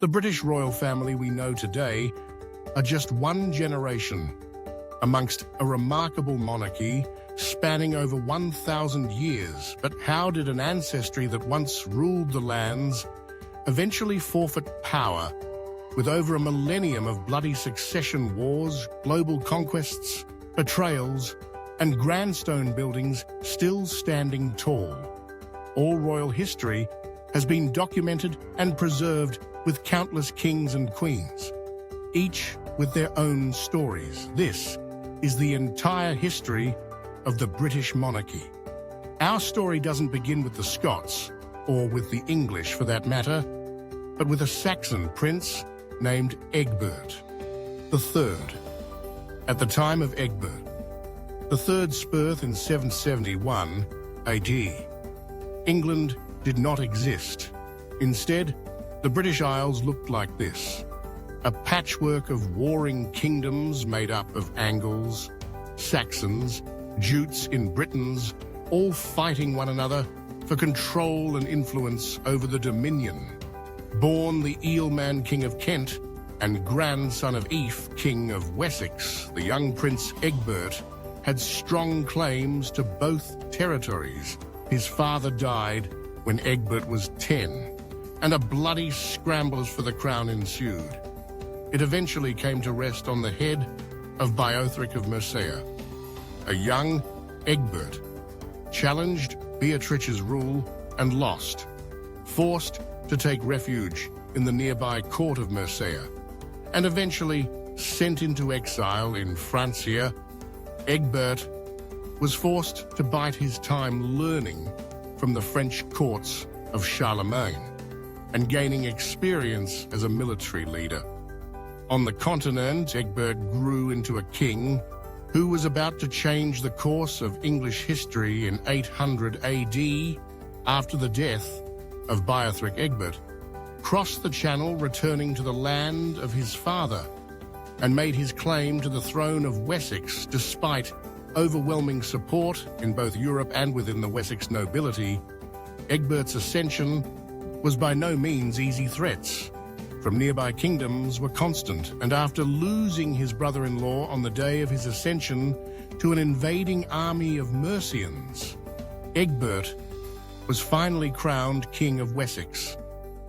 The British royal family we know today are just one generation amongst a remarkable monarchy spanning over 1,000 years. But how did an ancestry that once ruled the lands eventually forfeit power with over a millennium of bloody succession wars, global conquests, betrayals, and grandstone buildings still standing tall? All royal history has been documented and preserved with countless kings and queens, each with their own stories. This is the entire history of the British monarchy. Our story doesn't begin with the Scots, or with the English for that matter, but with a Saxon prince named Egbert III. At the time of Egbert III's birth in 771 AD, England did not exist. Instead, the British Isles looked like this: a patchwork of warring kingdoms made up of Angles, Saxons, Jutes in Britons, all fighting one another for control and influence over the dominion. Born the Eelman King of Kent and grandson of Aoife, King of Wessex, the young Prince Egbert had strong claims to both territories. His father died when Egbert was 10, and a bloody scramble for the crown ensued. It eventually came to rest on the head of Beothric of Mercia. A young Egbert challenged Beatrice's rule and lost, forced to take refuge in the nearby court of Mercia, and eventually sent into exile in Francia. Egbert was forced to bide his time learning from the French courts of Charlemagne and gaining experience as a military leader. On the continent, Egbert grew into a king who was about to change the course of English history in 800 AD. After the death of Beothric, Egbert crossed the Channel, returning to the land of his father, and made his claim to the throne of Wessex despite overwhelming support in both Europe and within the Wessex nobility. Egbert's ascension was by no means easy. Threats from nearby kingdoms were constant, and after losing his brother-in-law on the day of his ascension to an invading army of Mercians, Egbert was finally crowned King of Wessex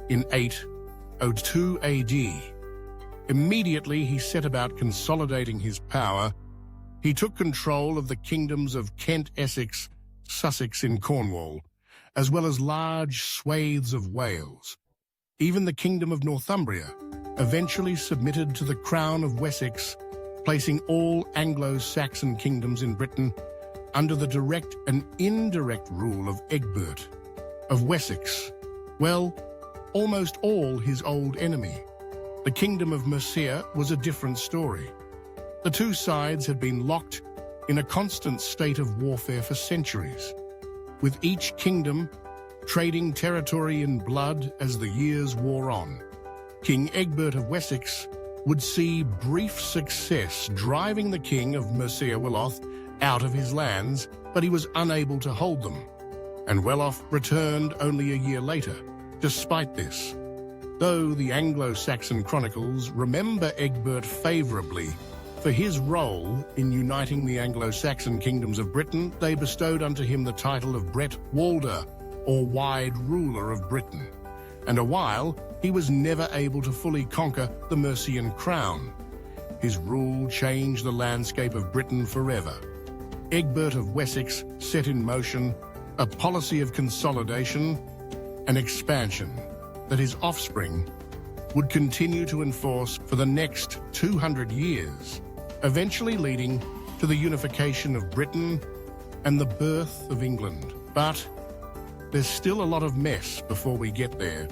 in 802 AD. Immediately, he set about consolidating his power. He took control of the kingdoms of Kent, Essex, Sussex in Cornwall, as well as large swathes of Wales. Even the Kingdom of Northumbria eventually submitted to the Crown of Wessex, placing all Anglo-Saxon kingdoms in Britain under the direct and indirect rule of Egbert of Wessex. Well, almost all his old enemy. The Kingdom of Mercia was a different story. The two sides had been locked in a constant state of warfare for centuries, with each kingdom trading territory in blood as the years wore on. King Egbert of Wessex would see brief success driving the King of Mercia, Weloth, out of his lands, but he was unable to hold them, and Weloth returned only a year later. Despite this, though the Anglo-Saxon chronicles remember Egbert favorably for his role in uniting the Anglo-Saxon kingdoms of Britain, they bestowed unto him the title of Bret Walda, or Wide Ruler of Britain, and a while he was never able to fully conquer the Mercian crown. His rule changed the landscape of Britain forever. Egbert of Wessex set in motion a policy of consolidation and expansion that his offspring would continue to enforce for the next 200 years, eventually leading to the unification of Britain and the birth of England. But there's still a lot of mess before we get there.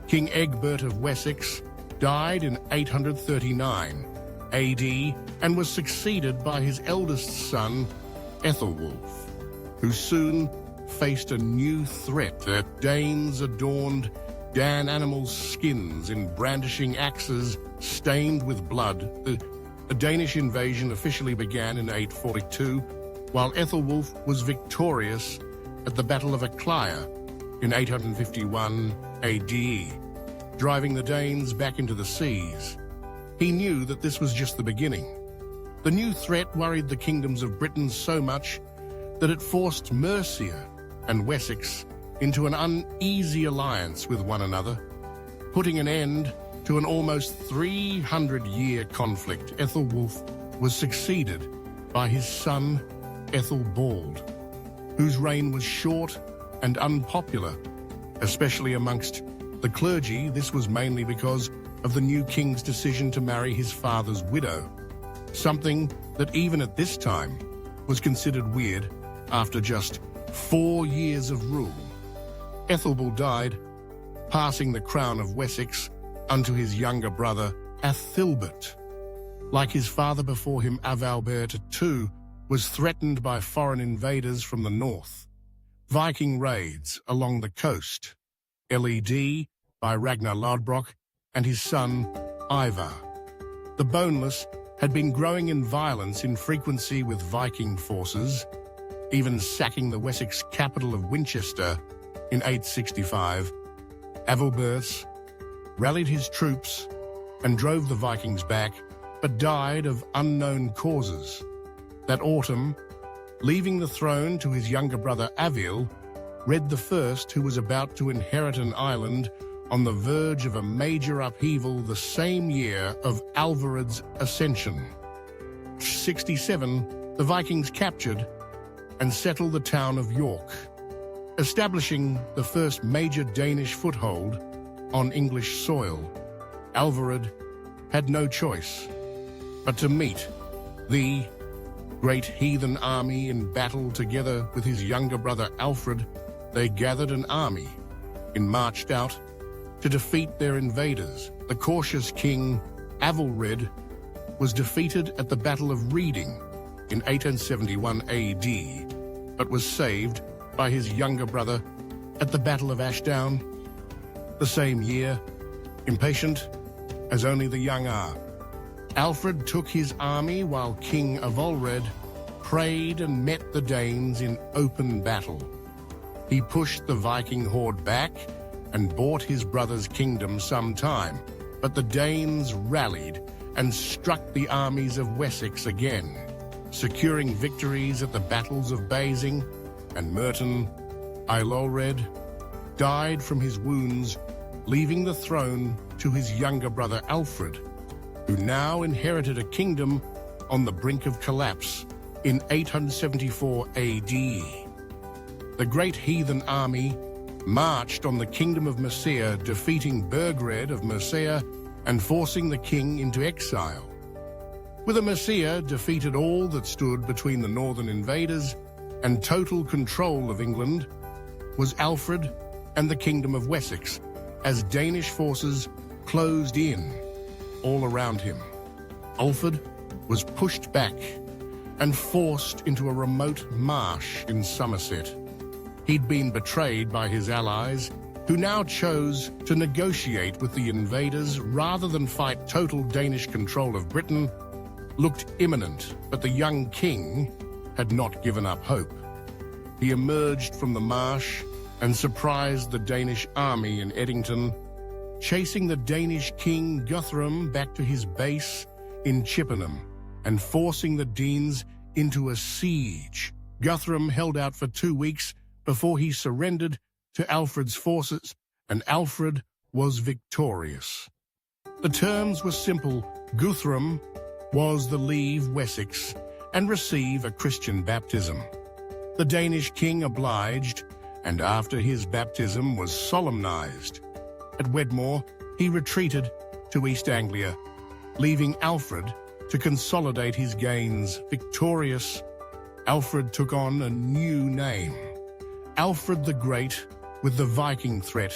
King Egbert of Wessex died in 839 AD and was succeeded by his eldest son, Ethelwulf, who soon faced a new threat. The Danes adorned Dan animals' skins in brandishing axes stained with blood. The Danish invasion officially began in 842, while Ethelwulf was victorious at the Battle of Aclaya in 851 AD. driving the Danes back into the seas. He knew that this was just the beginning. The new threat worried the kingdoms of Britain so much that it forced Mercia and Wessex into an uneasy alliance with one another, putting an end to an almost 300-year conflict. Ethelwulf was succeeded by his son Ethelbald, whose reign was short and unpopular, especially amongst the clergy. This was mainly because of the new king's decision to marry his father's widow, something that even at this time was considered weird after just 4 years of rule. Ethelbald died, passing the crown of Wessex unto his younger brother Athilbert. Like his father before him, Adalbert too was threatened by foreign invaders from the north, Viking raids along the coast, led by Ragnar Lodbrok and his son Ivar. The Boneless had been growing in violence in frequency with Viking forces, even sacking the Wessex capital of Winchester in 865. Adalbert rallied his troops and drove the Vikings back, but died of unknown causes. That autumn, leaving the throne to his younger brother Avil, Red I, who was about to inherit an island on the verge of a major upheaval the same year of Alvared's ascension. 67, the Vikings captured and settled the town of York, establishing the first major Danish foothold on English soil. Alvared had no choice but to meet the great heathen army in battle. Together with his younger brother Alfred, they gathered an army and marched out to defeat their invaders. The cautious king Avelred was defeated at the Battle of Reading in 871 AD, but was saved by his younger brother at the Battle of Ashdown the same year. Impatient as only the young are, Alfred took his army while King Avelred prayed and met the Danes in open battle. He pushed the Viking horde back and bought his brother's kingdom some time, but the Danes rallied and struck the armies of Wessex again, securing victories at the battles of Basing and Merton. Aelred died from his wounds, leaving the throne to his younger brother Alfred, who now inherited a kingdom on the brink of collapse in 874 AD. The great heathen army marched on the kingdom of Mercia, defeating Burgred of Mercia and forcing the king into exile. With Mercia defeated all that stood between the northern invaders and total control of England was Alfred and the kingdom of Wessex, as Danish forces closed in all around him. Alfred was pushed back and forced into a remote marsh in Somerset. He'd been betrayed by his allies, who now chose to negotiate with the invaders rather than fight. Total Danish control of Britain looked imminent, but the young king had not given up hope. He emerged from the marsh and surprised the Danish army in Edington, chasing the Danish king Guthrum back to his base in Chippenham and forcing the Danes into a siege. Guthrum held out for 2 weeks before he surrendered to Alfred's forces, and Alfred was victorious. The terms were simple. Guthrum was to leave Wessex and receive a Christian baptism. The Danish king obliged, and after his baptism was solemnized at Wedmore, he retreated to East Anglia, leaving Alfred to consolidate his gains. Victorious, Alfred took on a new name, Alfred the Great, with the Viking threat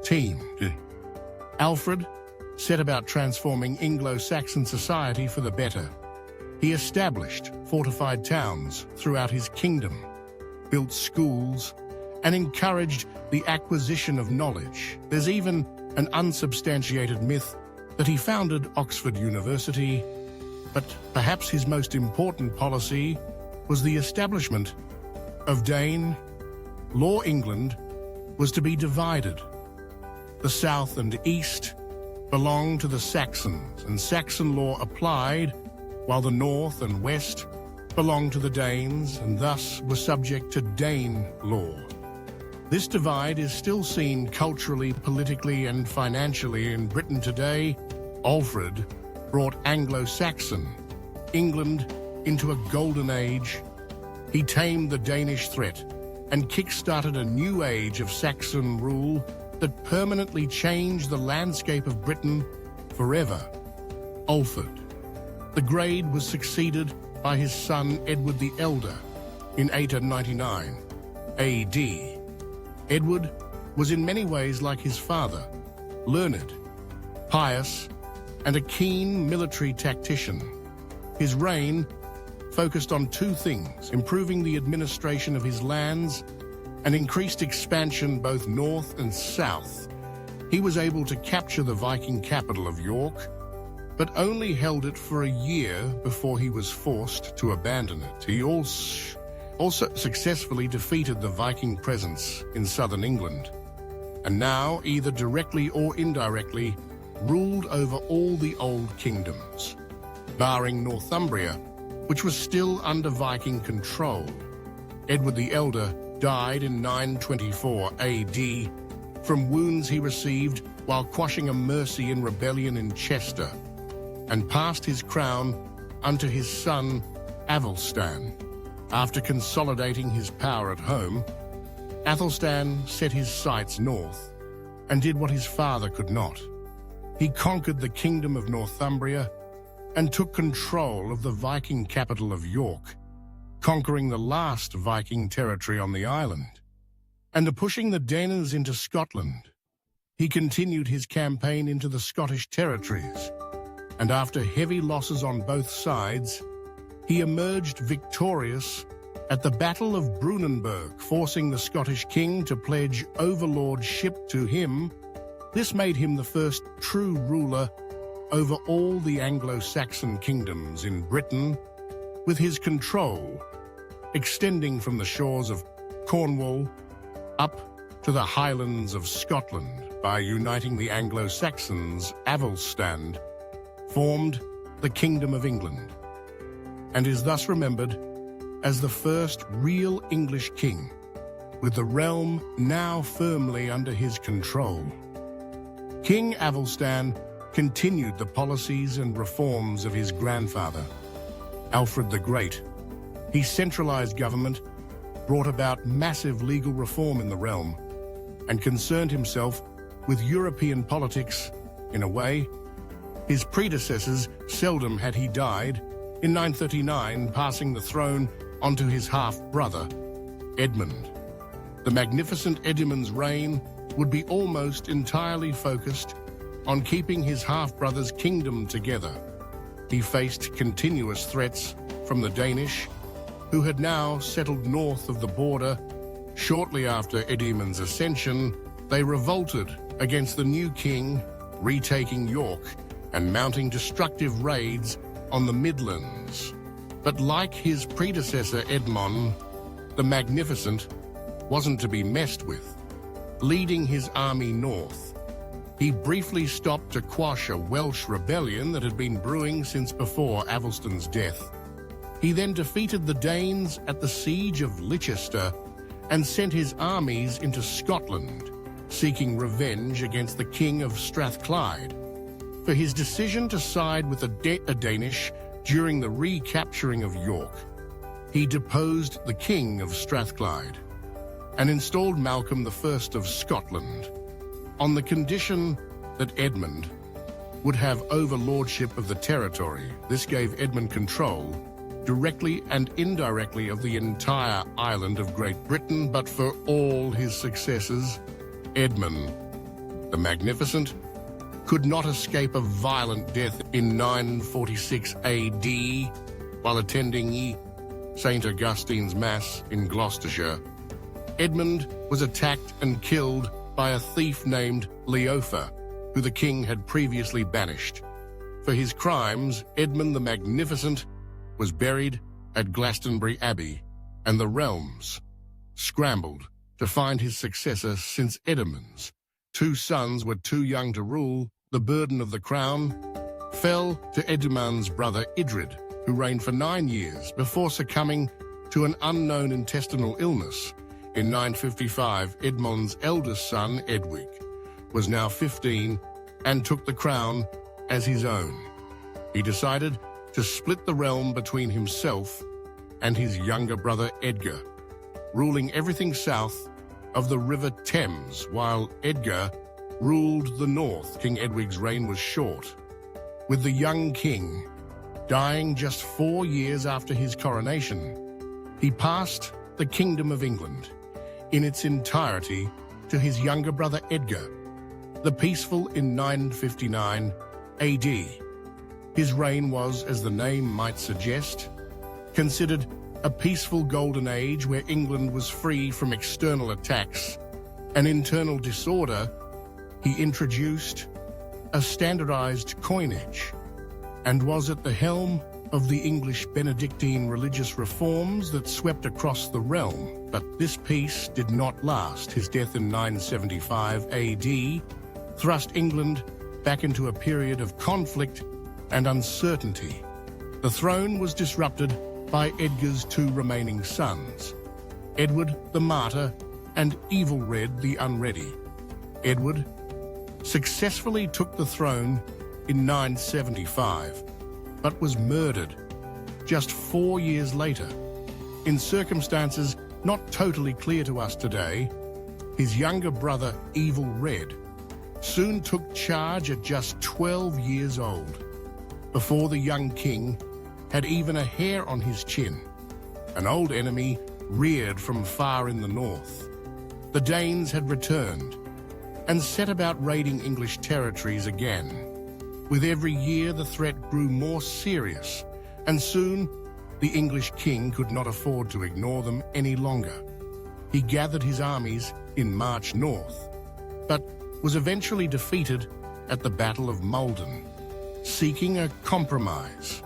teamed. Alfred set about transforming Anglo-Saxon society for the better. He established fortified towns throughout his kingdom, built schools, and encouraged the acquisition of knowledge. There's even an unsubstantiated myth that he founded Oxford University, but perhaps his most important policy was the establishment of Dane law. England was to be divided. The south and east belonged to the Saxons, and Saxon law applied, while the north and west belonged to the Danes and thus were subject to Dane law. This divide is still seen culturally, politically, and financially in Britain today. Alfred brought Anglo-Saxon England into a golden age. He tamed the Danish threat and kick-started a new age of Saxon rule that permanently changed the landscape of Britain forever. Alfred the Great was succeeded by his son Edward the Elder in 899 AD. Edward was in many ways like his father, learned, pious, and a keen military tactician. His reign focused on two things: improving the administration of his lands and increased expansion both north and south. He was able to capture the Viking capital of York, but only held it for a year before he was forced to abandon it. He also successfully defeated the Viking presence in southern England, and now, either directly or indirectly, ruled over all the old kingdoms, barring Northumbria, which was still under Viking control. Edward the Elder died in 924 AD from wounds he received while quashing a Mercian rebellion in Chester, and passed his crown unto his son Athelstan. After consolidating his power at home, Athelstan set his sights north and did what his father could not. He conquered the kingdom of Northumbria and took control of the Viking capital of York, conquering the last Viking territory on the island, and pushing the Danes into Scotland. He continued his campaign into the Scottish territories, and after heavy losses on both sides, he emerged victorious at the Battle of Brunanburg, forcing the Scottish king to pledge overlordship to him. This made him the first true ruler over all the Anglo-Saxon kingdoms in Britain, with his control extending from the shores of Cornwall up to the highlands of Scotland. By uniting the Anglo-Saxons, Athelstan formed the Kingdom of England, and is thus remembered as the first real English king, with the realm now firmly under his control. King Athelstan continued the policies and reforms of his grandfather, Alfred the Great. He centralized government, brought about massive legal reform in the realm, and concerned himself with European politics. In a way, his predecessors seldom had he died, in 939 passing the throne onto his half-brother, Edmund. The magnificent Edmund's reign would be almost entirely focused on keeping his half-brother's kingdom together. He faced continuous threats from the Danish, who had now settled north of the border. Shortly after Edmund's ascension, they revolted against the new king, retaking York and mounting destructive raids on the Midlands. But like his predecessor Edmund, the Magnificent wasn't to be messed with. Leading his army north, he briefly stopped to quash a Welsh rebellion that had been brewing since before Athelstan's death. He then defeated the Danes at the siege of Leicester and sent his armies into Scotland, seeking revenge against the King of Strathclyde for his decision to side with a Danish during the recapturing of York. He deposed the King of Strathclyde and installed Malcolm I of Scotland, on the condition that Edmund would have overlordship of the territory. This gave Edmund control, directly and indirectly, of the entire island of Great Britain. But for all his successes, Edmund the Magnificent could not escape a violent death in 946 AD while attending St. Augustine's Mass in Gloucestershire. Edmund was attacked and killed by a thief named Leofer, who the king had previously banished. For his crimes, Edmund the Magnificent was buried at Glastonbury Abbey, and the realms scrambled to find his successor, since Edmund's two sons were too young to rule, the burden of the crown fell to Edmund's brother Idrid, who reigned for 9 years before succumbing to an unknown intestinal illness. In 955, Edmund's eldest son, Edwig, was now 15 and took the crown as his own. He decided to split the realm between himself and his younger brother Edgar, ruling everything south of the River Thames, while Edgar ruled the north. King Edwig's reign was short, with the young king dying just 4 years after his coronation. He passed the Kingdom of England in its entirety to his younger brother Edgar, the Peaceful, in 959 AD. His reign was, as the name might suggest, considered a peaceful golden age where England was free from external attacks and internal disorder. He introduced a standardized coinage and was at the helm of the English Benedictine religious reforms that swept across the realm. But this peace did not last. His death in 975 AD thrust England back into a period of conflict and uncertainty. The throne was disrupted by Edgar's 2 remaining sons, Edward the Martyr and Evilred the Unready. Edward successfully took the throne in 975, but was murdered just 4 years later. In circumstances not totally clear to us today, his younger brother Evilred soon took charge at just 12 years old, before the young king had even a hair on his chin. An old enemy reared from far in the north. The Danes had returned and set about raiding English territories again. With every year, the threat grew more serious, and soon the English king could not afford to ignore them any longer. He gathered his armies in march north, but was eventually defeated at the Battle of Maldon, seeking a compromise.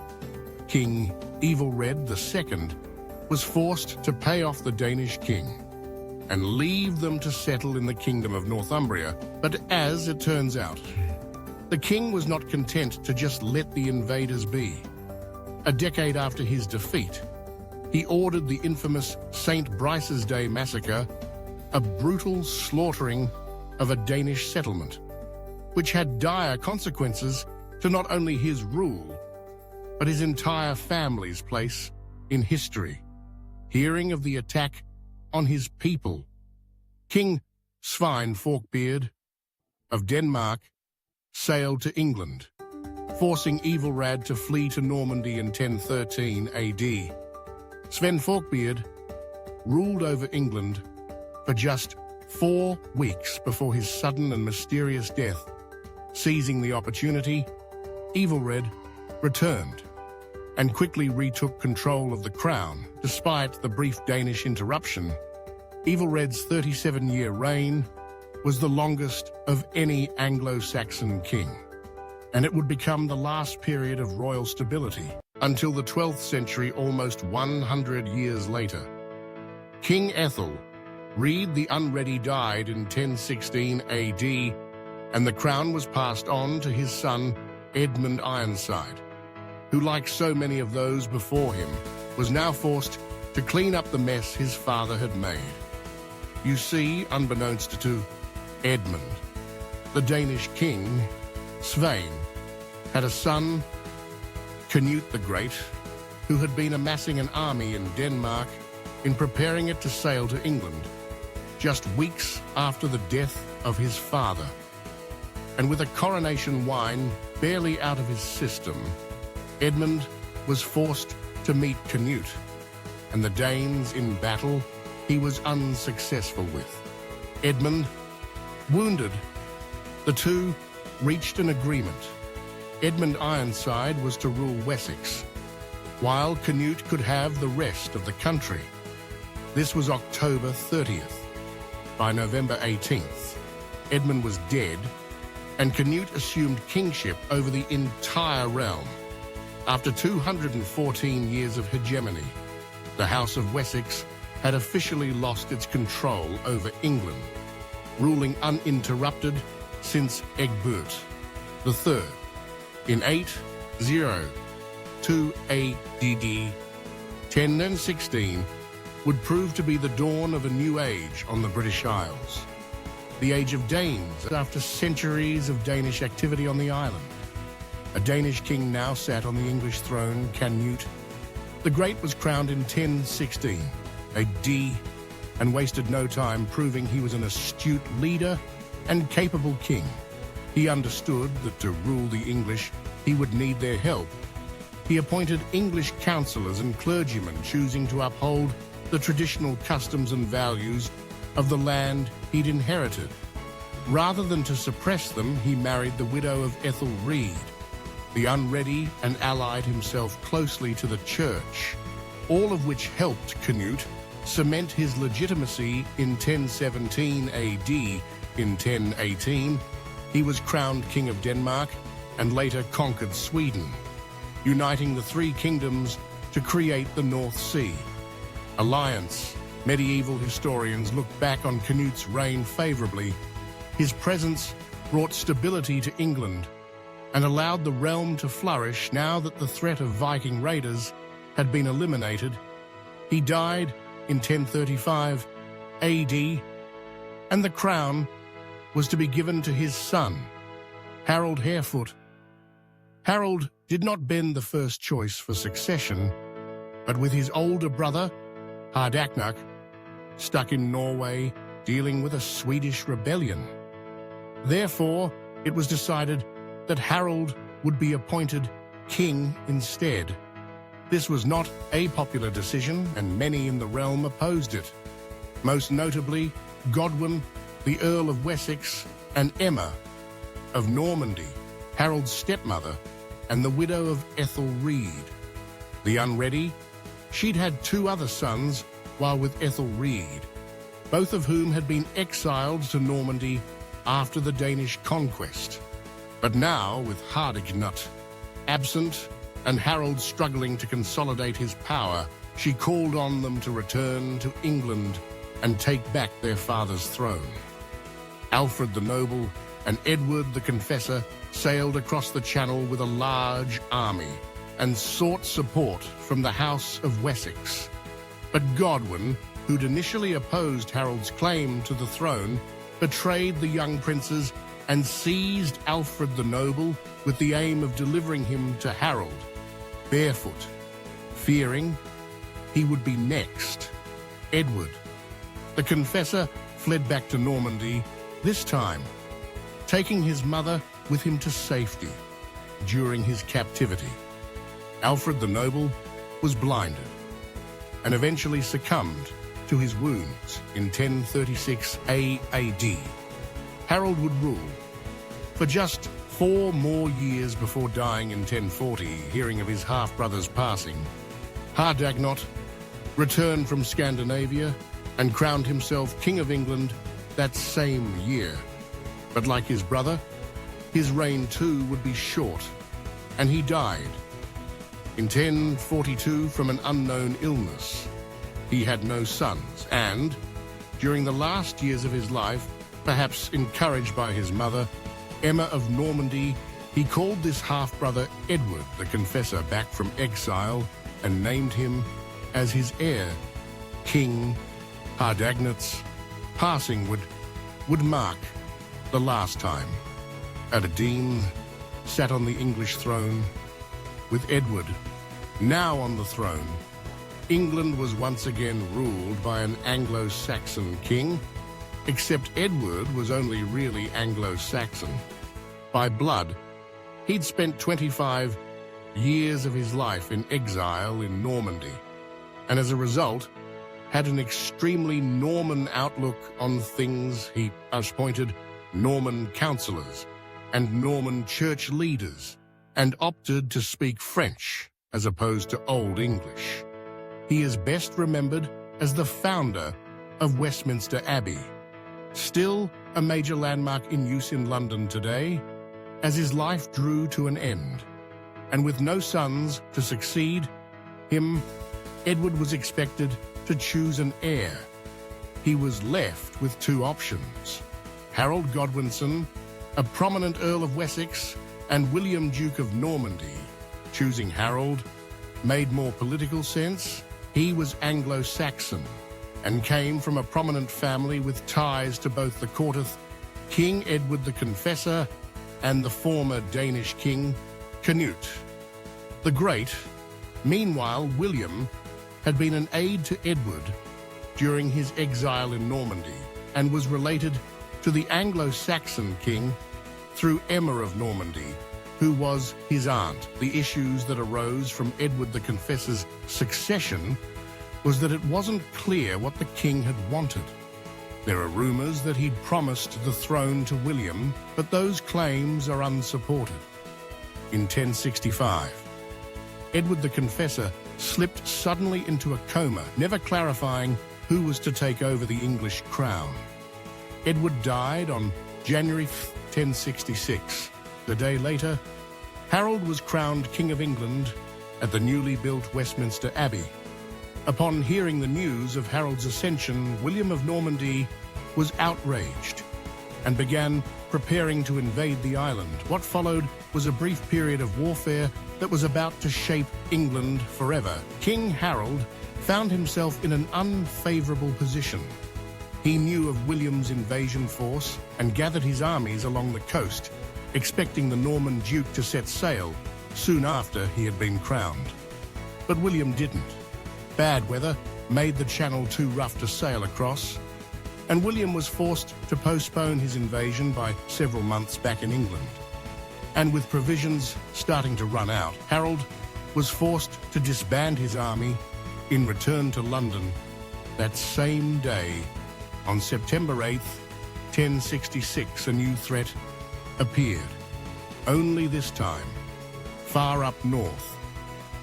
King Evilred II was forced to pay off the Danish king and leave them to settle in the Kingdom of Northumbria. But as it turns out, the king was not content to just let the invaders be. A decade after his defeat, he ordered the infamous St. Brice's Day massacre, a brutal slaughtering of a Danish settlement, which had dire consequences to not only his rule, but his entire family's place in history. Hearing of the attack on his people, King Svein Forkbeard of Denmark sailed to England, forcing Evilred to flee to Normandy in 1013 AD. Svein Forkbeard ruled over England for just 4 weeks before his sudden and mysterious death. Seizing the opportunity, Evilred returned and quickly retook control of the crown. Despite the brief Danish interruption, Evilred's 37-year reign was the longest of any Anglo-Saxon king, and it would become the last period of royal stability until the 12th century, almost 100 years later. King Ethelred the Unready died in 1016 AD, and the crown was passed on to his son Edmund Ironside, who, like so many of those before him, was now forced to clean up the mess his father had made. You see, unbeknownst to Edmund, the Danish king, Svein, had a son, Canute the Great, who had been amassing an army in Denmark in preparing it to sail to England, just weeks after the death of his father. And with a coronation wine barely out of his system, Edmund was forced to meet Canute, and the Danes in battle he was unsuccessful with. Edmund, wounded, the two reached an agreement. Edmund Ironside was to rule Wessex, while Canute could have the rest of the country. This was October 30th. By November 18th, Edmund was dead, and Canute assumed kingship over the entire realm. After 214 years of hegemony, the House of Wessex had officially lost its control over England. ruling uninterrupted since Egbert III in 802 AD. 10 and 16 would prove to be the dawn of a new age on the British Isles. The Age of Danes, after centuries of Danish activity on the island. A Danish king now sat on the English throne, Canute the Great was crowned in 1016 AD and wasted no time proving he was an astute leader and capable king. He understood that to rule the English, he would need their help. He appointed English councillors and clergymen choosing to uphold the traditional customs and values of the land he'd inherited. Rather than to suppress them, he married the widow of Ethelred, the unready, and allied himself closely to the church, all of which helped Canute cement his legitimacy in 1017 AD. In 1018, he was crowned King of Denmark and later conquered Sweden, uniting the three kingdoms to create the North Sea Alliance. Medieval historians look back on Canute's reign favorably. His presence brought stability to England and allowed the realm to flourish now that the threat of Viking raiders had been eliminated. He died in 1035 AD, and the crown was to be given to his son, Harold Harefoot. Harold did not bend the first choice for succession, but with his older brother, Hardaknut, stuck in Norway dealing with a Swedish rebellion. Therefore, it was decided that Harold would be appointed king instead. This was not a popular decision, and many in the realm opposed it. Most notably, Godwin, the Earl of Wessex, and Emma of Normandy, Harold's stepmother, and the widow of Ethelred. The unready, she'd had two other sons while with Ethelred, both of whom had been exiled to Normandy after the Danish conquest. But now, with Hardaknut absent and Harold struggling to consolidate his power, she called on them to return to England and take back their father's throne. Alfred the Noble and Edward the Confessor sailed across the Channel with a large army and sought support from the House of Wessex. But Godwin, who'd initially opposed Harold's claim to the throne, betrayed the young princes and seized Alfred the Noble with the aim of delivering him to Harold, barefoot, fearing he would be next. Edward, the Confessor, fled back to Normandy, this time taking his mother with him to safety during his captivity. Alfred the Noble was blinded and eventually succumbed to his wounds in 1036 AD. Harold would rule for just 4 more years before dying in 1040, hearing of his half-brother's passing. Hardaknut returned from Scandinavia and crowned himself King of England that same year. But like his brother, his reign too would be short, and he died in 1042 from an unknown illness. He had no sons, and during the last years of his life, perhaps encouraged by his mother, Emma of Normandy, he called this half-brother Edward the Confessor back from exile and named him as his heir. King Hardaknut's passing would mark the last time Adadine sat on the English throne. With Edward now on the throne, England was once again ruled by an Anglo-Saxon king, except Edward was only really Anglo-Saxon. By blood, he'd spent 25 years of his life in exile in Normandy, and as a result, had an extremely Norman outlook on things. He appointed Norman councillors and Norman church leaders, and opted to speak French as opposed to Old English. He is best remembered as the founder of Westminster Abbey, still a major landmark in use in London today. As his life drew to an end, and with no sons to succeed him, Edward was expected to choose an heir. He was left with 2 options: Harold Godwinson, a prominent Earl of Wessex, and William, Duke of Normandy. Choosing Harold made more political sense. He was Anglo-Saxon and came from a prominent family with ties to both the court of King Edward the Confessor and the former Danish king, Canute the Great. Meanwhile, William had been an aide to Edward during his exile in Normandy and was related to the Anglo-Saxon king through Emma of Normandy, who was his aunt. The issues that arose from Edward the Confessor's succession was that it wasn't clear what the king had wanted. There are rumors that he'd promised the throne to William, but those claims are unsupported. In 1065, Edward the Confessor slipped suddenly into a coma, never clarifying who was to take over the English crown. Edward died on January 1066. A day later, Harold was crowned King of England at the newly built Westminster Abbey. Upon hearing the news of Harold's ascension, William of Normandy was outraged and began preparing to invade the island. What followed was a brief period of warfare that was about to shape England forever. King Harold found himself in an unfavorable position. He knew of William's invasion force and gathered his armies along the coast, expecting the Norman Duke to set sail soon after he had been crowned. But William didn't. Bad weather made the channel too rough to sail across, and William was forced to postpone his invasion by several months back in England. And with provisions starting to run out, Harold was forced to disband his army in return to London that same day. On September 8th, 1066, a new threat appeared. Only this time, far up north,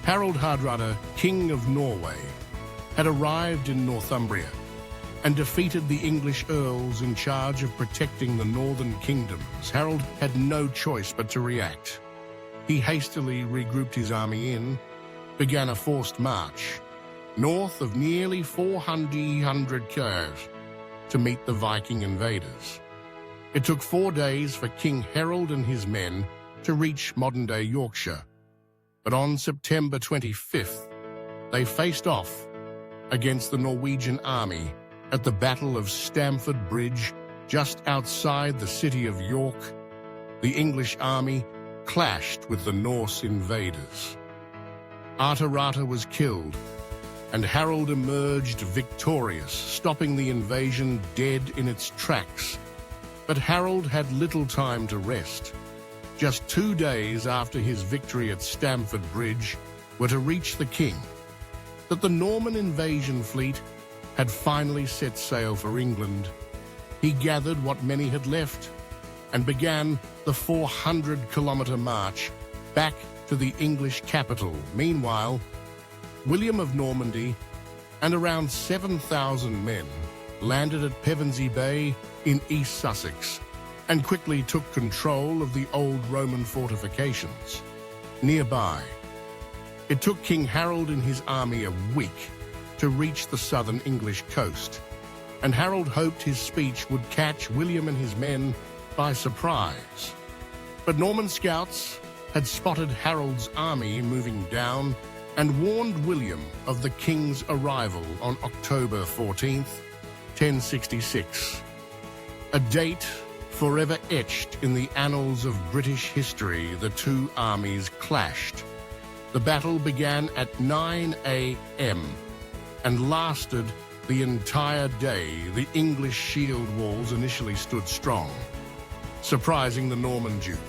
Harold Hardrada, King of Norway, had arrived in Northumbria and defeated the English earls in charge of protecting the northern kingdoms. Harold had no choice but to react. He hastily regrouped his army began a forced march north of nearly 400 kilometers to meet the Viking invaders. It took 4 days for King Harold and his men to reach modern-day Yorkshire. But on September 25th, they faced off against the Norwegian army at the Battle of Stamford Bridge, just outside the city of York. The English army clashed with the Norse invaders. Hardrada was killed, and Harold emerged victorious, stopping the invasion dead in its tracks. But Harold had little time to rest. Just 2 days after his victory at Stamford Bridge were to reach the king that the Norman invasion fleet had finally set sail for England. He gathered what many had left and began the 400-kilometer march back to the English capital. Meanwhile, William of Normandy and around 7,000 men landed at Pevensey Bay in East Sussex and quickly took control of the old Roman fortifications nearby. It took King Harold and his army a week to reach the southern English coast, and Harold hoped his speech would catch William and his men by surprise. But Norman scouts had spotted Harold's army moving down and warned William of the king's arrival on October 14th, 1066. A date forever etched in the annals of British history. The two armies clashed. The battle began at 9 a.m. and lasted the entire day. The English shield walls initially stood strong, surprising the Norman Duke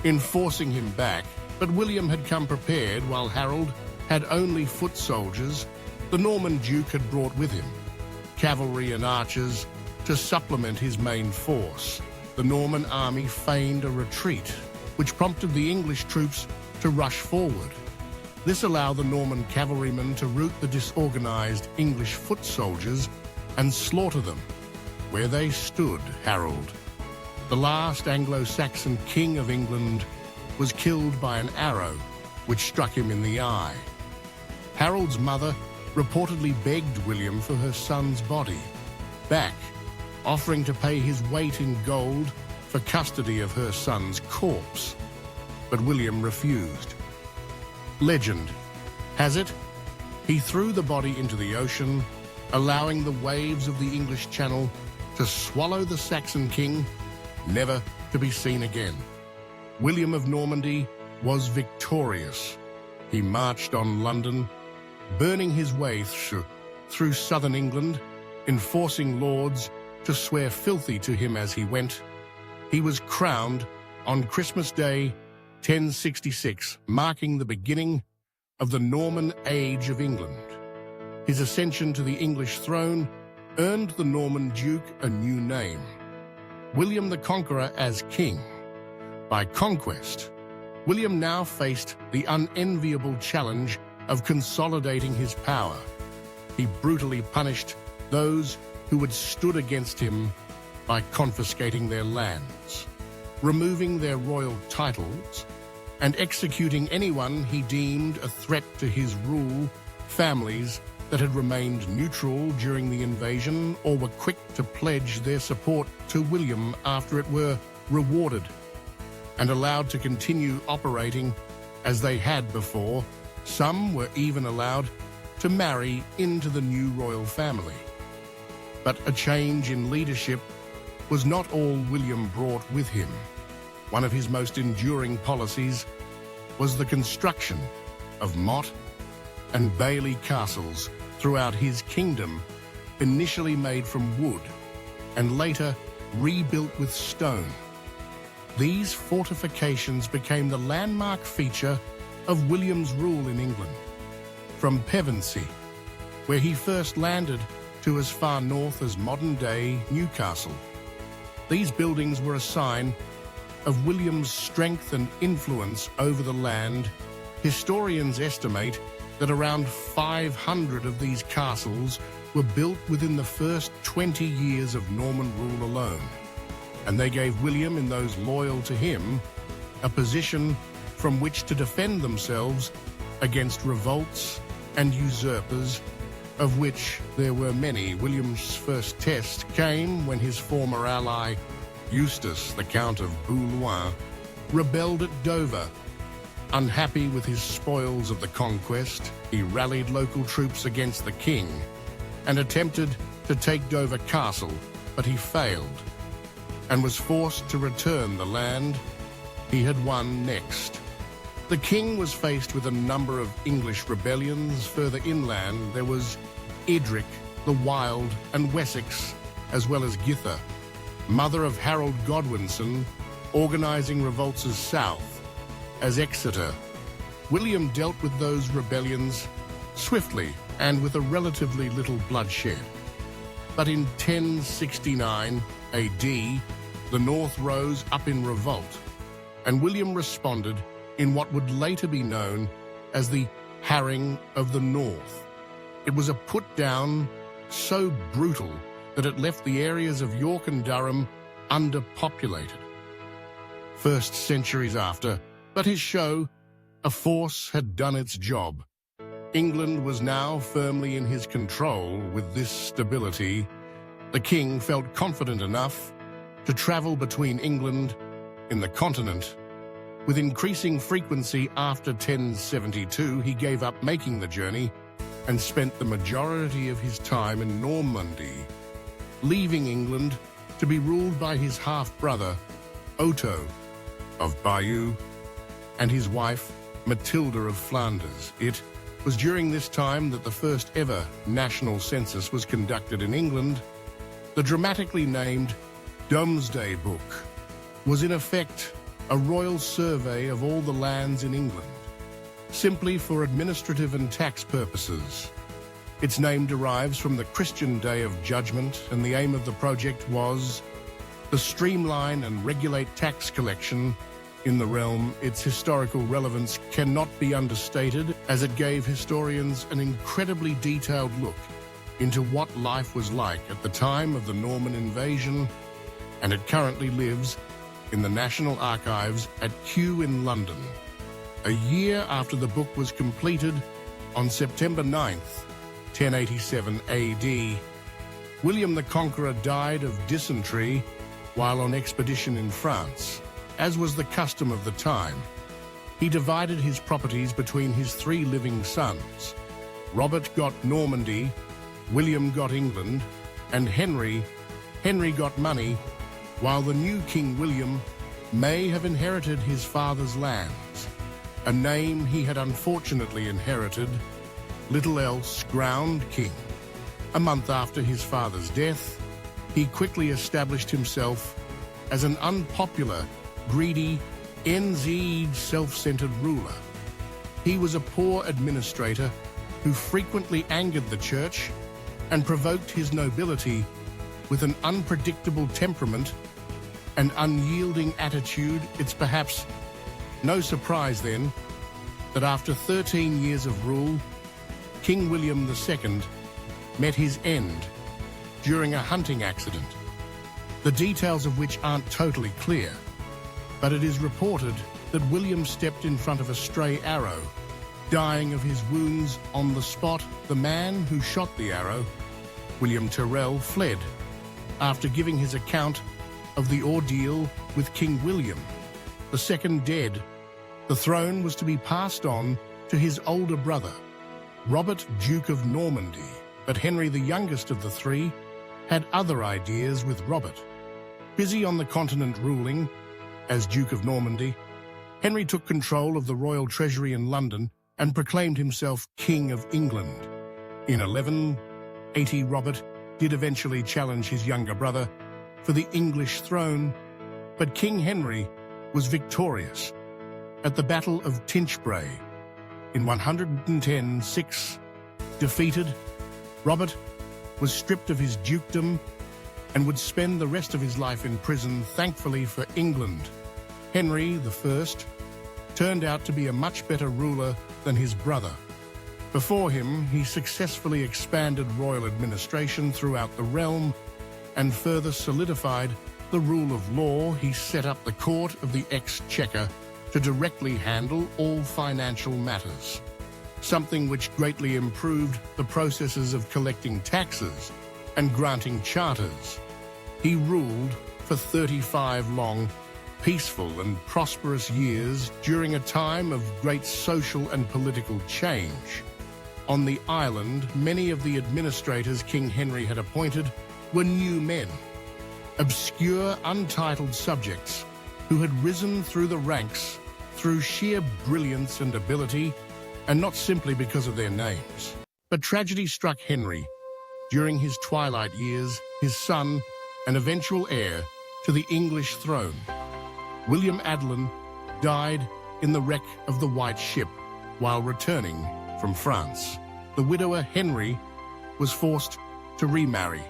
in forcing him back. But William had come prepared, while Harold had only foot soldiers. The Norman Duke had brought with him cavalry and archers to supplement his main force. The Norman army feigned a retreat, which prompted the English troops to rush forward. This allowed the Norman cavalrymen to rout the disorganized English foot soldiers and slaughter them where they stood. Harold, the last Anglo-Saxon king of England, was killed by an arrow which struck him in the eye. Harold's mother reportedly begged William for her son's body. Back offering to pay his weight in gold for custody of her son's corpse. But William refused. Legend has it, he threw the body into the ocean, allowing the waves of the English Channel to swallow the Saxon king, never to be seen again. William of Normandy was victorious. He marched on London, burning his way through southern England, enforcing lords to swear filthy to him as he went. He was crowned on Christmas Day, 1066, marking the beginning of the Norman Age of England. His ascension to the English throne earned the Norman Duke a new name, William the Conqueror as king. By conquest, William now faced the unenviable challenge of consolidating his power. He brutally punished those who had stood against him by confiscating their lands, removing their royal titles, and executing anyone he deemed a threat to his rule. Families that had remained neutral during the invasion or were quick to pledge their support to William after it were rewarded and allowed to continue operating as they had before. Some were even allowed to marry into the new royal family. But a change in leadership was not all William brought with him. One of his most enduring policies was the construction of motte and bailey castles throughout his kingdom, initially made from wood and later rebuilt with stone. These fortifications became the landmark feature of William's rule in England. From Pevensey, where he first landed, to as far north as modern-day Newcastle. These buildings were a sign of William's strength and influence over the land. Historians estimate that around 500 of these castles were built within the first 20 years of Norman rule alone, and they gave William and those loyal to him a position from which to defend themselves against revolts and usurpers, of which there were many. William's first test came when his former ally, Eustace, the Count of Boulogne, rebelled at Dover. Unhappy with his spoils of the conquest, he rallied local troops against the king and attempted to take Dover Castle, but he failed and was forced to return the land he had won next. The king was faced with a number of English rebellions. Further inland, there was Edric the Wild and Wessex, as well as Githa, mother of Harold Godwinson, organizing revolts as south as Exeter. William dealt with those rebellions swiftly and with a relatively little bloodshed. But in 1069 AD, the North rose up in revolt, and William responded in what would later be known as the Harrying of the North. It was a put-down so brutal that it left the areas of York and Durham underpopulated. First centuries after, but his show, a force had done its job. England was now firmly in his control. With this stability, the king felt confident enough to travel between England and the continent. With increasing frequency after 1072, he gave up making the journey and spent the majority of his time in Normandy, leaving England to be ruled by his half-brother, Otto of Bayeux, and his wife, Matilda of Flanders. It was during this time that the first ever national census was conducted in England. The dramatically named Domesday Book was in effect a royal survey of all the lands in England, simply for administrative and tax purposes. Its name derives from the Christian Day of Judgment, and the aim of the project was to streamline and regulate tax collection in the realm. Its historical relevance cannot be understated, as it gave historians an incredibly detailed look into what life was like at the time of the Norman invasion, and it currently lives in the National Archives at Kew in London. A year after the book was completed, on September 9th, 1087 AD, William the Conqueror died of dysentery while on expedition in France, as was the custom of the time. He divided his properties between his 3 living sons. Robert got Normandy, William got England, and Henry got money, while the new King William may have inherited his father's lands, a name he had unfortunately inherited, little else ground king. A month after his father's death, he quickly established himself as an unpopular, greedy, self-centered ruler. He was a poor administrator who frequently angered the church and provoked his nobility with an unpredictable temperament and unyielding attitude. It's perhaps no surprise then that after 13 years of rule, King William II met his end during a hunting accident, the details of which aren't totally clear, but it is reported that William stepped in front of a stray arrow, dying of his wounds on the spot. The man who shot the arrow, William Tyrrell, fled after giving his account of the ordeal with King William II dead. The throne was to be passed on to his older brother, Robert, Duke of Normandy, but Henry, the youngest of the 3, had other ideas with Robert. Busy on the continent ruling as Duke of Normandy, Henry took control of the royal treasury in London and proclaimed himself King of England. In 1180, Robert did eventually challenge his younger brother for the English throne, but King Henry was victorious at the Battle of Tinchebray in 110-6. Defeated, Robert was stripped of his dukedom and would spend the rest of his life in prison. Thankfully for England, Henry I turned out to be a much better ruler than his brother. Before him, he successfully expanded royal administration throughout the realm and further solidified the rule of law. He set up the Court of the Exchequer to directly handle all financial matters, something which greatly improved the processes of collecting taxes and granting charters. He ruled for 35 long, peaceful and prosperous years during a time of great social and political change. On the island, many of the administrators King Henry had appointed were new men, obscure, untitled subjects who had risen through the ranks through sheer brilliance and ability, and not simply because of their names. But tragedy struck Henry during his twilight years. His son and eventual heir to the English throne, William Adelin, died in the wreck of the White Ship while returning from France. The widower Henry was forced to remarry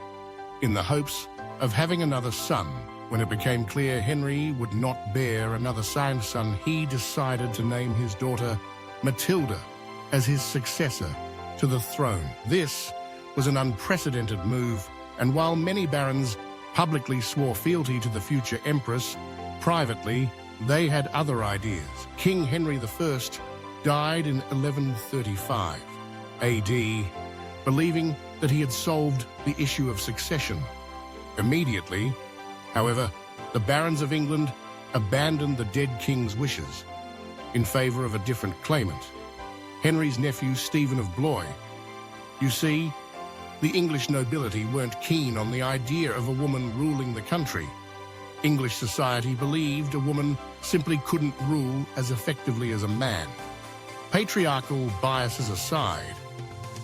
in the hopes of having another son. When it became clear Henry would not bear another son, he decided to name his daughter Matilda as his successor to the throne. This was an unprecedented move, and while many barons publicly swore fealty to the future empress, privately they had other ideas. King Henry I died in 1135 AD, believing that he had solved the issue of succession. Immediately, however, the barons of England abandoned the dead king's wishes in favor of a different claimant, Henry's nephew Stephen of Blois. You see, the English nobility weren't keen on the idea of a woman ruling the country. English society believed a woman simply couldn't rule as effectively as a man. Patriarchal biases aside,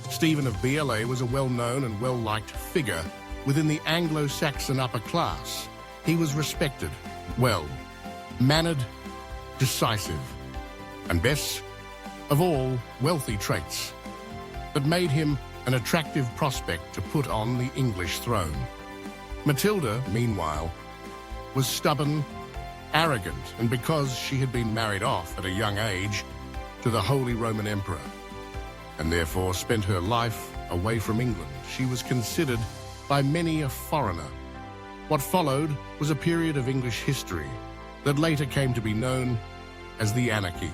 Stephen of Blois was a well-known and well-liked figure within the Anglo-Saxon upper class. He was respected, well-mannered, decisive, and best of all, wealthy traits that made him an attractive prospect to put on the English throne. Matilda, meanwhile, was stubborn, arrogant, and because she had been married off at a young age to the Holy Roman Emperor, and therefore spent her life away from England, she was considered by many a foreigner. What followed was a period of English history that later came to be known as the Anarchy.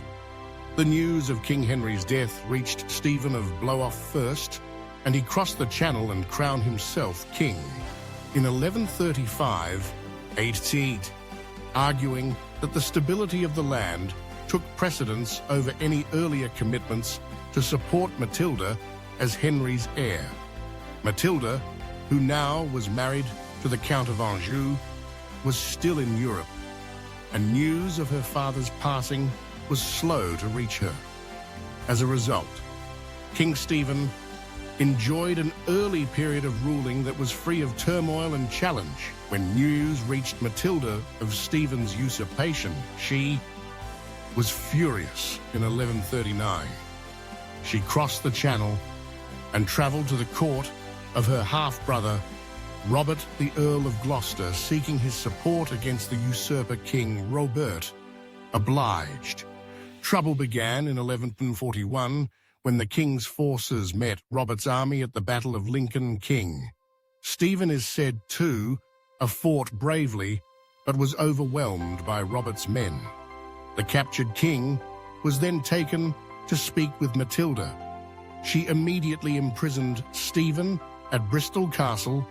The news of King Henry's death reached Stephen of Blois first, and he crossed the Channel and crowned himself king in 1135 AD, arguing that the stability of the land took precedence over any earlier commitments to support Matilda as Henry's heir. Matilda, who now was married to the Count of Anjou, was still in Europe, and news of her father's passing was slow to reach her. As a result, King Stephen enjoyed an early period of ruling that was free of turmoil and challenge. When news reached Matilda of Stephen's usurpation, she was furious in 1139. She crossed the Channel and travelled to the court of her half-brother, Robert the Earl of Gloucester, seeking his support against the usurper King Robert. Obliged. Trouble began in 1141 when the king's forces met Robert's army at the Battle of Lincoln King. Stephen is said to have fought bravely, but was overwhelmed by Robert's men. The captured king was then taken to speak with Matilda. She immediately imprisoned Stephen at Bristol Castle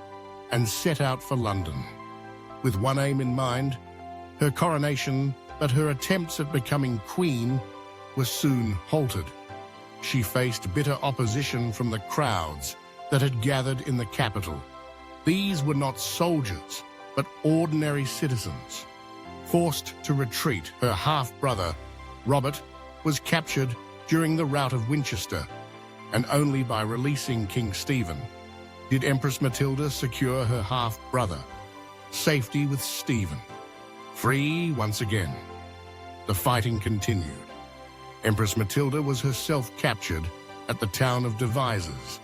and set out for London. With one aim in mind, her coronation, but her attempts at becoming queen were soon halted. She faced bitter opposition from the crowds that had gathered in the capital. These were not soldiers, but ordinary citizens. Forced to retreat, her half-brother, Robert, was captured during the rout of Winchester, and only by releasing King Stephen did Empress Matilda secure her half-brother safety with Stephen. Free once again, the fighting continued. Empress Matilda was herself captured at the town of Devizes,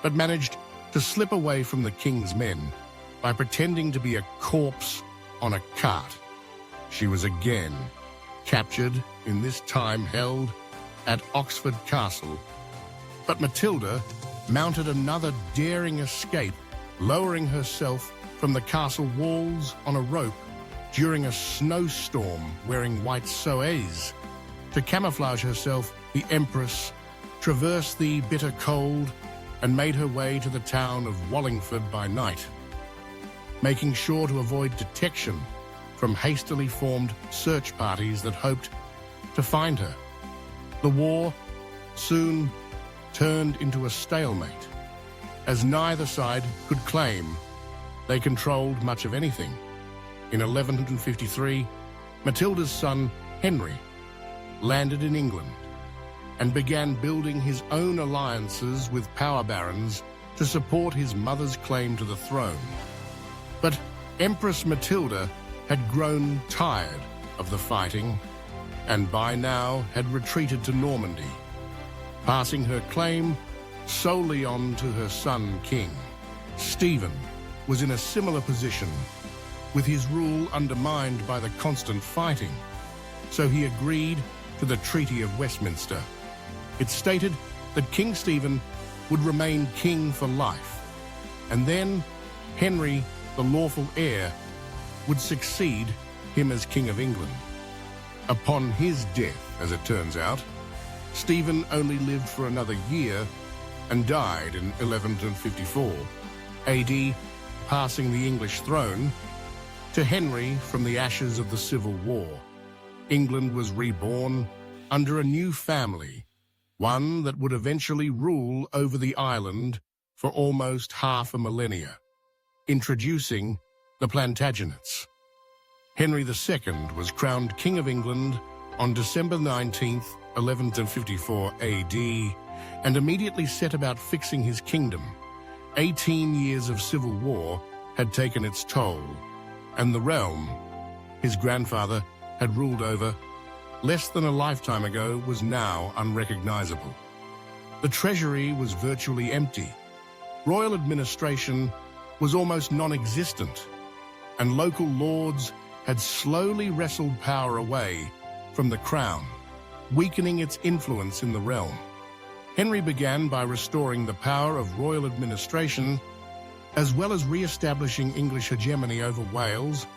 but managed to slip away from the king's men by pretending to be a corpse on a cart. She was again captured, in this time held at Oxford Castle, but Matilda mounted another daring escape, lowering herself from the castle walls on a rope during a snowstorm, wearing white soaes. To camouflage herself, the Empress traversed the bitter cold and made her way to the town of Wallingford by night, making sure to avoid detection from hastily formed search parties that hoped to find her. The war soon turned into a stalemate, as neither side could claim they controlled much of anything. In 1153, Matilda's son, Henry, landed in England and began building his own alliances with power barons to support his mother's claim to the throne. But Empress Matilda had grown tired of the fighting and by now had retreated to Normandy, passing her claim solely on to her son, King. Stephen was in a similar position, with his rule undermined by the constant fighting, so he agreed to the Treaty of Westminster. It stated that King Stephen would remain king for life, and then Henry, the lawful heir, would succeed him as King of England. Upon his death, as it turns out, Stephen only lived for another year and died in 1154 AD, passing the English throne to Henry from the ashes of the Civil War. England was reborn under a new family, one that would eventually rule over the island for almost half a millennia, introducing the Plantagenets. Henry II was crowned King of England on December 19th, 1154 AD, and immediately set about fixing his kingdom. 18 years of civil war had taken its toll, and the realm his grandfather had ruled over less than a lifetime ago was now unrecognizable. The treasury was virtually empty. Royal administration was almost non-existent, and local lords had slowly wrestled power away from the crown, weakening its influence in the realm. Henry began by restoring the power of royal administration, as well as re-establishing English hegemony over Wales.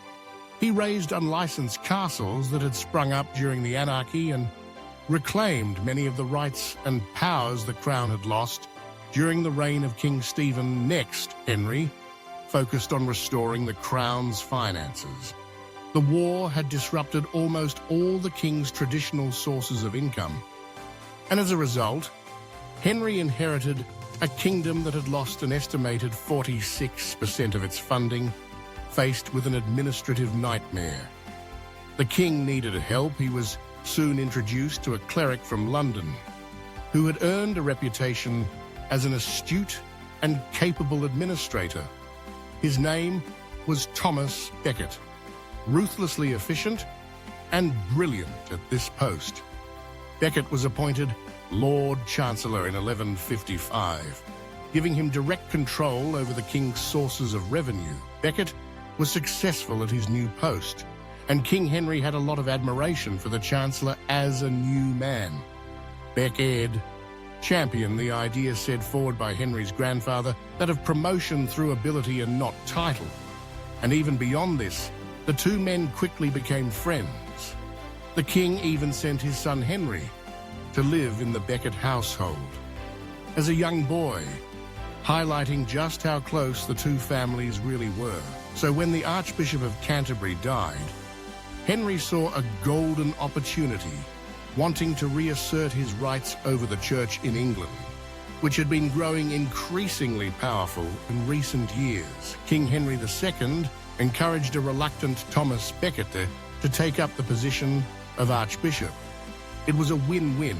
He razed unlicensed castles that had sprung up during the anarchy and reclaimed many of the rights and powers the crown had lost During the reign of King Stephen, next Henry focused on restoring the crown's finances. The war had disrupted almost all the king's traditional sources of income, and as a result, Henry inherited a kingdom that had lost an estimated 46% of its funding, faced with an administrative nightmare. The king needed help. He was soon introduced to a cleric from London, who had earned a reputation as an astute and capable administrator. His name was Thomas Becket, ruthlessly efficient and brilliant at this post. Becket was appointed Lord Chancellor in 1155, giving him direct control over the king's sources of revenue. Becket was successful at his new post, and King Henry had a lot of admiration for the Chancellor as a new man. Becket championed the idea set forward by Henry's grandfather that of promotion through ability and not title. And even beyond this, the two men quickly became friends. The king even sent his son Henry to live in the Becket household as a young boy, highlighting just how close the two families really were. So when the Archbishop of Canterbury died, Henry saw a golden opportunity, wanting to reassert his rights over the church in England, which had been growing increasingly powerful in recent years. King Henry II encouraged a reluctant Thomas Becket to take up the position of Archbishop. It was a win-win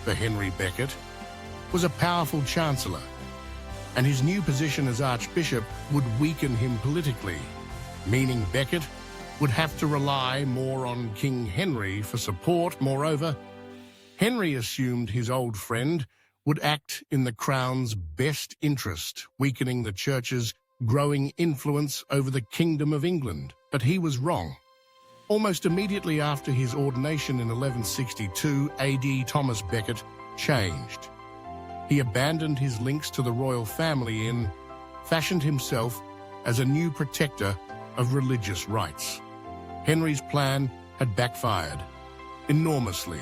for Henry. Becket was a powerful chancellor, and his new position as Archbishop would weaken him politically, meaning Becket would have to rely more on King Henry for support. Moreover, Henry assumed his old friend would act in the crown's best interest, weakening the church's growing influence over the Kingdom of England. But he was wrong. Almost immediately after his ordination in 1162 AD, Thomas Becket changed. He abandoned his links to the royal family and fashioned himself as a new protector of religious rights. Henry's plan had backfired enormously.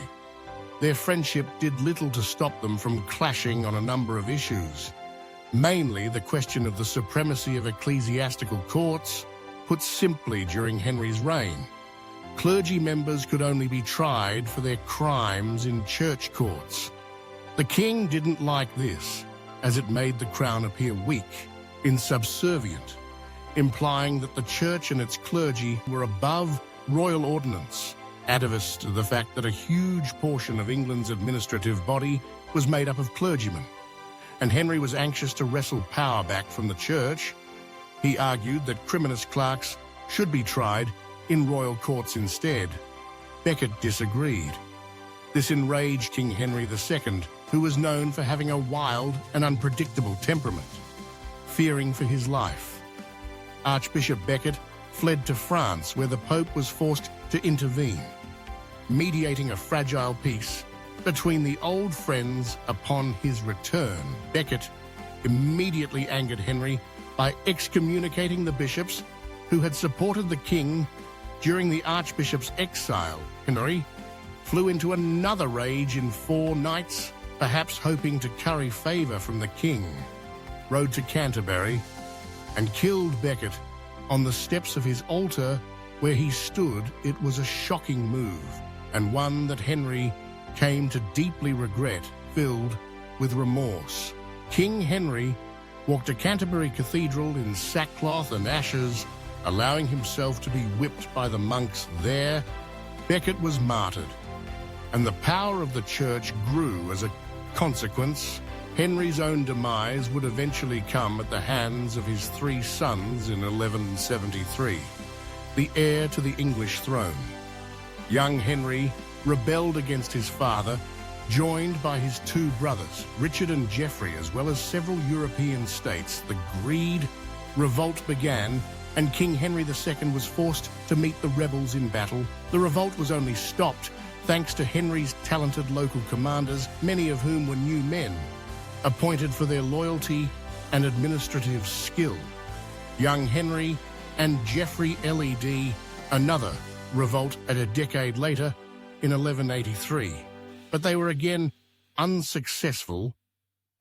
Their friendship did little to stop them from clashing on a number of issues, mainly the question of the supremacy of ecclesiastical courts. Put simply, during Henry's reign, clergy members could only be tried for their crimes in church courts. The king didn't like this, as it made the crown appear weak, insubservient, implying that the church and its clergy were above royal ordinance. Atavists to the fact that a huge portion of England's administrative body was made up of clergymen, and Henry was anxious to wrestle power back from the church. He argued that criminous clerks should be tried in royal courts instead. Becket disagreed. This enraged King Henry II, who was known for having a wild and unpredictable temperament. Fearing for his life, Archbishop Becket fled to France, where the Pope was forced to intervene, mediating a fragile peace between the old friends. Upon his return, Becket immediately angered Henry by excommunicating the bishops who had supported the king during the Archbishop's exile. Henry flew into another rage in 4 nights, perhaps hoping to curry favor from the king, rode to Canterbury and killed Becket on the steps of his altar where he stood. It was a shocking move, and one that Henry came to deeply regret, filled with remorse. King Henry walked to Canterbury Cathedral in sackcloth and ashes, allowing himself to be whipped by the monks there. Becket was martyred, and the power of the church grew as a consequence. Henry's own demise would eventually come at the hands of his 3 sons in 1173, the heir to the English throne. Young Henry rebelled against his father, joined by his 2 brothers, Richard and Geoffrey, as well as several European states. The greed revolt began, and King Henry II was forced to meet the rebels in battle. The revolt was only stopped thanks to Henry's talented local commanders, many of whom were new men, appointed for their loyalty and administrative skill. Young Henry and Geoffrey led another revolt at a decade later in 1183, but they were again unsuccessful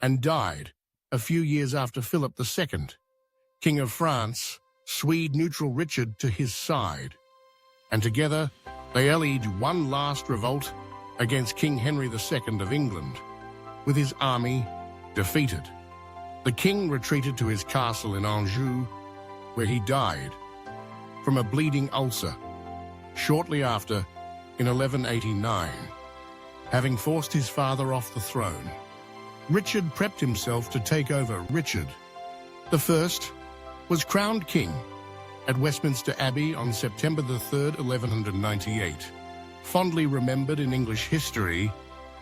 and died a few years after Philip II, King of France, Swede-neutral Richard to his side, and together they allied one last revolt against King Henry II of England, with his army defeated. The king retreated to his castle in Anjou, where he died from a bleeding ulcer shortly after in 1189, having forced his father off the throne. Richard prepped himself to take over. Richard I was crowned king at Westminster Abbey on September 3rd, 1198, fondly remembered in English history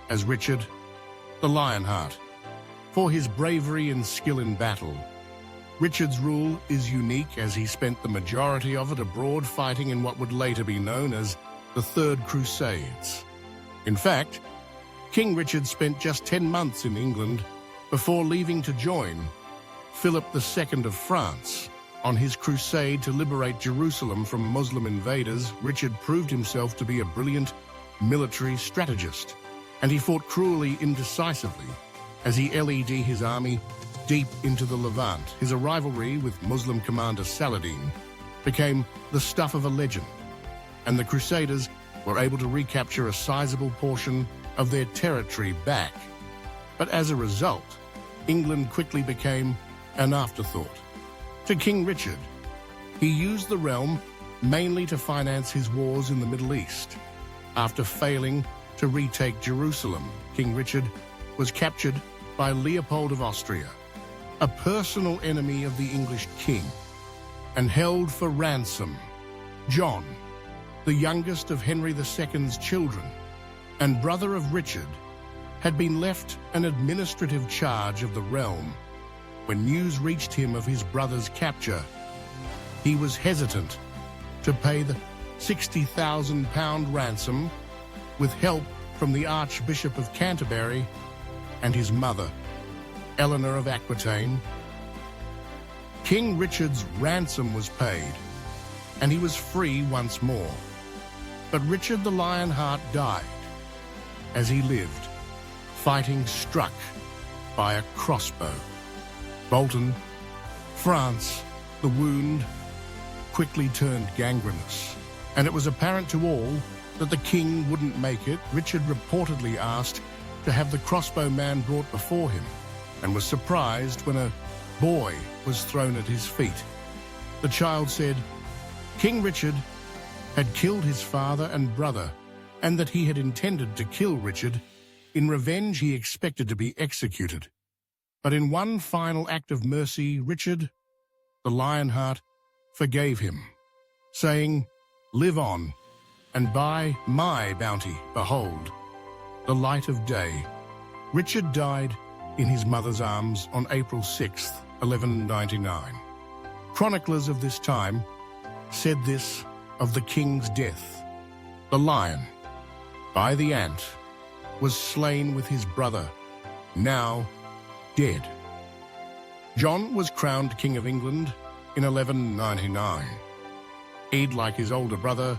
as Richard the Lionheart for his bravery and skill in battle. Richard's rule is unique as he spent the majority of it abroad fighting in what would later be known as the Third Crusades. In fact, King Richard spent just 10 months in England before leaving to join Philip II of France on his crusade to liberate Jerusalem from Muslim invaders. Richard proved himself to be a brilliant military strategist, and he fought cruelly indecisively as he led his army deep into the Levant. His rivalry with Muslim commander Saladin became the stuff of a legend, and the Crusaders were able to recapture a sizable portion of their territory back. But as a result, England quickly became an afterthought to King Richard. He used the realm mainly to finance his wars in the Middle East. After failing to retake Jerusalem, King Richard was captured by Leopold of Austria, a personal enemy of the English king, and held for ransom. John, the youngest of Henry II's children and brother of Richard, had been left an administrative charge of the realm. When news reached him of his brother's capture, he was hesitant to pay the £60,000 ransom with help from the Archbishop of Canterbury and his mother, Eleanor of Aquitaine. King Richard's ransom was paid, and he was free once more. But Richard the Lionheart died as he lived, fighting struck by a crossbow. Bolton, France, the wound quickly turned gangrenous, and it was apparent to all that the king wouldn't make it. Richard reportedly asked to have the crossbow man brought before him, and was surprised when a boy was thrown at his feet. The child said King Richard had killed his father and brother, and that he had intended to kill Richard. In revenge, he expected to be executed. But in one final act of mercy, Richard, the Lionheart, forgave him, saying, "Live on, and by my bounty, behold, the light of day." Richard died in his mother's arms on April 6, 1199. Chroniclers of this time said this of the king's death: "The lion, by the ant, was slain with his brother, now dead." John was crowned King of England in 1199. He'd, like his older brother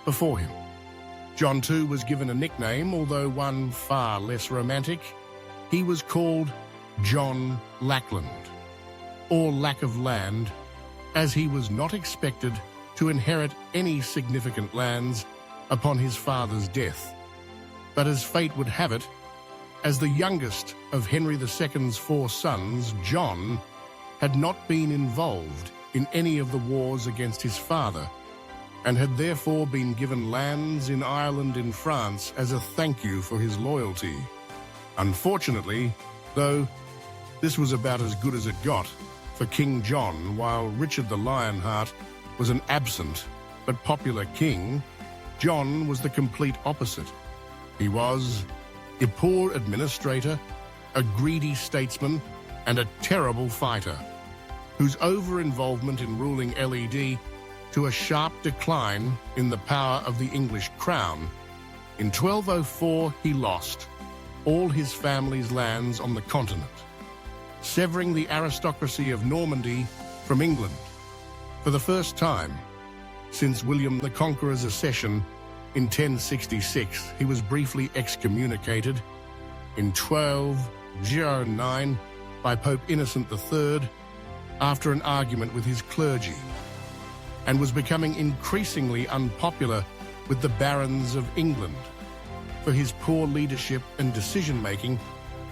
before him. John too was given a nickname, although one far less romantic. He was called John Lackland, or Lack of Land, as he was not expected to inherit any significant lands upon his father's death. But as fate would have it, as the youngest of Henry II's 4 sons, John had not been involved in any of the wars against his father, and had therefore been given lands in Ireland and France as a thank you for his loyalty. Unfortunately, though, this was about as good as it got for King John. While Richard the Lionheart was an absent but popular king, John was the complete opposite. He was a poor administrator, a greedy statesman, and a terrible fighter, whose over-involvement in ruling led to a sharp decline in the power of the English crown. In 1204, he lost all his family's lands on the continent, severing the aristocracy of Normandy from England. For the first time since William the Conqueror's accession in 1066, he was briefly excommunicated. In 1209, by Pope Innocent III after an argument with his clergy, and was becoming increasingly unpopular with the barons of England for his poor leadership and decision-making.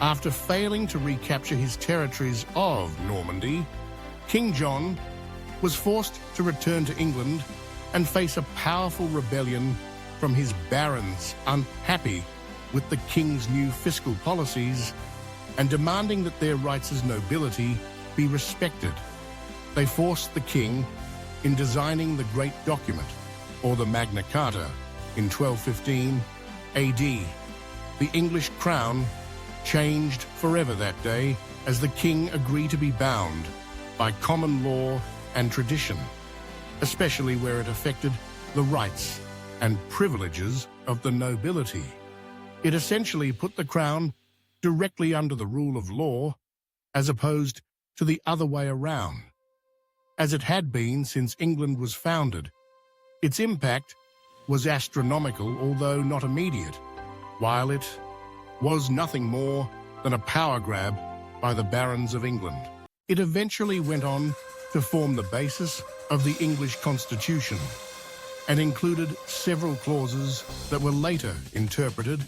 After failing to recapture his territories of Normandy, King John was forced to return to England and face a powerful rebellion from his barons, unhappy with the king's new fiscal policies and demanding that their rights as nobility be respected. They forced the king in designing the great document, or the Magna Carta, in 1215 AD. The English crown changed forever that day as the king agreed to be bound by common law and tradition, especially where it affected the rights and privileges of the nobility. It essentially put the crown directly under the rule of law, as opposed to the other way around, as it had been since England was founded. Its impact was astronomical, although not immediate, while it was nothing more than a power grab by the barons of England. It eventually went on to form the basis of the English Constitution and included several clauses that were later interpreted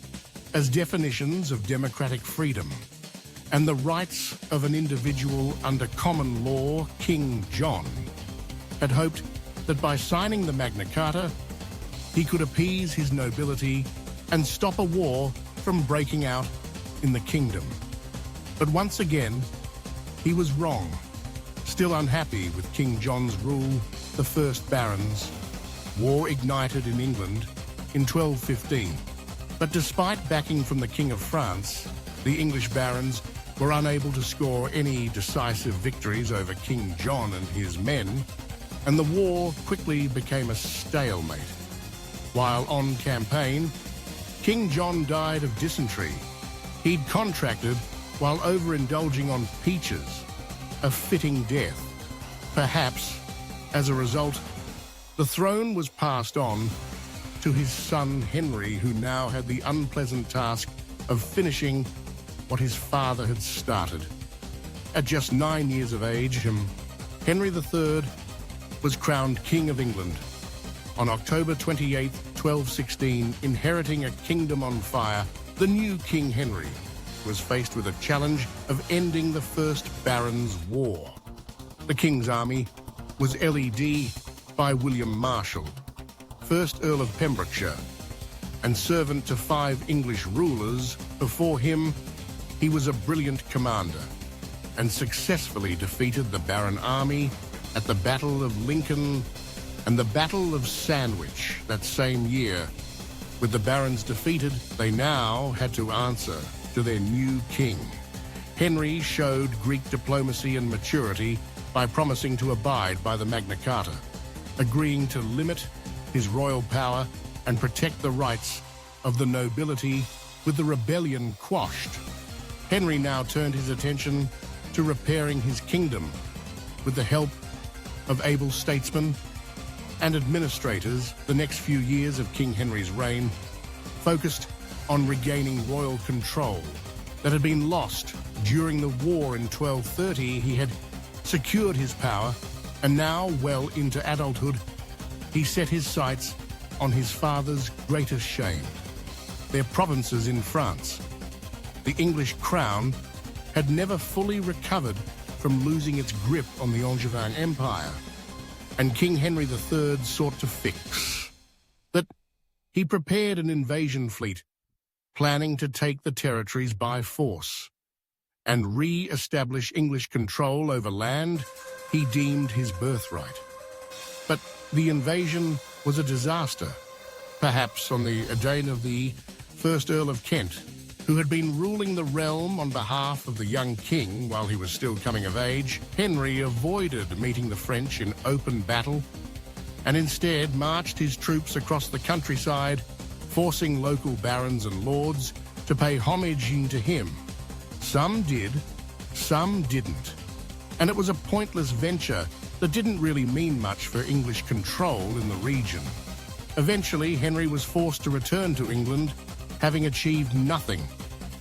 as definitions of democratic freedom and the rights of an individual under common law. King John had hoped that by signing the Magna Carta, he could appease his nobility and stop a war from breaking out in the kingdom. But once again, he was wrong. Still unhappy with King John's rule, the first barons' war ignited in England in 1215. But despite backing from the King of France, the English barons were unable to score any decisive victories over King John and his men, and the war quickly became a stalemate. While on campaign, King John died of dysentery. He'd contracted while overindulging on peaches, a fitting death. Perhaps, as a result, the throne was passed on to his son Henry, who now had the unpleasant task of finishing what his father had started. At just 9 years of age, Henry III was crowned King of England on October 28, 1216, inheriting a kingdom on fire. The new King Henry was faced with a challenge of ending the First Barons' War. The King's army was led by William Marshal, 1st Earl of Pembrokeshire, and servant to 5 English rulers. Before him, he was a brilliant commander and successfully defeated the Baron army at the Battle of Lincoln and the Battle of Sandwich that same year. With the barons defeated, they now had to answer to their new king. Henry showed Greek diplomacy and maturity by promising to abide by the Magna Carta, agreeing to limit his royal power and protect the rights of the nobility. With the rebellion quashed, Henry now turned his attention to repairing his kingdom. With the help of able statesmen and administrators, the next few years of King Henry's reign focused on regaining royal control that had been lost during the war in 1230. He had secured his power, and now, well into adulthood, he set his sights on his father's greatest shame, their provinces in France. The English crown had never fully recovered from losing its grip on the Angevin Empire, and King Henry III sought to fix that. He prepared an invasion fleet, planning to take the territories by force and re-establish English control over land he deemed his birthright. But the invasion was a disaster, perhaps on the domain of the 1st Earl of Kent, who had been ruling the realm on behalf of the young king while he was still coming of age. Henry avoided meeting the French in open battle and instead marched his troops across the countryside, forcing local barons and lords to pay homage to him. Some did, some didn't, and it was a pointless venture that didn't really mean much for English control in the region. Eventually, Henry was forced to return to England, having achieved nothing.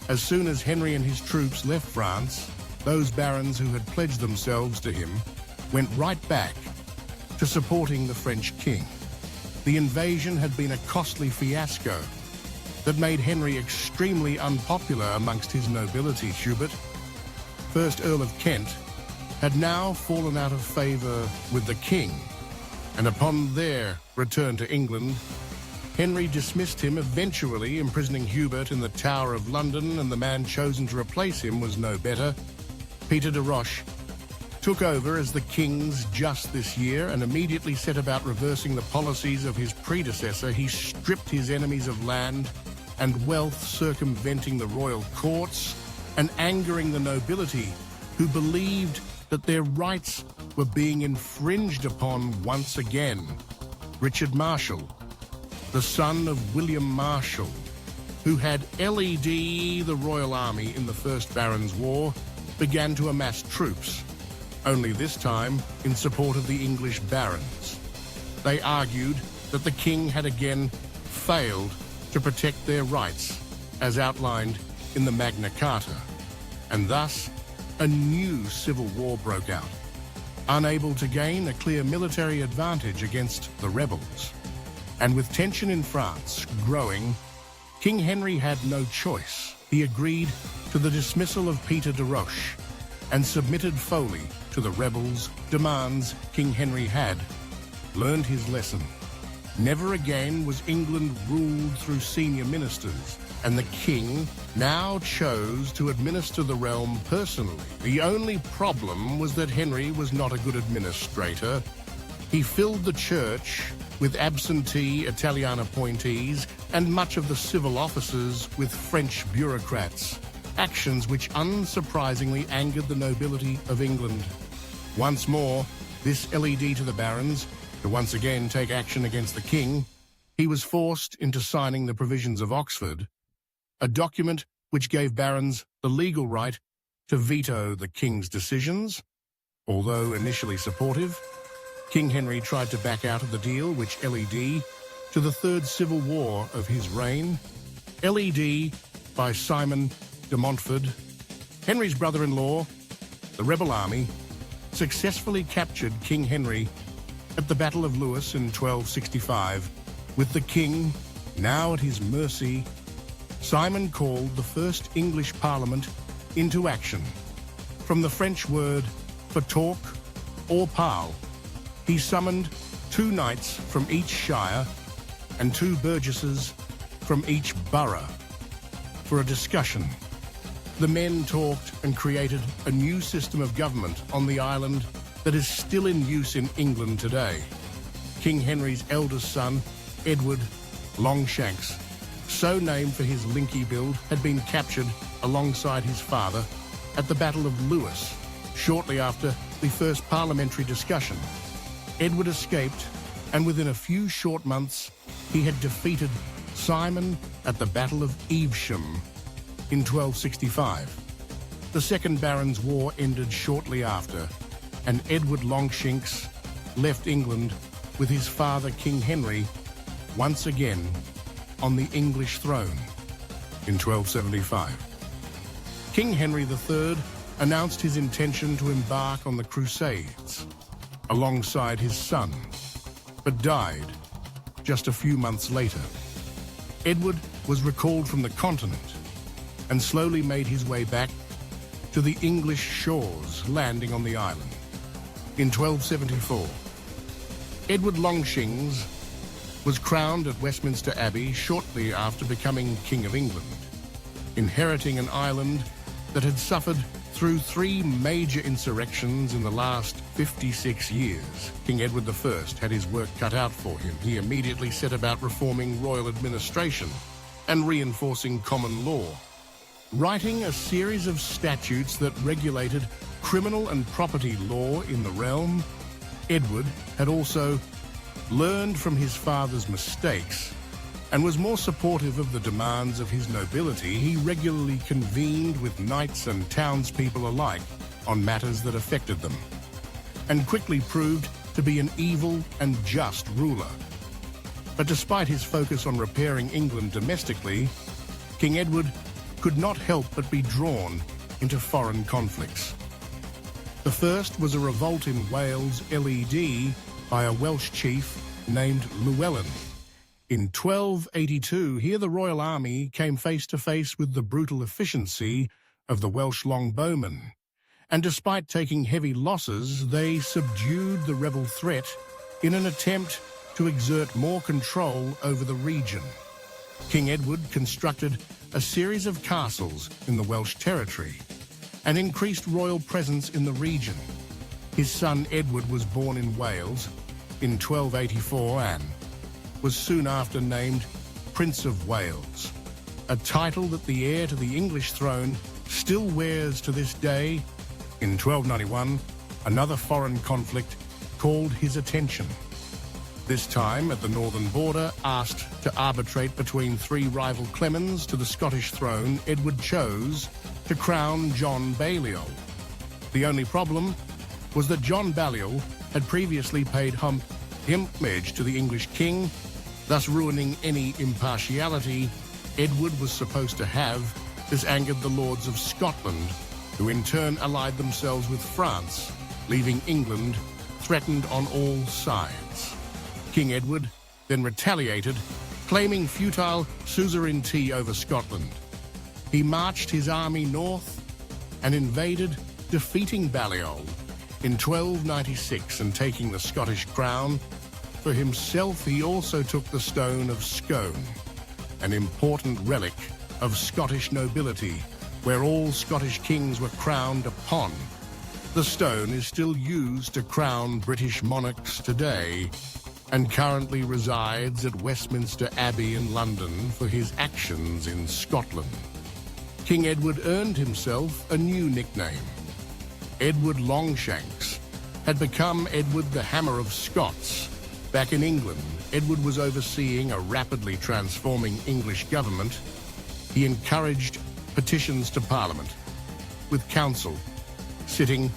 As soon as Henry and his troops left France, those barons who had pledged themselves to him went right back to supporting the French king. The invasion had been a costly fiasco that made Henry extremely unpopular amongst his nobility. Hubert, first Earl of Kent, had now fallen out of favour with the king, and upon their return to England, Henry dismissed him, eventually imprisoning Hubert in the Tower of London, and the man chosen to replace him was no better. Peter de Roche took over as the king's just this year and immediately set about reversing the policies of his predecessor. He stripped his enemies of land and wealth, circumventing the royal courts and angering the nobility, who believed that their rights were being infringed upon once again. Richard Marshall, the son of William Marshall, who had led the Royal Army in the First Barons' War, began to amass troops, only this time in support of the English barons. They argued that the king had again failed to protect their rights, as outlined in the Magna Carta, and thus a new civil war broke out. Unable to gain a clear military advantage against the rebels, and with tension in France growing, King Henry had no choice. He agreed to the dismissal of Peter de Roche and submitted fully to the rebels' demands. King Henry had learned his lesson. Never again was England ruled through senior ministers, and the king now chose to administer the realm personally. The only problem was that Henry was not a good administrator. He filled the church with absentee Italian appointees and much of the civil officers with French bureaucrats, actions which unsurprisingly angered the nobility of England. Once more, this led to the barons to once again take action against the king. He was forced into signing the Provisions of Oxford, a document which gave barons the legal right to veto the king's decisions. Although initially supportive, King Henry tried to back out of the deal, which led to the Third Civil War of his reign, led by Simon de Montfort. Henry's brother-in-law, the rebel army, successfully captured King Henry at the Battle of Lewes in 1265. With the king now at his mercy, Simon called the first English Parliament into action. From the French word for talk or parle, he summoned 2 knights from each shire and 2 burgesses from each borough for a discussion. The men talked and created a new system of government on the island that is still in use in England today. King Henry's eldest son, Edward Longshanks, so named for his linky build, had been captured alongside his father at the Battle of Lewes shortly after the first parliamentary discussion. Edward escaped, and within a few short months, he had defeated Simon at the Battle of Evesham in 1265. The Second Barons' War ended shortly after, and Edward Longshanks left England with his father, King Henry, once again on the English throne in 1275. King Henry III announced his intention to embark on the Crusades alongside his son, but died just a few months later. Edward was recalled from the continent and slowly made his way back to the English shores, landing on the island. In 1274, Edward Longshanks was crowned at Westminster Abbey shortly after becoming King of England, inheriting an island that had suffered through 3 major insurrections in the last 56 years. King Edward I had his work cut out for him. He immediately set about reforming royal administration and reinforcing common law, writing a series of statutes that regulated criminal and property law in the realm. Edward had also learned from his father's mistakes and was more supportive of the demands of his nobility. He regularly convened with knights and townspeople alike on matters that affected them, and quickly proved to be an evil and just ruler. But despite his focus on repairing England domestically, King Edward could not help but be drawn into foreign conflicts. The first was a revolt in Wales, LED, by a Welsh chief named Llewellyn. In 1282, here the royal army came face to face with the brutal efficiency of the Welsh longbowmen, and despite taking heavy losses, they subdued the rebel threat in an attempt to exert more control over the region. King Edward constructed a series of castles in the Welsh territory and increased royal presence in the region. His son Edward was born in Wales in 1284 and was soon after named Prince of Wales, a title that the heir to the English throne still wears to this day. In 1291, another foreign conflict called his attention. This time, at the northern border, asked to arbitrate between three rival claimants to the Scottish throne, Edward chose to crown John Balliol. The only problem was that John Balliol had previously paid homage to the English king, thus ruining any impartiality Edward was supposed to have. This angered the lords of Scotland, who in turn allied themselves with France, leaving England threatened on all sides. King Edward then retaliated, claiming futile suzerainty over Scotland. He marched his army north and invaded, defeating Balliol in 1296 and taking the Scottish crown. For himself, he also took the Stone of Scone, an important relic of Scottish nobility, where all Scottish kings were crowned upon. The stone is still used to crown British monarchs today and currently resides at Westminster Abbey in London for his actions in Scotland. King Edward earned himself a new nickname. Edward Longshanks had become Edward the Hammer of Scots. Back in England, Edward was overseeing a rapidly transforming English government. He encouraged petitions to Parliament, with Council sitting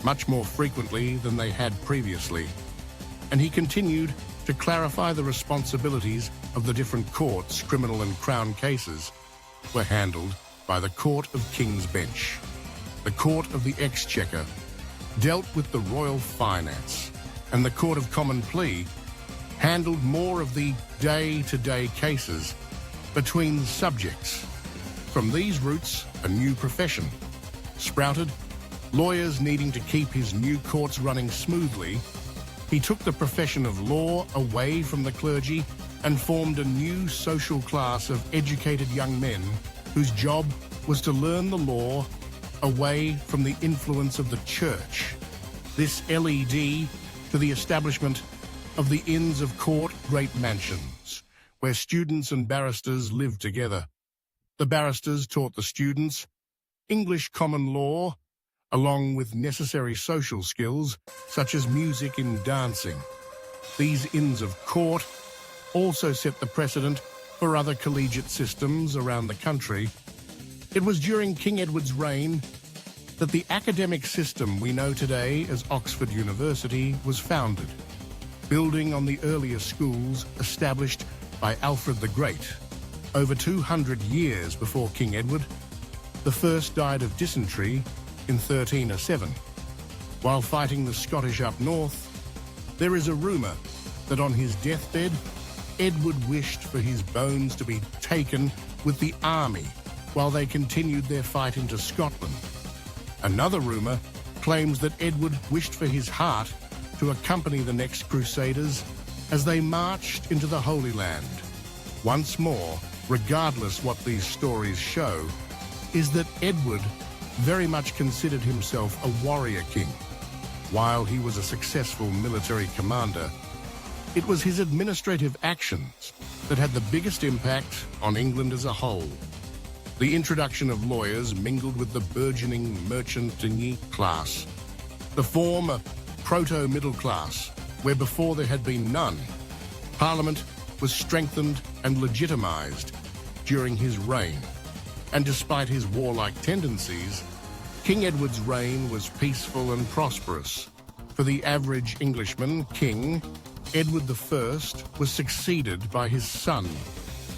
much more frequently than they had previously, and he continued to clarify the responsibilities of the different courts. Criminal and Crown cases were handled by the Court of King's Bench. The Court of the Exchequer dealt with the royal finance, and the Court of Common Pleas handled more of the day-to-day cases between subjects. From these roots, a new profession sprouted. Lawyers needing to keep his new courts running smoothly, he took the profession of law away from the clergy and formed a new social class of educated young men whose job was to learn the law away from the influence of the church. This led to the establishment of the Inns of Court, great mansions, where students and barristers lived together. The barristers taught the students English common law, along with necessary social skills such as music and dancing. These Inns of Court also set the precedent for other collegiate systems around the country. It was during King Edward's reign that the academic system we know today as Oxford University was founded, building on the earlier schools established by Alfred the Great. Over 200 years before King Edward, the first died of dysentery in 1307. While fighting the Scottish up north, there is a rumour that on his deathbed, Edward wished for his bones to be taken with the army while they continued their fight into Scotland. Another rumour claims that Edward wished for his heart to accompany the next Crusaders as they marched into the Holy Land. Once more, regardless what these stories show, is that Edward very much considered himself a warrior king. While he was a successful military commander, it was his administrative actions that had the biggest impact on England as a whole. The introduction of lawyers mingled with the burgeoning merchant class, to form a proto-middle class, where before there had been none. Parliament was strengthened and legitimised during his reign, and despite his warlike tendencies, King Edward's reign was peaceful and prosperous. For the average Englishman, King Edward I was succeeded by his son,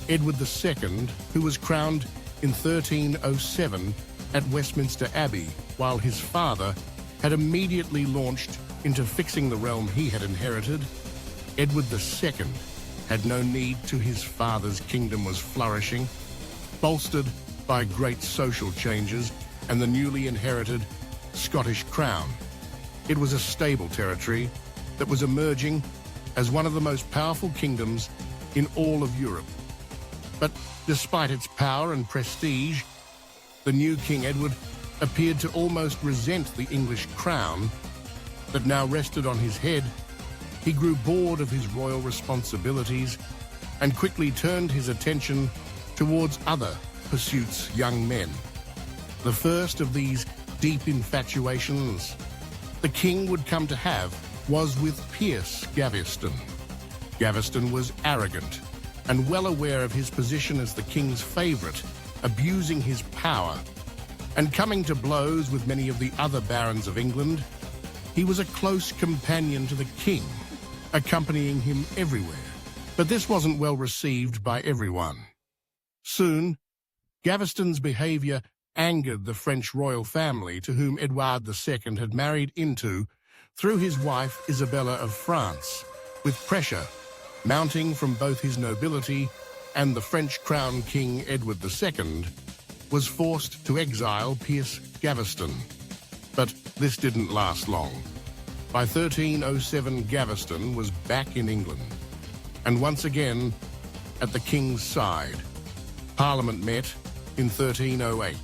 Edward II, who was crowned in 1307 at Westminster Abbey, while his father had immediately launched into fixing the realm he had inherited, Edward II had no need to. His father's kingdom was flourishing, bolstered by great social changes and the newly inherited Scottish crown. It was a stable territory that was emerging as one of the most powerful kingdoms in all of Europe. But despite its power and prestige, the new King Edward appeared to almost resent the English crown that now rested on his head. He grew bored of his royal responsibilities and quickly turned his attention towards other pursuits. Young men. The first of these deep infatuations the king would come to have was with Piers Gaveston. Gaveston was arrogant and well aware of his position as the king's favourite, abusing his power and coming to blows with many of the other barons of England. He was a close companion to the king, accompanying him everywhere. But this wasn't well received by everyone. Soon, Gaveston's behaviour angered the French royal family, to whom Edward II had married into through his wife Isabella of France, with pressure mounting from both his nobility and the French crown. King Edward II was forced to exile Piers Gaveston. But this didn't last long. By 1307, Gaveston was back in England, and once again at the king's side. Parliament met in 1308,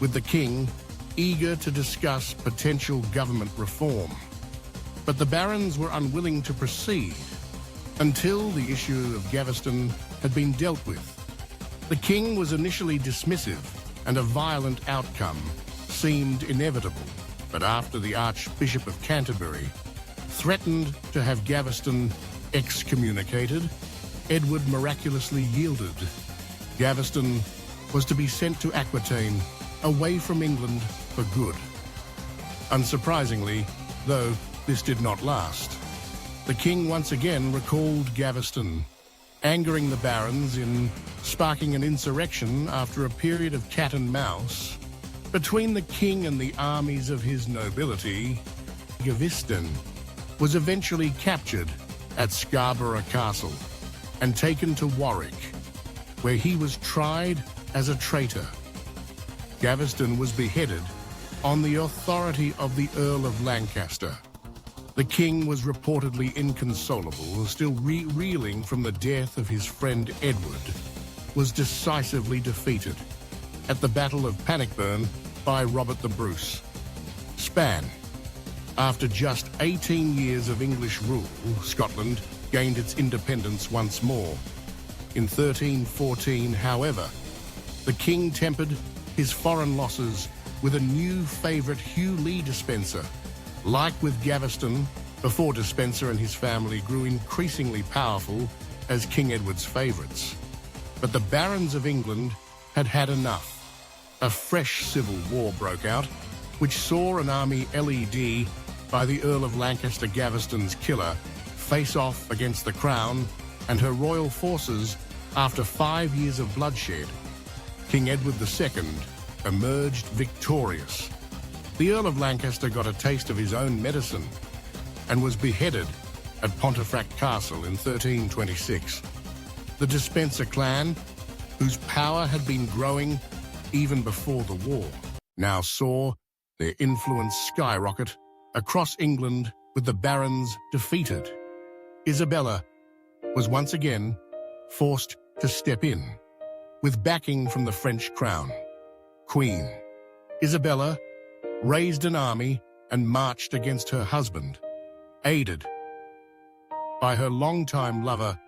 with the king eager to discuss potential government reform. But the barons were unwilling to proceed until the issue of Gaveston had been dealt with. The king was initially dismissive, and a violent outcome seemed inevitable. But after the Archbishop of Canterbury threatened to have Gaveston excommunicated, Edward miraculously yielded. Gaveston was to be sent to Aquitaine, away from England for good. Unsurprisingly, though, this did not last. The king once again recalled Gaveston, angering the barons in sparking an insurrection after a period of cat and mouse between the king and the armies of his nobility. Gaveston was eventually captured at Scarborough Castle and taken to Warwick, where he was tried as a traitor. Gaveston was beheaded on the authority of the Earl of Lancaster. The king was reportedly inconsolable, still reeling from the death of his friend Edward, was decisively defeated at the Battle of Bannockburn by Robert the Bruce. Span. After just 18 years of English rule, Scotland gained its independence once more. In 1314, however, the king tempered his foreign losses with a new favourite, Hugh Lee Despenser. Like with Gaveston, before Despenser and his family grew increasingly powerful as King Edward's favourites. But the barons of England had had enough. A fresh civil war broke out, which saw an army led by the Earl of Lancaster, Gaveston's killer, face off against the Crown and her royal forces. After 5 years of bloodshed, King Edward II emerged victorious. The Earl of Lancaster got a taste of his own medicine and was beheaded at Pontefract Castle in 1326. The Despenser clan, whose power had been growing even before the war, now saw their influence skyrocket across England, with the barons defeated. Isabella was once again forced to step in, with backing from the French crown. Queen Isabella raised an army and marched against her husband, aided by her longtime lover,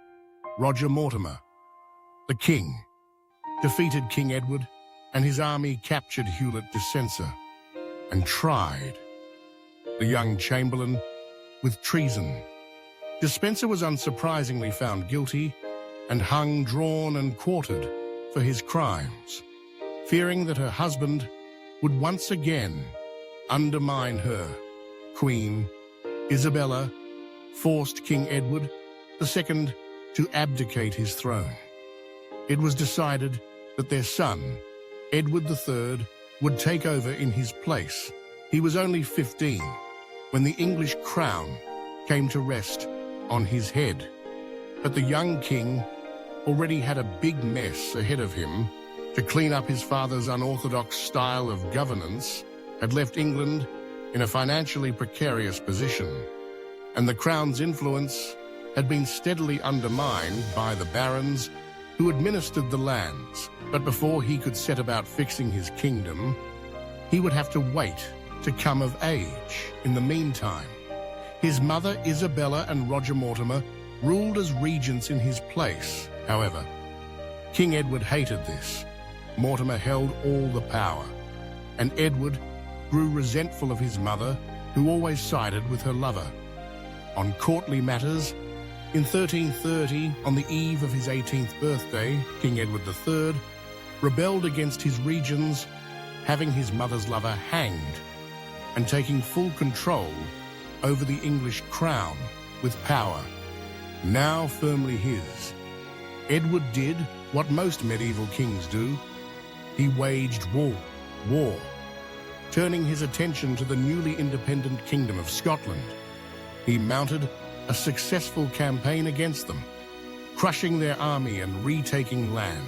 Roger Mortimer. The king defeated King Edward, and his army captured Hewlett Despenser and tried the young Chamberlain with treason. Despenser was unsurprisingly found guilty and hung, drawn and quartered for his crimes. Fearing that her husband would once again undermine her, Queen Isabella forced King Edward II to abdicate his throne. It was decided that their son, Edward III, would take over in his place. He was only 15 when the English crown came to rest on his head. But the young king already had a big mess ahead of him. To clean up his father's unorthodox style of governance had left England in a financially precarious position, and the crown's influence had been steadily undermined by the barons who administered the lands. But before he could set about fixing his kingdom, he would have to wait to come of age. In the meantime, his mother Isabella and Roger Mortimer ruled as regents in his place. However, King Edward hated this. Mortimer held all the power, and Edward grew resentful of his mother, who always sided with her lover. On courtly matters, in 1330, on the eve of his 18th birthday, King Edward III rebelled against his regions, having his mother's lover hanged and taking full control over the English crown with power now firmly his. Edward did what most medieval kings do. He waged war, turning his attention to the newly independent Kingdom of Scotland. He mounted a successful campaign against them, crushing their army and retaking land.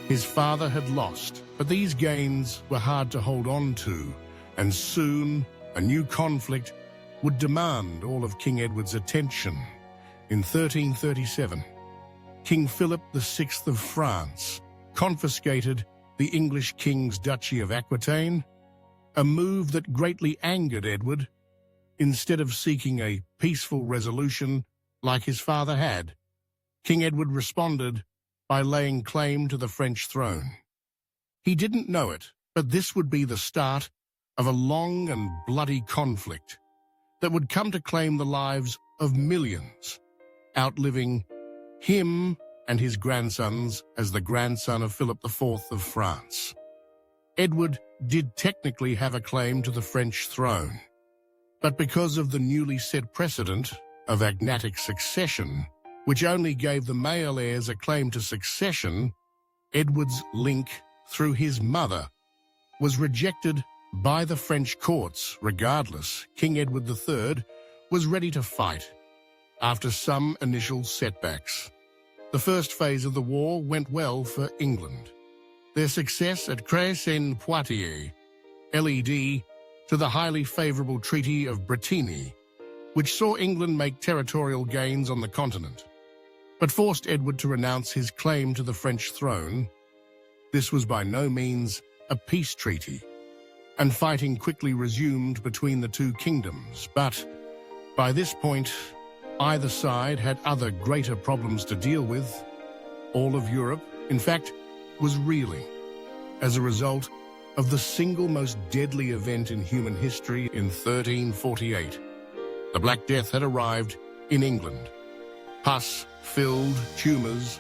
His father had lost, but these gains were hard to hold on to, and soon a new conflict would demand all of King Edward's attention. In 1337, King Philip VI of France confiscated the English king's Duchy of Aquitaine, a move that greatly angered Edward. Instead of seeking a peaceful resolution like his father had, King Edward responded by laying claim to the French throne. He didn't know it, but this would be the start of a long and bloody conflict that would come to claim the lives of millions, outliving him and his grandsons as the grandson of Philip IV of France. Edward did technically have a claim to the French throne, but because of the newly set precedent of agnatic succession, which only gave the male heirs a claim to succession, Edward's link through his mother was rejected by the French courts. Regardless, King Edward III was ready to fight. After some initial setbacks, the first phase of the war went well for England. Their success at Creux-en-Poitiers led to the highly favourable Treaty of Bretigny, which saw England make territorial gains on the continent, but forced Edward to renounce his claim to the French throne. This was by no means a peace treaty, and fighting quickly resumed between the two kingdoms. But by this point, either side had other greater problems to deal with. All of Europe, in fact, was reeling as a result of the single most deadly event in human history. In 1348. The Black Death had arrived in England. Pus-filled tumours,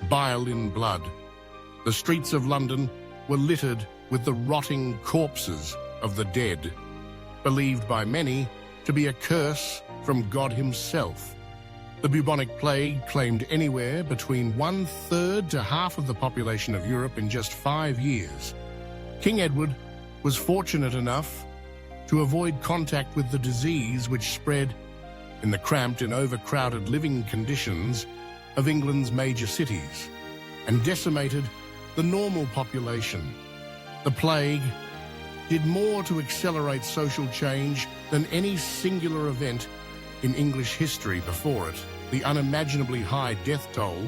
bile in blood. The streets of London were littered with the rotting corpses of the dead, believed by many to be a curse from God himself. The bubonic plague claimed anywhere between 1/3 to half of the population of Europe in just 5 years. King Edward was fortunate enough to avoid contact with the disease, which spread in the cramped and overcrowded living conditions of England's major cities and decimated the normal population. The plague did more to accelerate social change than any singular event in English history before it. The unimaginably high death toll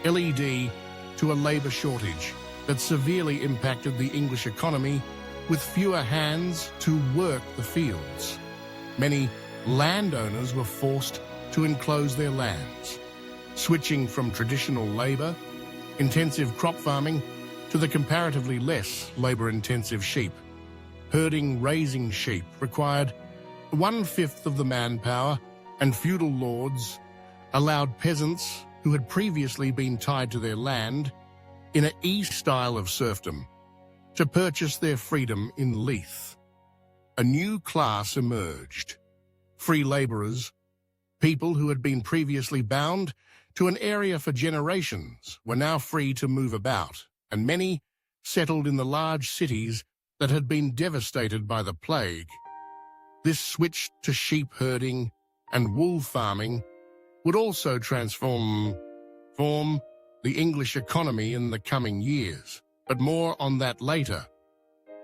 led to a labour shortage that severely impacted the English economy, with fewer hands to work the fields. Many landowners were forced to enclose their lands, switching from traditional labour-intensive crop farming to the comparatively less labour-intensive sheep. Herding, raising sheep required 1/5 of the manpower, and feudal lords allowed peasants who had previously been tied to their land in an style of serfdom to purchase their freedom in Leith. A new class emerged. Free labourers, people who had been previously bound to an area for generations, were now free to move about, and many settled in the large cities that had been devastated by the plague. This switch to sheep herding and wool farming would also transform the English economy in the coming years, but more on that later.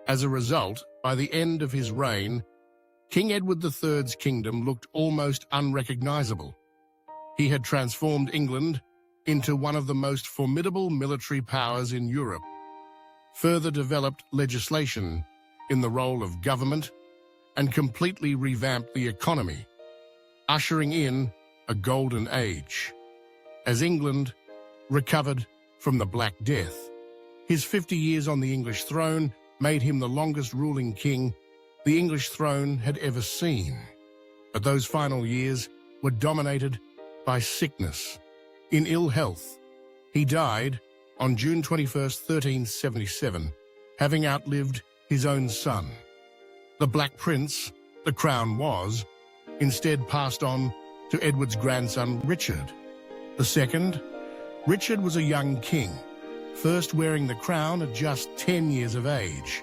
As a result, by the end of his reign, King Edward III's kingdom looked almost unrecognizable. He had transformed England into one of the most formidable military powers in Europe, further developed legislation in the role of government, and completely revamped the economy, ushering in a golden age. As England recovered from the Black Death, his 50 years on the English throne made him the longest ruling king the English throne had ever seen. But those final years were dominated by sickness. In ill health, he died on June 21st, 1377, having outlived his own son. The Black Prince, the crown was, instead passed on to Edward's grandson Richard II. Richard was a young king, first wearing the crown at just 10 years of age,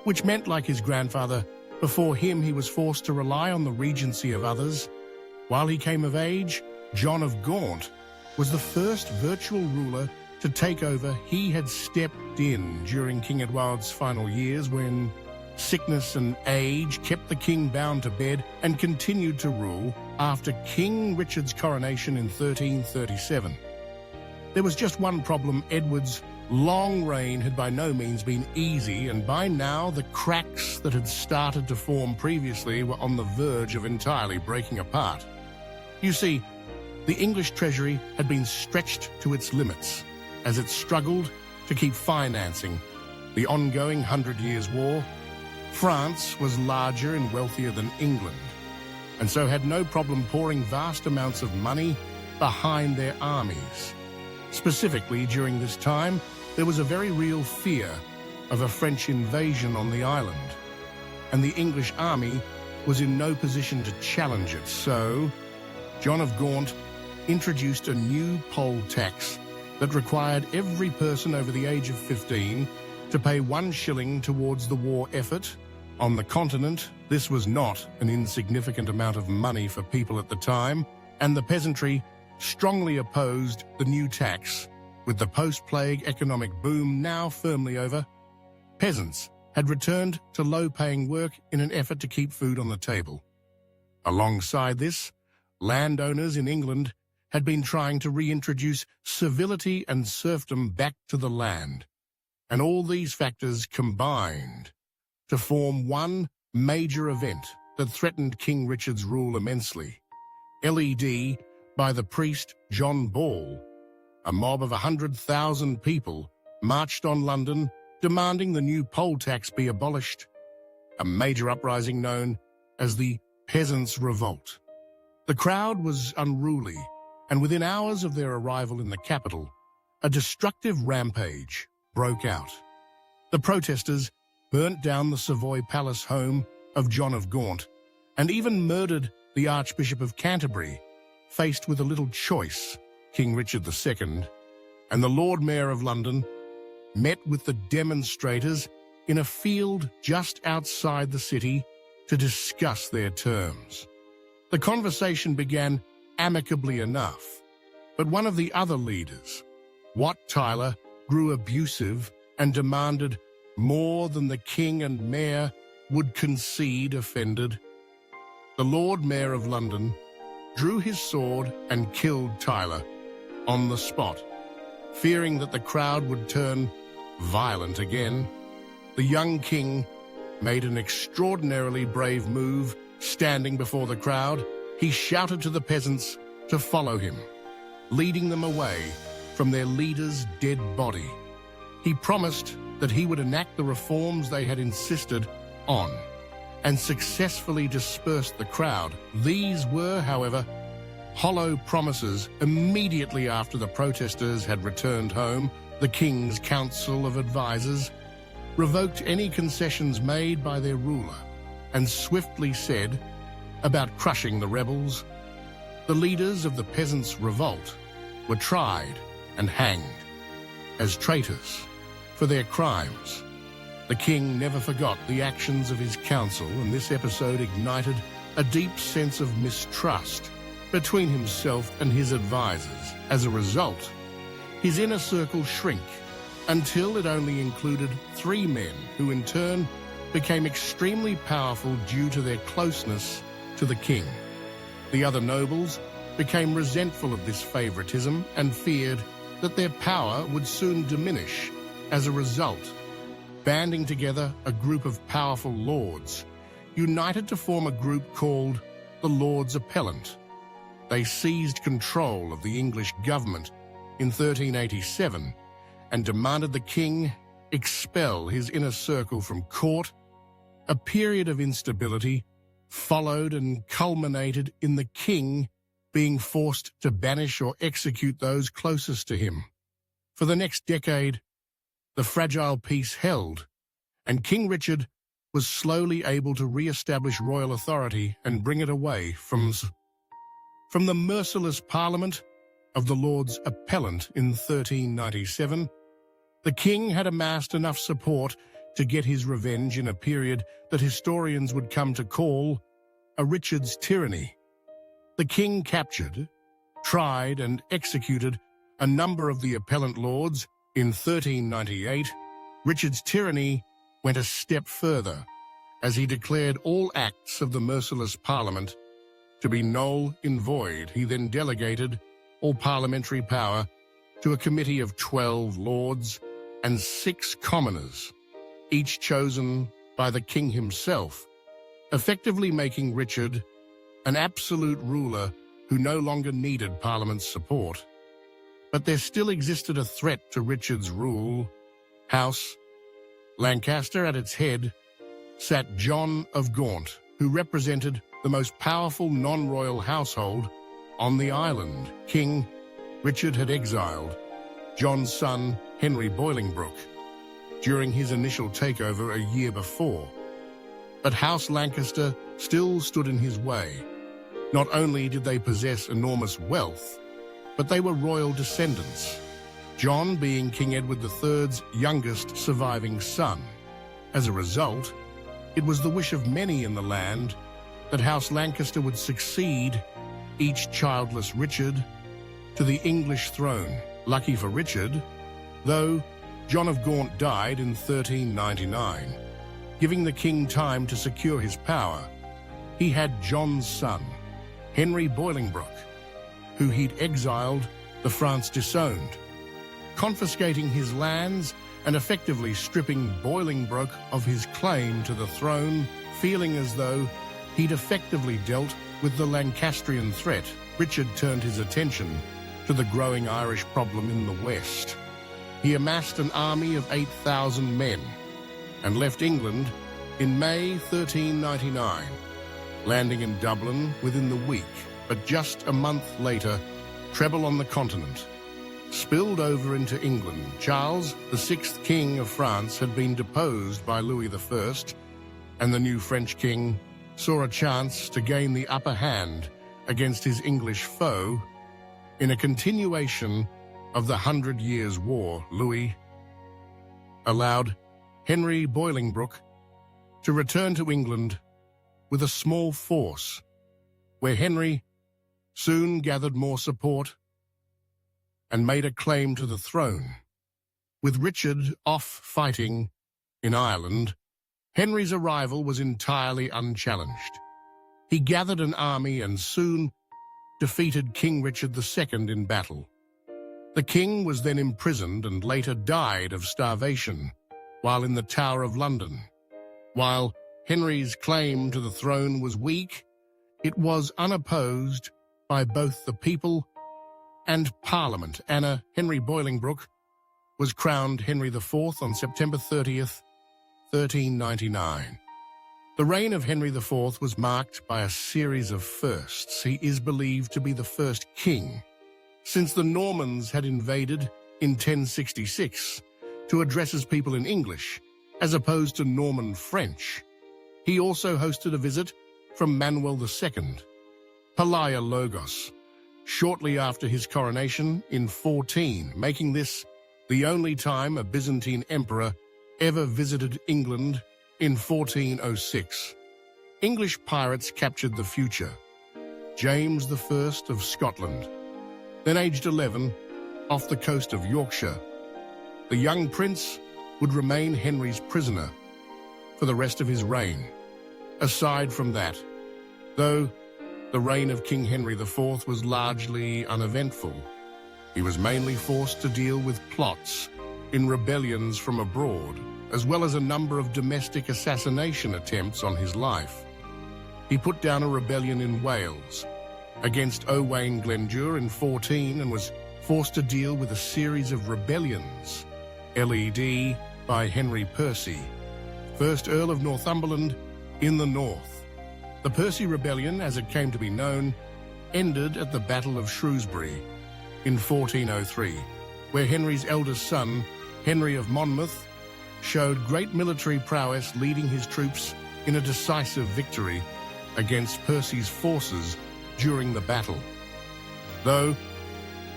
which meant, like his grandfather, before him he was forced to rely on the regency of others. While he came of age, John of Gaunt was the first virtual ruler to take over. He had stepped in during King Edward's final years when sickness and age kept the king bound to bed, and continued to rule after King Richard's coronation in 1337. There was just one problem. Edward's long reign had by no means been easy, and by now the cracks that had started to form previously were on the verge of entirely breaking apart. You see, the English treasury had been stretched to its limits as it struggled to keep financing the ongoing 100 Years' War. France was larger and wealthier than England, and so had no problem pouring vast amounts of money behind their armies. Specifically, during this time, there was a very real fear of a French invasion on the island, and the English army was in no position to challenge it. So, John of Gaunt introduced a new poll tax that required every person over the age of 15 to pay 1 shilling towards the war effort. On the continent, this was not an insignificant amount of money for people at the time, and the peasantry strongly opposed the new tax. With the post-plague economic boom now firmly over, peasants had returned to low-paying work in an effort to keep food on the table. Alongside this, landowners in England had been trying to reintroduce civility and serfdom back to the land, and all these factors combined to form one major event that threatened King Richard's rule immensely. led by the priest John Ball, a mob of 100,000 people marched on London demanding the new poll tax be abolished, a major uprising known as the Peasants' Revolt. The crowd was unruly, and within hours of their arrival in the capital, a destructive rampage broke out. The protesters burnt down the Savoy Palace home of John of Gaunt, and even murdered the Archbishop of Canterbury. Faced with a little choice, King Richard II and the Lord Mayor of London met with the demonstrators in a field just outside the city to discuss their terms. The conversation began amicably enough, but one of the other leaders, Wat Tyler, grew abusive and demanded more than the king and mayor would concede. Offended, the Lord Mayor of London drew his sword and killed Tyler on the spot. Fearing that the crowd would turn violent again, the young king made an extraordinarily brave move. Standing before the crowd, he shouted to the peasants to follow him, leading them away from their leader's dead body. He promised that he would enact the reforms they had insisted on and successfully dispersed the crowd. These were, however, hollow promises. Immediately after the protesters had returned home, the King's Council of Advisors revoked any concessions made by their ruler and swiftly said about crushing the rebels. The leaders of the Peasants' Revolt were tried and hanged as traitors for their crimes. The king never forgot the actions of his council, and this episode ignited a deep sense of mistrust between himself and his advisors. As a result, his inner circle shrank until it only included 3 men who in turn became extremely powerful due to their closeness to the king. The other nobles became resentful of this favoritism and feared that their power would soon diminish. As a result, banding together a group of powerful lords united to form a group called the Lords Appellant. They seized control of the English government in 1387 and demanded the king expel his inner circle from court. A period of instability followed and culminated in the king being forced to banish or execute those closest to him. For the next decade, the fragile peace held, and King Richard was slowly able to re-establish royal authority and bring it away from the merciless Parliament of the Lords Appellant in 1397. The king had amassed enough support to get his revenge in a period that historians would come to call a Richard's tyranny. The king captured, tried, and executed a number of the appellant lords. In 1398, Richard's tyranny went a step further, as he declared all acts of the merciless Parliament to be null and void. He then delegated all parliamentary power to a committee of 12 lords and 6 commoners, each chosen by the king himself, effectively making Richard an absolute ruler who no longer needed Parliament's support. But there still existed a threat to Richard's rule. House Lancaster at its head sat John of Gaunt, who represented the most powerful non-royal household on the island. King Richard had exiled John's son, Henry Bolingbroke, during his initial takeover a year before. But House Lancaster still stood in his way. Not only did they possess enormous wealth, but they were royal descendants, John being King Edward III's youngest surviving son. As a result, it was the wish of many in the land that House Lancaster would succeed each childless Richard to the English throne. Lucky for Richard, though, John of Gaunt died in 1399, giving the king time to secure his power. He had John's son, Henry Bolingbroke, who he'd exiled the France disowned, confiscating his lands and effectively stripping Bolingbroke of his claim to the throne. Feeling as though he'd effectively dealt with the Lancastrian threat, Richard turned his attention to the growing Irish problem in the west. He amassed an army of 8,000 men and left England in May 1399, landing in Dublin within the week. But just a month later, trouble on the continent spilled over into England. Charles, the 6th King of France, had been deposed by Louis I, and the new French king saw a chance to gain the upper hand against his English foe. In a continuation of the 100 Years' War, Louis allowed Henry Bolingbroke to return to England with a small force, where Henry soon gathered more support and made a claim to the throne. With Richard off fighting in Ireland, Henry's arrival was entirely unchallenged. He gathered an army and soon defeated King Richard II in battle. The king was then imprisoned and later died of starvation while in the Tower of London. While Henry's claim to the throne was weak, it was unopposed by both the people and Parliament. Henry Bolingbroke was crowned Henry IV on September 30th, 1399. The reign of Henry IV was marked by a series of firsts. He is believed to be the first king since the Normans had invaded in 1066 to address his people in English, as opposed to Norman French. He also hosted a visit from Manuel II, Palaiologos, shortly after his coronation in 14, making this the only time a Byzantine emperor ever visited England in 1406. English pirates captured the future, James I of Scotland. Then aged 11, off the coast of Yorkshire, the young prince would remain Henry's prisoner for the rest of his reign. Aside from that, though, the reign of King Henry IV was largely uneventful. He was mainly forced to deal with plots in rebellions from abroad, as well as a number of domestic assassination attempts on his life. He put down a rebellion in Wales against Owain Glendur in 14 and was forced to deal with a series of rebellions, led by Henry Percy, 1st Earl of Northumberland, in the north. The Percy Rebellion, as it came to be known, ended at the Battle of Shrewsbury in 1403, where Henry's eldest son, Henry of Monmouth, showed great military prowess, leading his troops in a decisive victory against Percy's forces during the battle. Though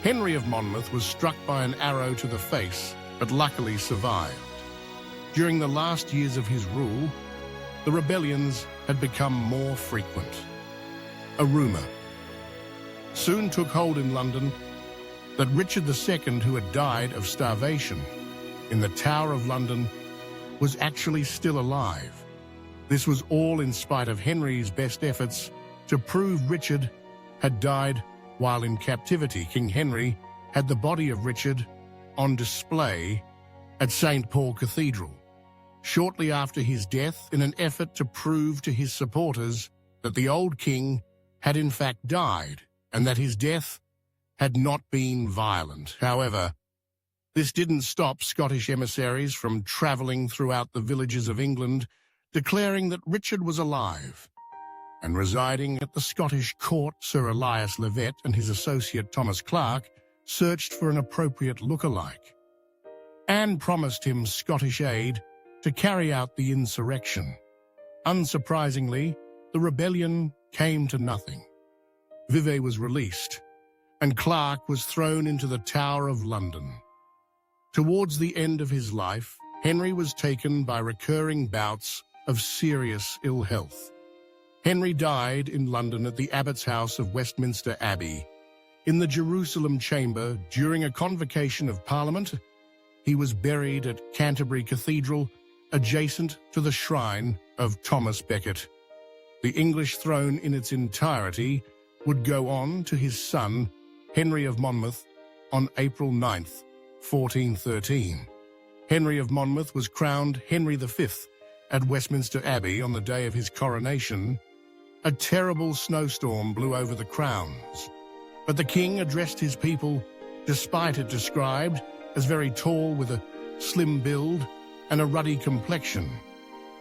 Henry of Monmouth was struck by an arrow to the face, but luckily survived. During the last years of his rule, the rebellions had become more frequent. A rumour soon took hold in London that Richard II, who had died of starvation in the Tower of London, was actually still alive. This was all in spite of Henry's best efforts to prove Richard had died while in captivity. King Henry had the body of Richard on display at St. Paul Cathedral shortly after his death, in an effort to prove to his supporters that the old king had in fact died and that his death had not been violent. However, this didn't stop Scottish emissaries from travelling throughout the villages of England, declaring that Richard was alive and residing at the Scottish court. Sir Elias Levet and his associate Thomas Clarke searched for an appropriate lookalike and promised him Scottish aid to carry out the insurrection. Unsurprisingly, the rebellion came to nothing. Vevey was released, and Clarke was thrown into the Tower of London. Towards the end of his life, Henry was taken by recurring bouts of serious ill health. Henry died in London at the Abbot's House of Westminster Abbey. In the Jerusalem Chamber, during a convocation of Parliament, he was buried at Canterbury Cathedral, adjacent to the shrine of Thomas Becket. The English throne in its entirety would go on to his son, Henry of Monmouth, on April 9th, 1413. Henry of Monmouth was crowned Henry V at Westminster Abbey on the day of his coronation. A terrible snowstorm blew over the grounds, but the king addressed his people, despite it described as very tall with a slim build and a ruddy complexion.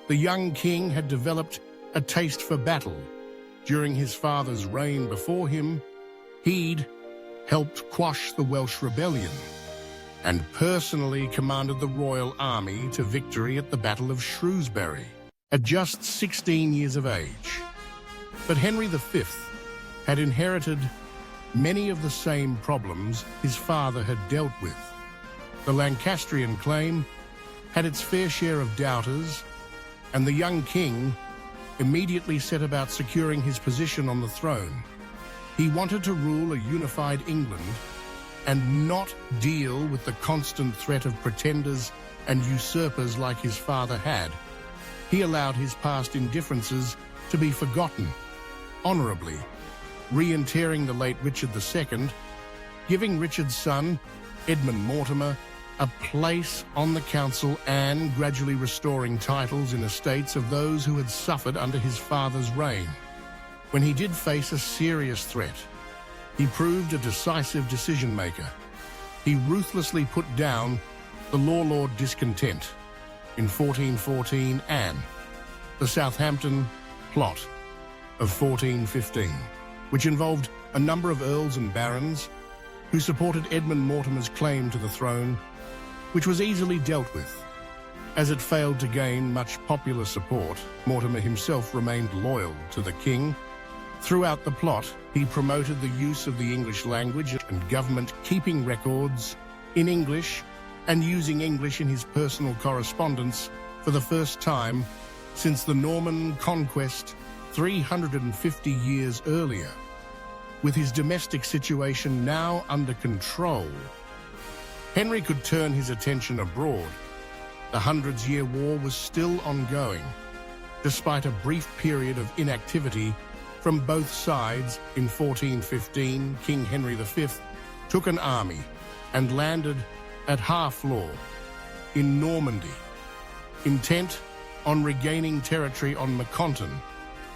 The young king had developed a taste for battle. During his father's reign before him, he'd helped quash the Welsh rebellion and personally commanded the royal army to victory at the Battle of Shrewsbury at just 16 years of age. But Henry V had inherited many of the same problems his father had dealt with. The Lancastrian claim had its fair share of doubters, and the young king immediately set about securing his position on the throne. He wanted to rule a unified England and not deal with the constant threat of pretenders and usurpers like his father had. He allowed his past indifferences to be forgotten, honourably, reinterring the late Richard II, giving Richard's son, Edmund Mortimer, a place on the council and gradually restoring titles in estates of those who had suffered under his father's reign. When he did face a serious threat, he proved a decisive decision-maker. He ruthlessly put down the Lord discontent in 1414 and the Southampton plot of 1415, which involved a number of earls and barons who supported Edmund Mortimer's claim to the throne, which was easily dealt with. As it failed to gain much popular support, Mortimer himself remained loyal to the king. Throughout the plot, he promoted the use of the English language and government keeping records in English and using English in his personal correspondence for the first time since the Norman conquest 350 years earlier. With his domestic situation now under control, Henry could turn his attention abroad. The Hundreds-Year War was still ongoing, despite a brief period of inactivity from both sides. In 1415, King Henry V took an army and landed at Harfleur in Normandy, intent on regaining territory on Mecontin.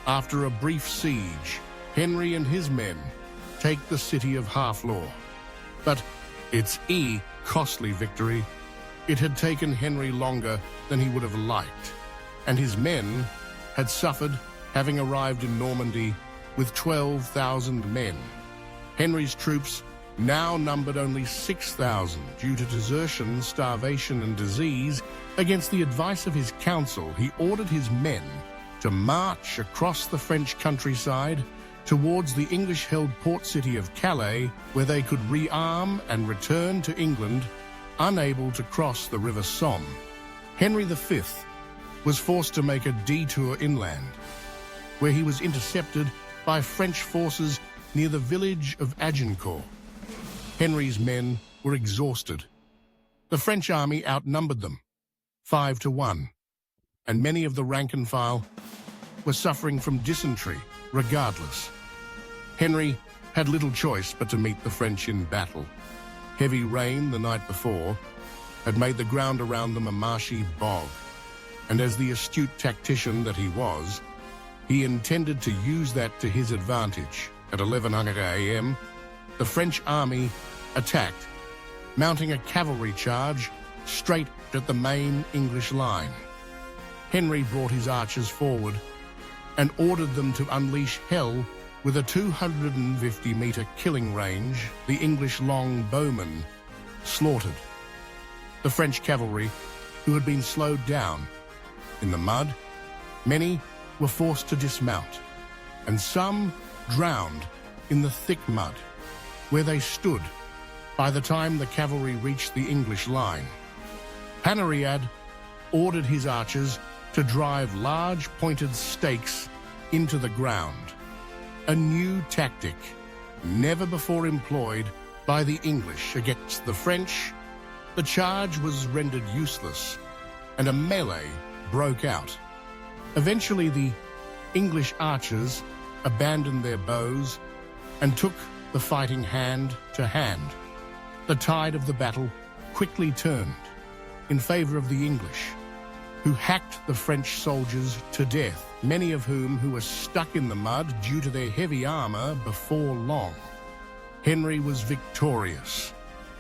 After a brief siege, Henry and his men take the city of Harfleur. But its costly victory, it had taken Henry longer than he would have liked, and his men had suffered, having arrived in Normandy with 12,000 men. Henry's troops now numbered only 6,000 due to desertion, starvation, and disease. Against the advice of his council, he ordered his men to march across the French countryside towards the English-held port city of Calais, where they could rearm and return to England, unable to cross the River Somme. Henry V was forced to make a detour inland, where he was intercepted by French forces near the village of Agincourt. Henry's men were exhausted. The French army outnumbered them 5-1, and many of the rank and file were suffering from dysentery regardless. Henry had little choice but to meet the French in battle. Heavy rain the night before had made the ground around them a marshy bog, and as the astute tactician that he was, he intended to use that to his advantage. At 1100 a.m., the French army attacked, mounting a cavalry charge straight at the main English line. Henry brought his archers forward and ordered them to unleash hell with a 250-meter killing range. The English longbowmen slaughtered. The French cavalry, who had been slowed down in the mud, many were forced to dismount, and some drowned in the thick mud, where they stood by the time the cavalry reached the English line. Panariad ordered his archers to drive large pointed stakes into the ground, a new tactic never before employed by the English against the French. The charge was rendered useless, and a melee broke out. Eventually, the English archers abandoned their bows and took the fighting hand to hand. The tide of the battle quickly turned in favor of the English, who hacked the French soldiers to death, many of whom who were stuck in the mud due to their heavy armor before long. Henry was victorious.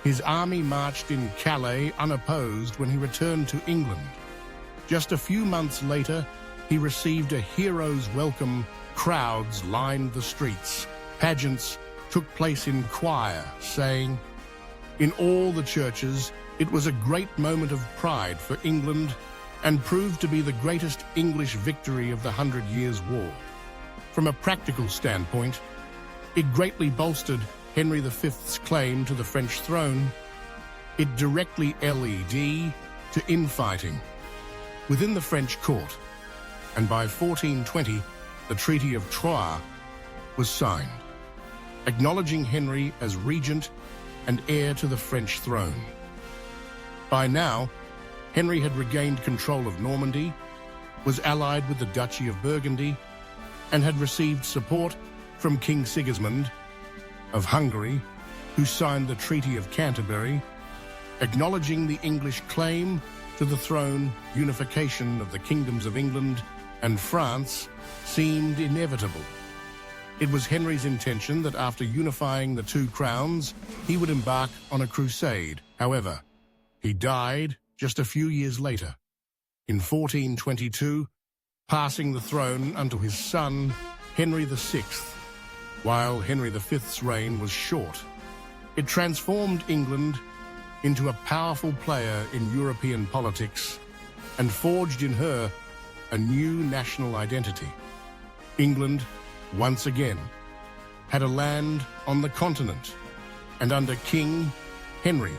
His army marched in Calais unopposed when he returned to England. Just a few months later, he received a hero's welcome. Crowds lined the streets. Pageants took place in choir, saying, in all the churches, it was a great moment of pride for England and proved to be the greatest English victory of the 100 Years' War. From a practical standpoint, it greatly bolstered Henry V's claim to the French throne. It directly led to infighting within the French court, and by 1420, the Treaty of Troyes was signed, acknowledging Henry as regent and heir to the French throne. By now, Henry had regained control of Normandy, was allied with the Duchy of Burgundy, and had received support from King Sigismund of Hungary, who signed the Treaty of Canterbury, acknowledging the English claim to the throne. Unification of the kingdoms of England and France seemed inevitable. It was Henry's intention that after unifying the two crowns, he would embark on a crusade. However, he died just a few years later, in 1422, passing the throne unto his son, Henry VI. While Henry V's reign was short, it transformed England into a powerful player in European politics and forged in her a new national identity. England, once again, had a land on the continent, and under King Henry,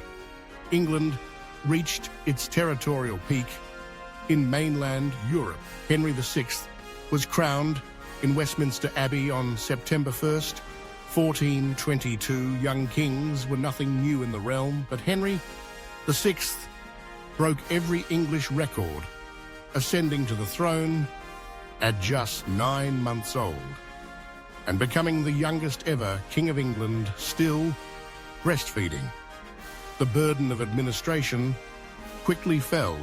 England reached its territorial peak in mainland Europe. Henry VI was crowned in Westminster Abbey on September 1st, 1422. Young kings were nothing new in the realm, but Henry VI broke every English record, ascending to the throne at just 9 months old and becoming the youngest ever King of England, still breastfeeding. The burden of administration quickly fell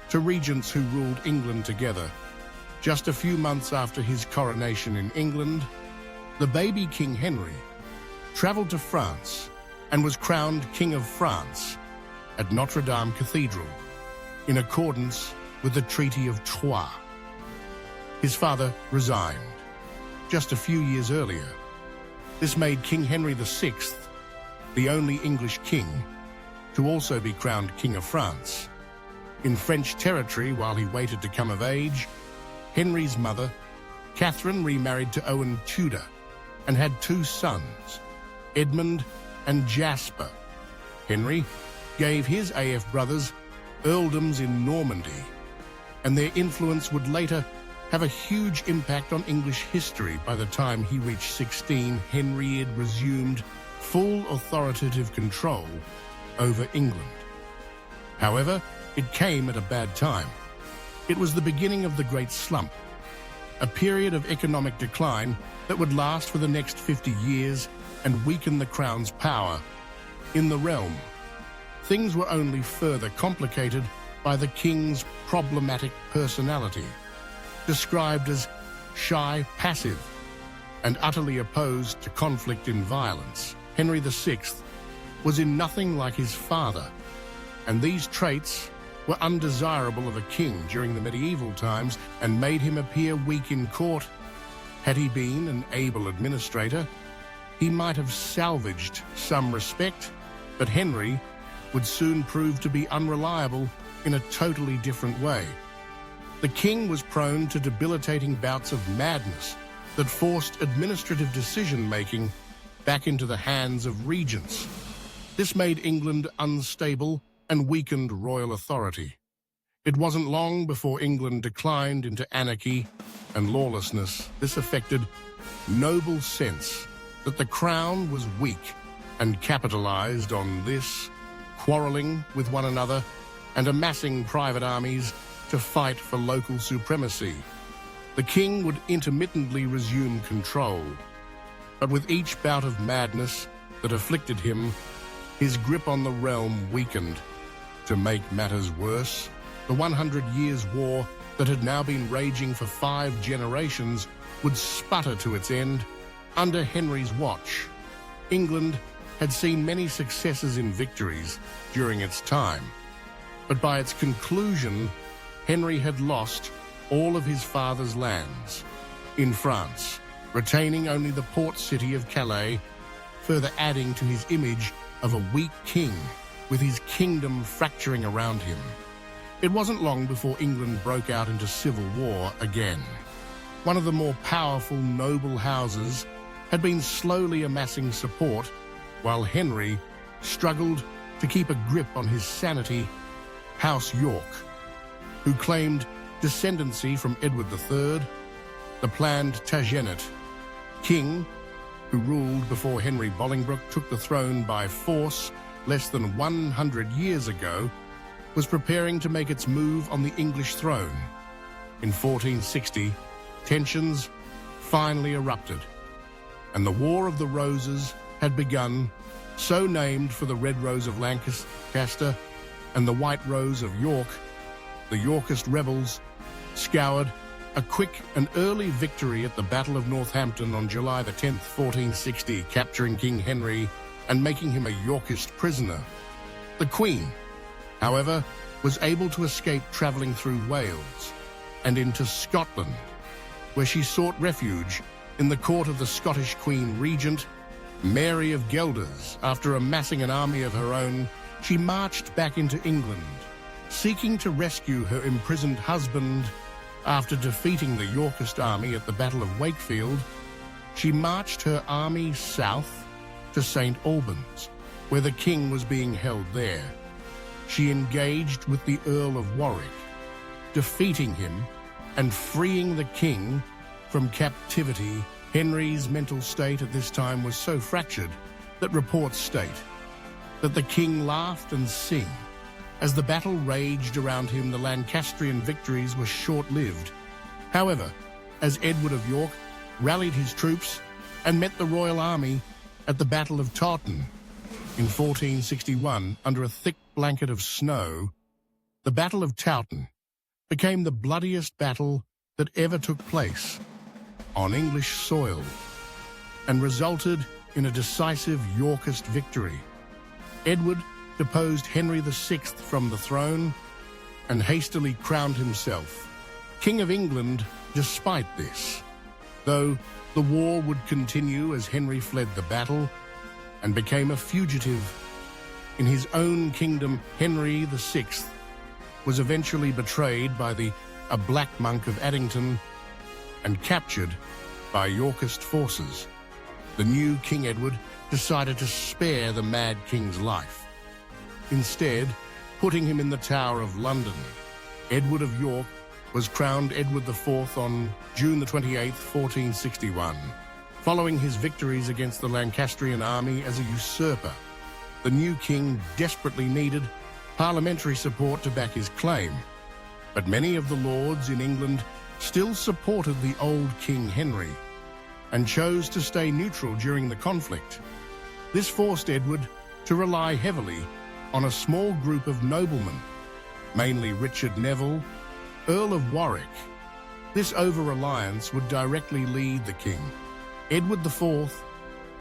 to regents who ruled England together. Just a few months after his coronation in England, the baby King Henry traveled to France and was crowned King of France at Notre Dame Cathedral in accordance with the Treaty of Troyes. His father resigned just a few years earlier. This made King Henry VI the only English king to also be crowned King of France. In French territory, while he waited to come of age, Henry's mother, Catherine, remarried to Owen Tudor and had 2 sons, Edmund and Jasper. Henry gave his AF brothers earldoms in Normandy, and their influence would later have a huge impact on English history. By the time he reached 16, Henry had resumed full authoritative control over England. However, it came at a bad time. It was the beginning of the Great Slump, a period of economic decline that would last for the next 50 years and weaken the crown's power in the realm. Things were only further complicated by the king's problematic personality, described as shy, passive, and utterly opposed to conflict and violence. Henry VI was in nothing like his father, and these traits were undesirable of a king during the medieval times and made him appear weak in court. Had he been an able administrator, he might have salvaged some respect, but Henry would soon prove to be unreliable in a totally different way. The king was prone to debilitating bouts of madness that forced administrative decision-making back into the hands of regents. This made England unstable and weakened royal authority. It wasn't long before England declined into anarchy and lawlessness. This affected noble sense that the crown was weak and capitalized on this, quarreling with one another and amassing private armies to fight for local supremacy. The king would intermittently resume control, but with each bout of madness that afflicted him, his grip on the realm weakened. To make matters worse, the 100 Years' War that had now been raging for 5 generations would sputter to its end under Henry's watch. England had seen many successes in victories during its time, but by its conclusion, Henry had lost all of his father's lands in France, retaining only the port city of Calais, further adding to his image of a weak king with his kingdom fracturing around him. It wasn't long before England broke out into civil war again. One of the more powerful noble houses had been slowly amassing support, while Henry struggled to keep a grip on his sanity. House York, who claimed descendancy from Edward III, the Plantagenet king, who ruled before Henry Bolingbroke took the throne by force less than 100 years ago, was preparing to make its move on the English throne. In 1460, tensions finally erupted, and the War of the Roses had begun, so named for the Red Rose of Lancaster and the White Rose of York. The Yorkist rebels scoured a quick and early victory at the Battle of Northampton on July the 10th, 1460, capturing King Henry and making him a Yorkist prisoner. The Queen, however, was able to escape travelling through Wales and into Scotland, where she sought refuge in the court of the Scottish Queen Regent, Mary of Guelders. After amassing an army of her own, she marched back into England, seeking to rescue her imprisoned husband. After defeating the Yorkist army at the Battle of Wakefield, she marched her army south to St. Albans, where the king was being held there. she engaged with the Earl of Warwick, defeating him and freeing the king from captivity. Henry's mental state at this time was so fractured that reports state that the king laughed and sang. As the battle raged around him, the Lancastrian victories were short-lived. However, as Edward of York rallied his troops and met the royal army at the Battle of Towton in 1461 under a thick blanket of snow, the Battle of Towton became the bloodiest battle that ever took place on English soil and resulted in a decisive Yorkist victory. Edward deposed Henry VI from the throne and hastily crowned himself King of England despite this, though the war would continue as Henry fled the battle and became a fugitive. In his own kingdom, Henry VI was eventually betrayed by a Black Monk of Addington and captured by Yorkist forces. The new King Edward decided to spare the Mad King's life, instead putting him in the Tower of London. Edward of York was crowned Edward IV on June 28, 1461, following his victories against the Lancastrian army as a usurper. The new king desperately needed parliamentary support to back his claim, but many of the lords in England still supported the old King Henry and chose to stay neutral during the conflict. This forced Edward to rely heavily on a small group of noblemen, mainly Richard Neville, Earl of Warwick. This over-reliance would directly lead the king, Edward IV,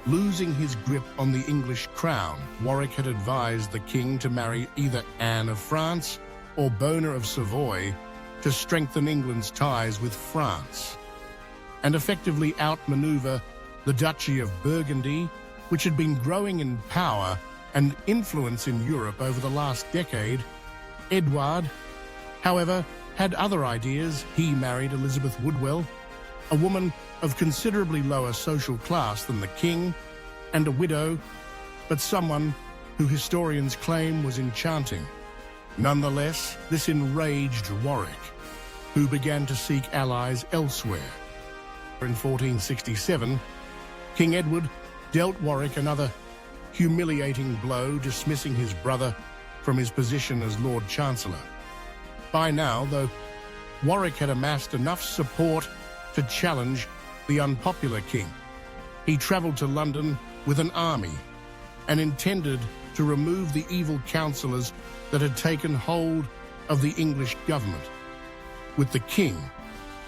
losing his grip on the English crown. Warwick had advised the king to marry either Anne of France or Bona of Savoy to strengthen England's ties with France and effectively outmaneuver the Duchy of Burgundy, which had been growing in power and influence in Europe over the last decade. Edward, however, had other ideas. He married Elizabeth Woodwell, a woman of considerably lower social class than the king, and a widow, but someone who historians claim was enchanting. Nonetheless, this enraged Warwick, who began to seek allies elsewhere. In 1467, King Edward dealt Warwick another humiliating blow, dismissing his brother from his position as Lord Chancellor. By now, though, Warwick had amassed enough support to challenge the unpopular king. He travelled to London with an army and intended to remove the evil councillors that had taken hold of the English government. With the king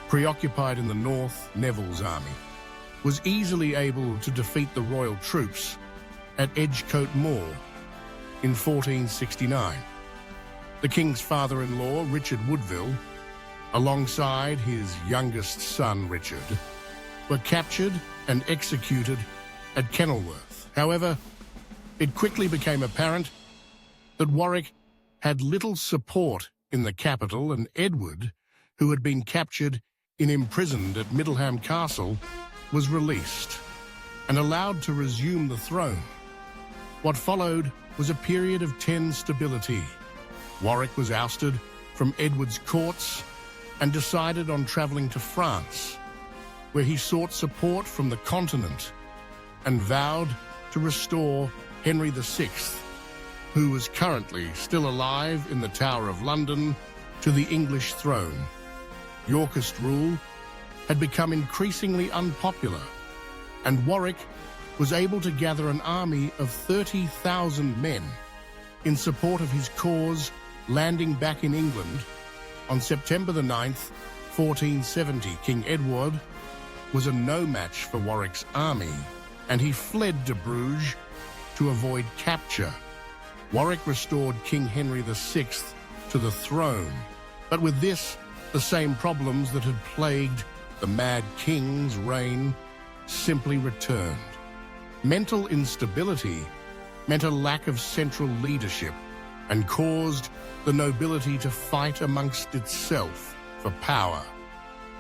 preoccupied in the north, Neville's army was easily able to defeat the royal troops at Edgecote Moor in 1469. The king's father-in-law, Richard Woodville, alongside his youngest son, Richard, were captured and executed at Kenilworth. However, it quickly became apparent that Warwick had little support in the capital, and Edward, who had been captured and imprisoned at Middleham Castle, was released and allowed to resume the throne. What followed was a period of tense stability. Warwick was ousted from Edward's courts and decided on travelling to France, where he sought support from the continent and vowed to restore Henry VI, who was currently still alive in the Tower of London, to the English throne. Yorkist rule had become increasingly unpopular, and Warwick was able to gather an army of 30,000 men in support of his cause, landing back in England on September the 9th, 1470. King Edward was a no-match for Warwick's army, and he fled to Bruges to avoid capture. Warwick restored King Henry VI to the throne, but with this, the same problems that had plagued the Mad King's reign simply returned. Mental instability meant a lack of central leadership and caused the nobility to fight amongst itself for power,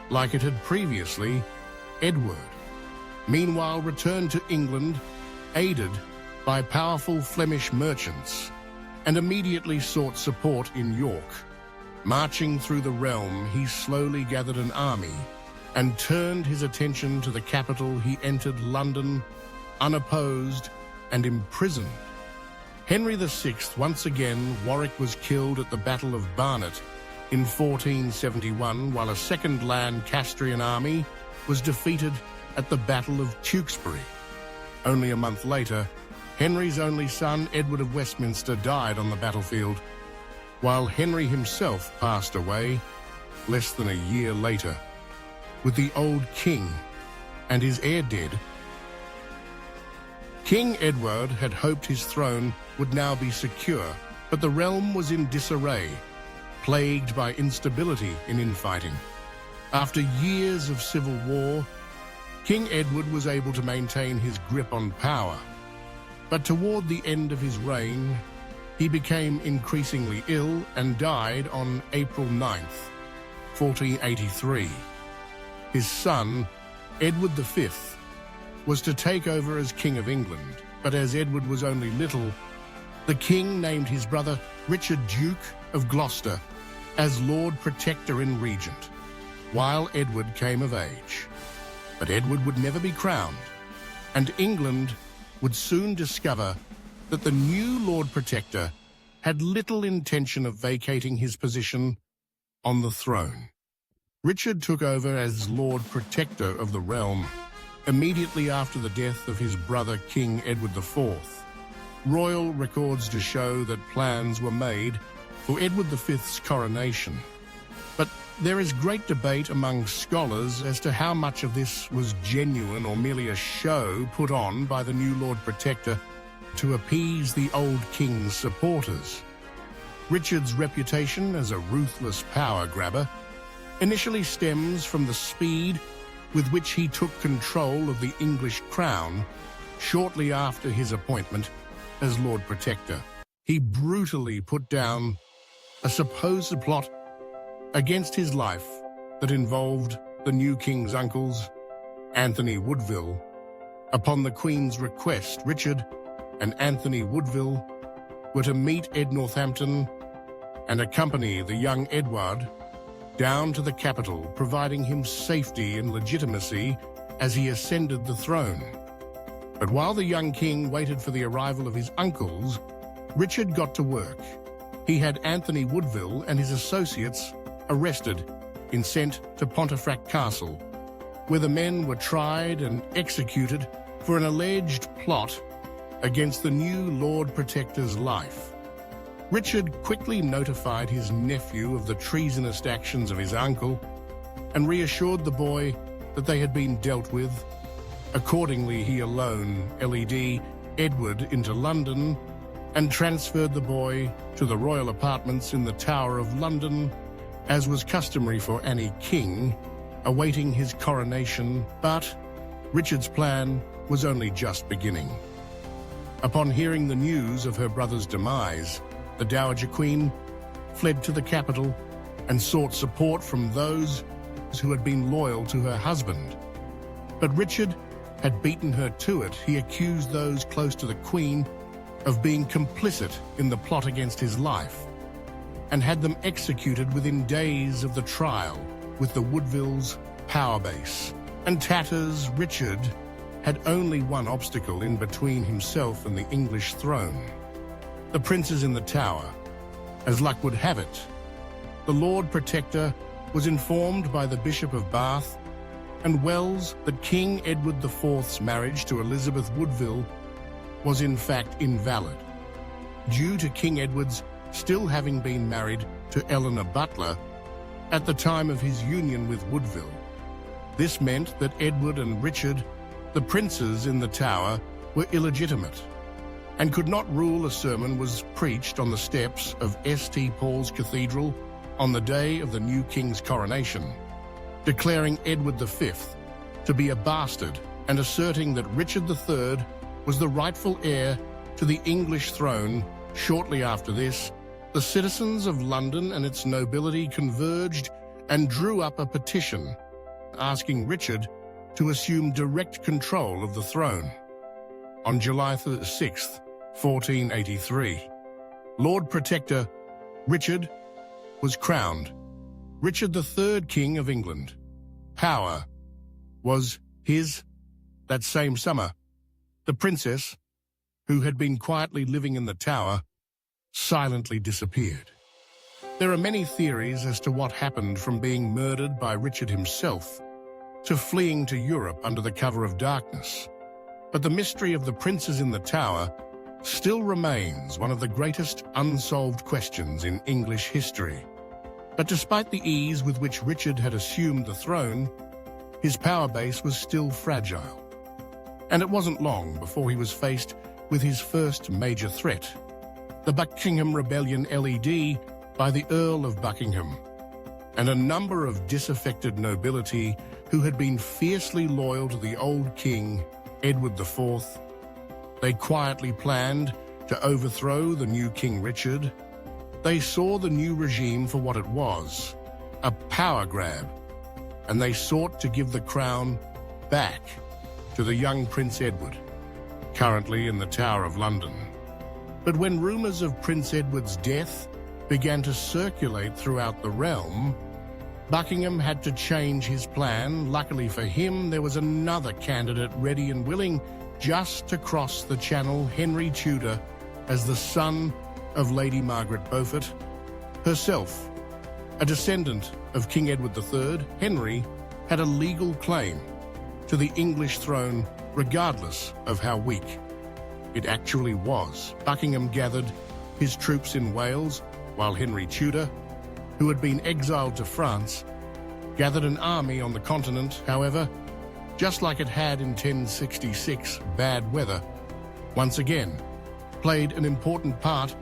like it had previously. Edward, meanwhile, returned to England, aided by powerful Flemish merchants and immediately sought support in York. Marching through the realm, he slowly gathered an army and turned his attention to the capital. He entered London, unopposed and imprisoned. Henry VI, once again, Warwick was killed at the Battle of Barnet in 1471, while a second Lancastrian army was defeated at the Battle of Tewkesbury. Only a month later, Henry's only son, Edward of Westminster, died on the battlefield, while Henry himself passed away less than a year later. With the old king and his heir dead, King Edward had hoped his throne would now be secure, but the realm was in disarray, plagued by instability and infighting. After years of civil war, King Edward was able to maintain his grip on power. But toward the end of his reign, he became increasingly ill and died on April 9th, 1483. His son, Edward V, was to take over as King of England, but as Edward was only little, the king named his brother Richard, Duke of Gloucester, as Lord Protector and Regent, while Edward came of age. But Edward would never be crowned, and England would soon discover that the new Lord Protector had little intention of vacating his position on the throne. Richard took over as Lord Protector of the realm immediately after the death of his brother King Edward IV. Royal records do show that plans were made for Edward V's coronation. But there is great debate among scholars as to how much of this was genuine or merely a show put on by the new Lord Protector to appease the old king's supporters. Richard's reputation as a ruthless power grabber initially stems from the speed with which he took control of the English crown shortly after his appointment as Lord Protector. He brutally put down a supposed plot against his life that involved the new king's uncles, Anthony Woodville. Upon the Queen's request, Richard and Anthony Woodville were to meet at Northampton and accompany the young Edward down to the capital, providing him safety and legitimacy as he ascended the throne. But while the young king waited for the arrival of his uncles, Richard got to work. He had Anthony Woodville and his associates arrested and sent to Pontefract Castle, where the men were tried and executed for an alleged plot against the new Lord Protector's life. Richard quickly notified his nephew of the treasonous actions of his uncle and reassured the boy that they had been dealt with. Accordingly, he alone led Edward into London and transferred the boy to the royal apartments in the Tower of London, as was customary for any king awaiting his coronation. But Richard's plan was only just beginning. Upon hearing the news of her brother's demise, the Dowager Queen fled to the capital and sought support from those who had been loyal to her husband. But Richard had beaten her to it. He accused those close to the Queen of being complicit in the plot against his life and had them executed within days of the trial with the Woodvilles' power base. And Tatters, Richard had only one obstacle in between himself and the English throne: the princes in the Tower. As luck would have it, the Lord Protector was informed by the Bishop of Bath and Wells that King Edward IV's marriage to Elizabeth Woodville was in fact invalid, due to King Edward's still having been married to Eleanor Butler at the time of his union with Woodville. This meant that Edward and Richard, the princes in the Tower, were illegitimate and could not rule. A sermon was preached on the steps of St. Paul's Cathedral on the day of the new king's coronation, declaring Edward V to be a bastard and asserting that Richard III was the rightful heir to the English throne. Shortly after this, the citizens of London and its nobility converged and drew up a petition asking Richard to assume direct control of the throne. On July 6, 1483, Lord Protector Richard was crowned Richard III, King of England. Power was his that same summer. The princess, who had been quietly living in the tower, silently disappeared. There are many theories as to what happened from being murdered by Richard himself to fleeing to Europe under the cover of darkness. But the mystery of the princes in the tower still remains one of the greatest unsolved questions in English history. But despite the ease with which Richard had assumed the throne, his power base was still fragile. And it wasn't long before he was faced with his first major threat, the Buckingham Rebellion led by the Earl of Buckingham, and a number of disaffected nobility who had been fiercely loyal to the old king, Edward IV. They quietly planned to overthrow the new King Richard. They saw the new regime for what it was, a power grab, and they sought to give the crown back to the young Prince Edward, currently in the Tower of London. But when rumors of Prince Edward's death began to circulate throughout the realm, Buckingham had to change his plan. Luckily for him, there was another candidate ready and willing just to cross the Channel, Henry Tudor, as the son of Lady Margaret Beaufort herself. A descendant of King Edward III, Henry had a legal claim to the English throne regardless of how weak it actually was. Buckingham gathered his troops in Wales, while Henry Tudor, who had been exiled to France, gathered an army on the continent. However, just like it had in 1066, bad weather once again played an important part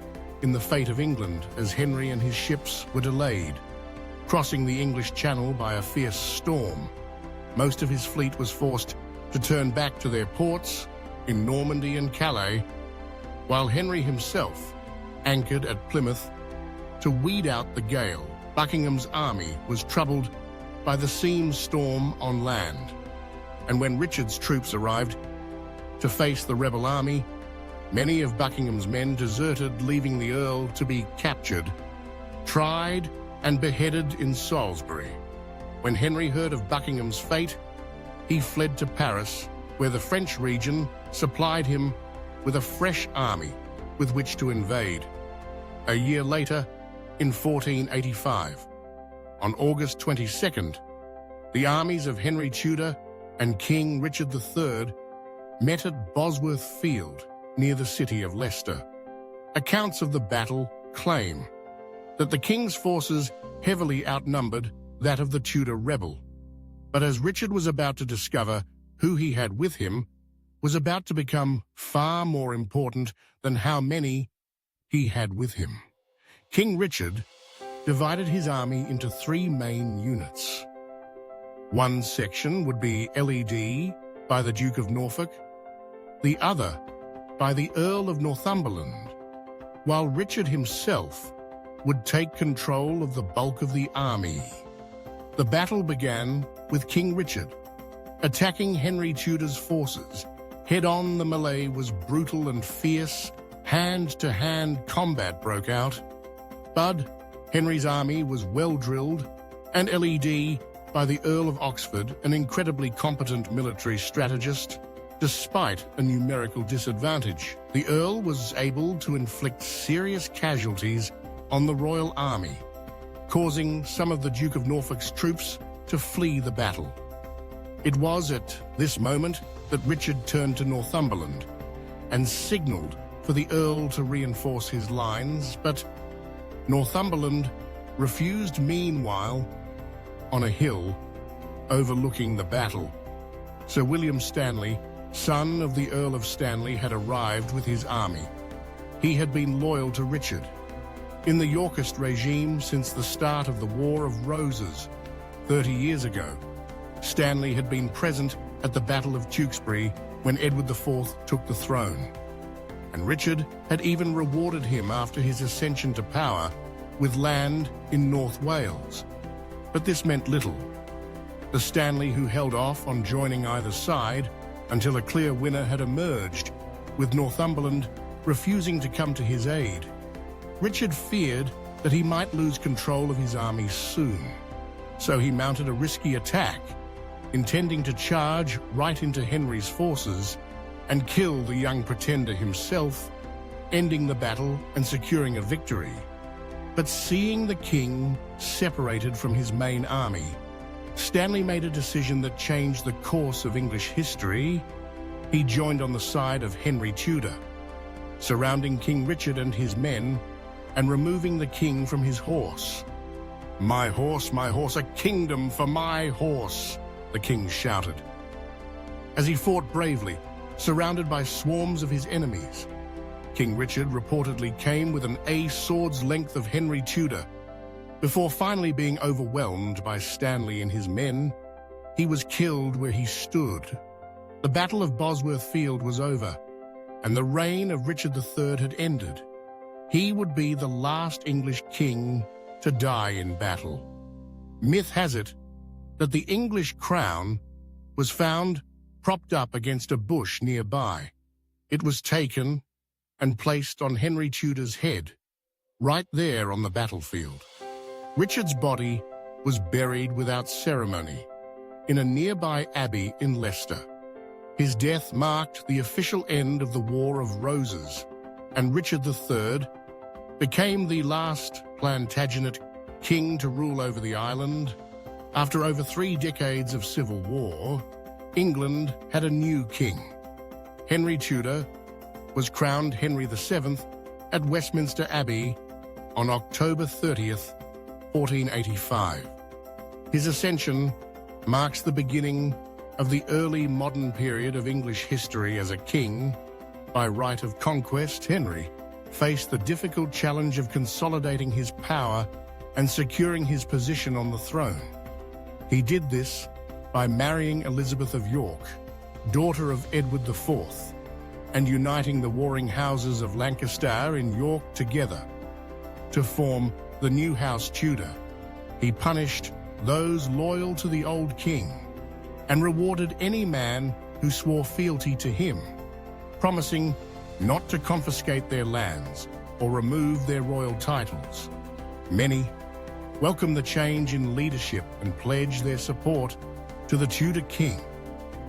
in the fate of England, as Henry and his ships were delayed, crossing the English Channel by a fierce storm. Most of his fleet was forced to turn back to their ports in Normandy and Calais, while Henry himself anchored at Plymouth to weed out the gale. Buckingham's army was troubled by the seam storm on land, and when Richard's troops arrived to face the rebel army, many of Buckingham's men deserted, leaving the Earl to be captured, tried, and beheaded in Salisbury. When Henry heard of Buckingham's fate, he fled to Paris, where the French regent supplied him with a fresh army with which to invade. A year later, in 1485, on August 22nd, the armies of Henry Tudor and King Richard III met at Bosworth Field near the city of Leicester. Accounts of the battle claim that the king's forces heavily outnumbered that of the Tudor rebel. But as Richard was about to discover who he had with him, was about to become far more important than how many he had with him. King Richard divided his army into three main units. One section would be led by the Duke of Norfolk, the other by the Earl of Northumberland, while Richard himself would take control of the bulk of the army. The battle began with King Richard attacking Henry Tudor's forces. Head-on, the melee was brutal and fierce. Hand-to-hand combat broke out. But Henry's army was well-drilled and led by the Earl of Oxford, an incredibly competent military strategist. Despite a numerical disadvantage, the Earl was able to inflict serious casualties on the royal army, causing some of the Duke of Norfolk's troops to flee the battle. It was at this moment that Richard turned to Northumberland and signalled for the Earl to reinforce his lines, but Northumberland refused. Meanwhile, on a hill overlooking the battle, Sir William Stanley, son of the Earl of Stanley, had arrived with his army. He had been loyal to Richard in the Yorkist regime since the start of the War of Roses 30 years ago. Stanley had been present at the Battle of Tewkesbury when Edward IV took the throne, and Richard had even rewarded him after his ascension to power with land in North Wales. But this meant little. The Stanley who held off on joining either side until a clear winner had emerged, with Northumberland refusing to come to his aid. Richard feared that he might lose control of his army soon, so he mounted a risky attack, intending to charge right into Henry's forces and kill the young pretender himself, ending the battle and securing a victory. But seeing the king separated from his main army, Stanley made a decision that changed the course of English history. He joined on the side of Henry Tudor, surrounding King Richard and his men and removing the king from his horse. my horse, a kingdom for my horse," the king shouted. As he fought bravely, surrounded by swarms of his enemies, King Richard reportedly came within a sword's length of Henry Tudor. Before finally being overwhelmed by Stanley and his men, he was killed where he stood. The Battle of Bosworth Field was over, and the reign of Richard III had ended. He would be the last English king to die in battle. Myth has it that the English crown was found propped up against a bush nearby. It was taken and placed on Henry Tudor's head, right there on the battlefield. Richard's body was buried without ceremony in a nearby abbey in Leicester. His death marked the official end of the War of Roses, and Richard III became the last Plantagenet king to rule over the island. After over 3 decades of civil war, England had a new king. Henry Tudor was crowned Henry VII at Westminster Abbey on October 30th, 1485. His ascension marks the beginning of the early modern period of English history as a king. By right of conquest, Henry faced the difficult challenge of consolidating his power and securing his position on the throne. He did this by marrying Elizabeth of York, daughter of Edward IV, and uniting the warring houses of Lancaster and York together to form the new House Tudor. He punished those loyal to the old king and rewarded any man who swore fealty to him, promising not to confiscate their lands or remove their royal titles. Many welcomed the change in leadership and pledged their support to the Tudor king.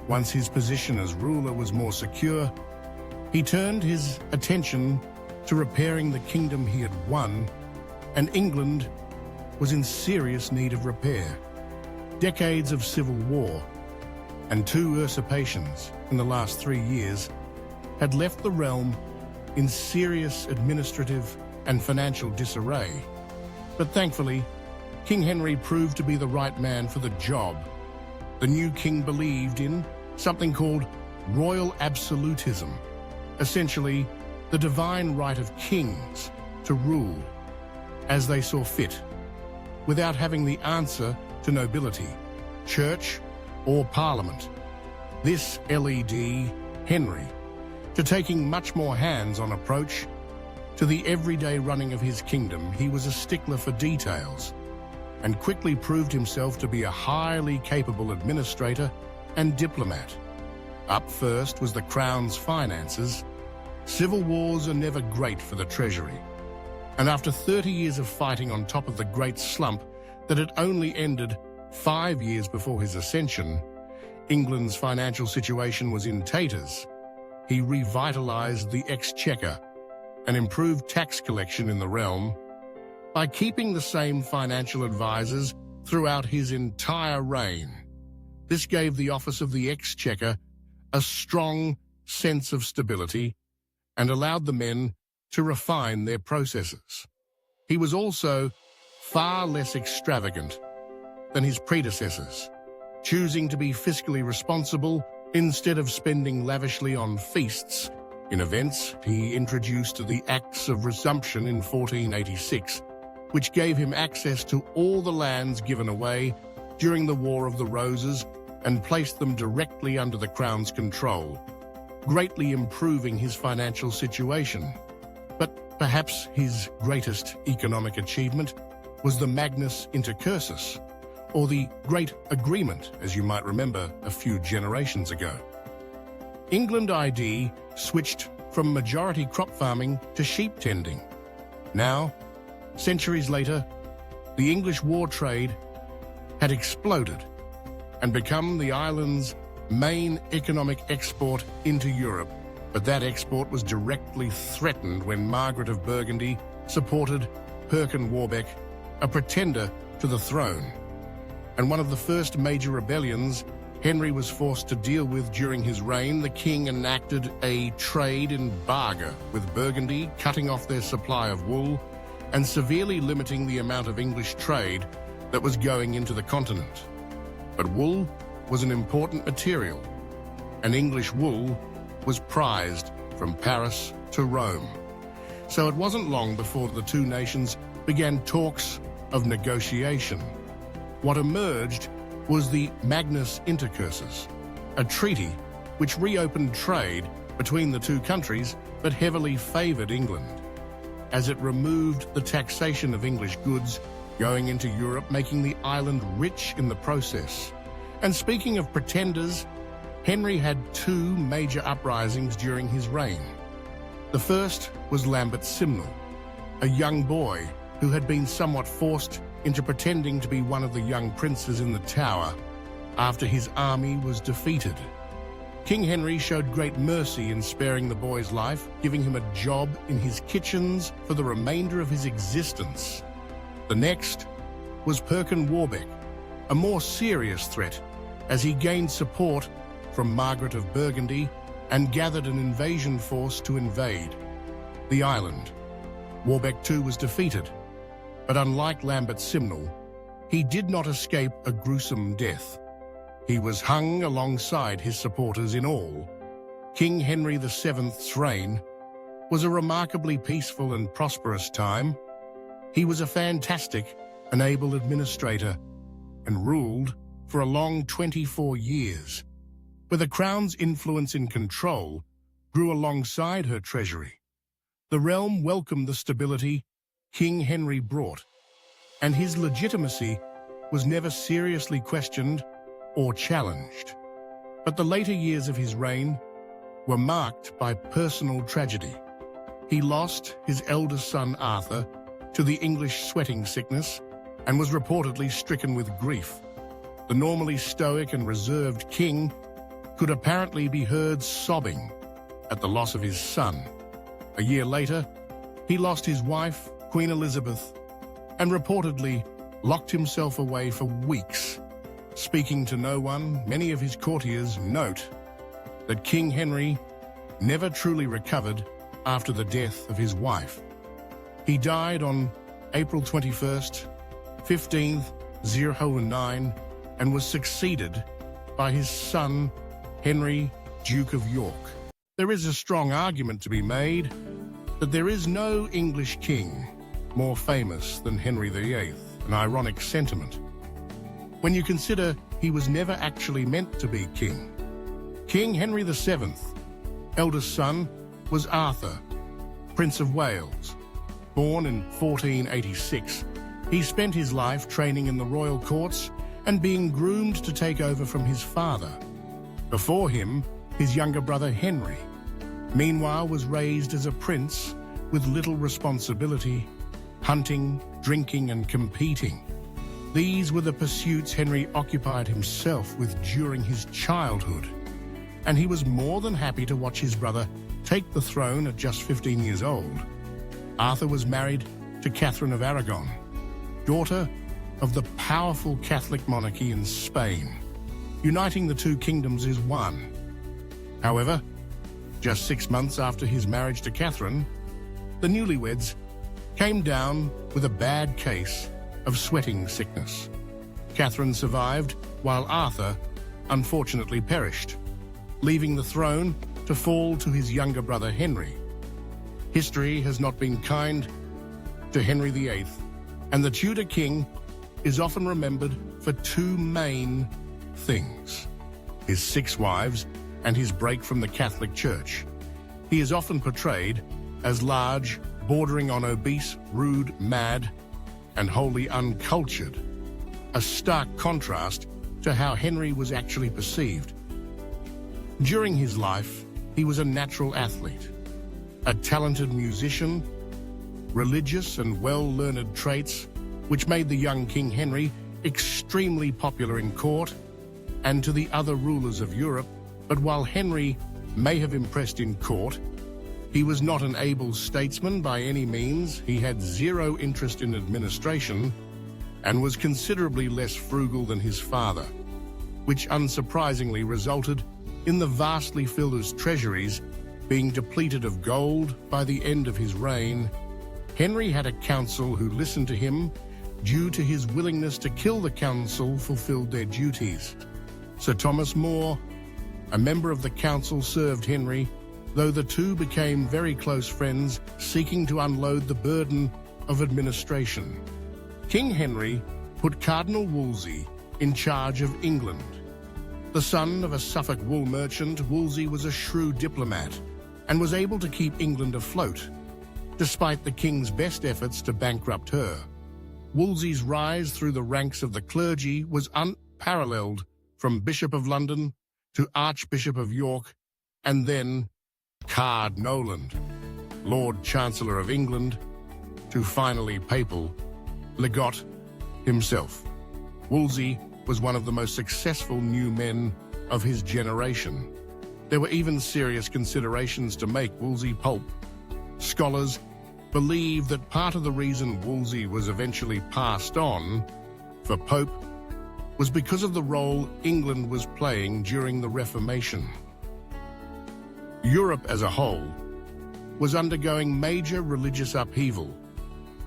Once his position as ruler was more secure, he turned his attention to repairing the kingdom he had won, and England was in serious need of repair. Decades of civil war and 2 usurpations in the last 3 years had left the realm in serious administrative and financial disarray. But thankfully, King Henry proved to be the right man for the job. The new king believed in something called royal absolutism, essentially the divine right of kings to rule as they saw fit, without having the answer to nobility, church, or parliament. This led Henry to taking much more hands-on approach to the everyday running of his kingdom. He was a stickler for details and quickly proved himself to be a highly capable administrator and diplomat. Up first was the crown's finances. Civil wars are never great for the treasury, and after 30 years of fighting on top of the great slump that had only ended 5 years before his ascension, England's financial situation was in tatters. He revitalized the exchequer and improved tax collection in the realm by keeping the same financial advisors throughout his entire reign. This gave the office of the exchequer a strong sense of stability and allowed the men to refine their processes. He was also far less extravagant than his predecessors, choosing to be fiscally responsible instead of spending lavishly on feasts. In events, he introduced the Acts of Resumption in 1486, which gave him access to all the lands given away during the War of the Roses and placed them directly under the Crown's control, greatly improving his financial situation. But perhaps his greatest economic achievement was the Magnus Intercursus, or the Great Agreement, as you might remember a few generations ago. England ID switched from majority crop farming to sheep tending. Now, centuries later, the English war trade had exploded and become the island's main economic export into Europe. But that export was directly threatened when Margaret of Burgundy supported Perkin Warbeck, a pretender to the throne. And one of the first major rebellions Henry was forced to deal with during his reign, the king enacted a trade embargo with Burgundy, cutting off their supply of wool and severely limiting the amount of English trade that was going into the continent. But wool was an important material, and English wool was prized from Paris to Rome. So it wasn't long before the two nations began talks of negotiation. What emerged was the Magnus Intercursus, a treaty which reopened trade between the two countries but heavily favoured England, as it removed the taxation of English goods going into Europe, making the island rich in the process. And speaking of pretenders, Henry had two major uprisings during his reign. The first was Lambert Simnel, a young boy who had been somewhat forced into pretending to be one of the young princes in the Tower after his army was defeated. King Henry showed great mercy in sparing the boy's life, giving him a job in his kitchens for the remainder of his existence. The next was Perkin Warbeck, a more serious threat, as he gained support from Margaret of Burgundy and gathered an invasion force to invade the island. Warbeck too was defeated, but unlike Lambert Simnel, he did not escape a gruesome death. He was hung alongside his supporters. In all, King Henry VII's reign was a remarkably peaceful and prosperous time. He was a fantastic and able administrator and ruled for a long 24 years, where the crown's influence and control grew alongside her treasury. The realm welcomed the stability King Henry brought, and his legitimacy was never seriously questioned or challenged. But the later years of his reign were marked by personal tragedy. He lost his eldest son Arthur to the English sweating sickness and was reportedly stricken with grief. The normally stoic and reserved king could apparently be heard sobbing at the loss of his son. A year later, he lost his wife, Queen Elizabeth, and reportedly locked himself away for weeks. Speaking to no one, many of his courtiers note that King Henry never truly recovered after the death of his wife. He died on April 21st, 1509, and was succeeded by his son, Henry, Duke of York. There is a strong argument to be made that there is no English king more famous than Henry VIII, an ironic sentiment when you consider he was never actually meant to be king. King Henry VII, eldest son, was Arthur, Prince of Wales. Born in 1486, he spent his life training in the royal courts and being groomed to take over from his father. Before him, his younger brother Henry, meanwhile, was raised as a prince with little responsibility, hunting, drinking, and competing. These were the pursuits Henry occupied himself with during his childhood, and he was more than happy to watch his brother take the throne at just 15 years old. Arthur was married to Catherine of Aragon, daughter of the powerful Catholic monarchy in Spain. Uniting the two kingdoms is one. However, just 6 months after his marriage to Catherine, the newlyweds came down with a bad case of sweating sickness. Catherine survived, while Arthur unfortunately perished, leaving the throne to fall to his younger brother Henry. History has not been kind to Henry VIII, and the Tudor king is often remembered for two main things: his 6 wives and his break from the Catholic Church. He is often portrayed as large, bordering on obese, rude, mad, and wholly uncultured, a stark contrast to how Henry was actually perceived. During his life, he was a natural athlete, a talented musician, religious and well-learned traits which made the young King Henry extremely popular in court and to the other rulers of Europe. But while Henry may have impressed in court, he was not an able statesman by any means. He had zero interest in administration and was considerably less frugal than his father, which unsurprisingly resulted in the vastly filled treasuries being depleted of gold by the end of his reign. Henry had a council who listened to him due to his willingness to kill the council fulfilled their duties. Sir Thomas More, a member of the council, served Henry, though the two became very close friends, seeking to unload the burden of administration. King Henry put Cardinal Wolsey in charge of England. The son of a Suffolk wool merchant, Wolsey was a shrewd diplomat and was able to keep England afloat, despite the king's best efforts to bankrupt her. Wolsey's rise through the ranks of the clergy was unparalleled, from Bishop of London to Archbishop of York, and then Card Noland, Lord Chancellor of England, to finally papal legate himself. Wolsey was one of the most successful new men of his generation. There were even serious considerations to make Wolsey Pope. Scholars believe that part of the reason Wolsey was eventually passed on for Pope was because of the role England was playing during the Reformation. Europe as a whole was undergoing major religious upheaval,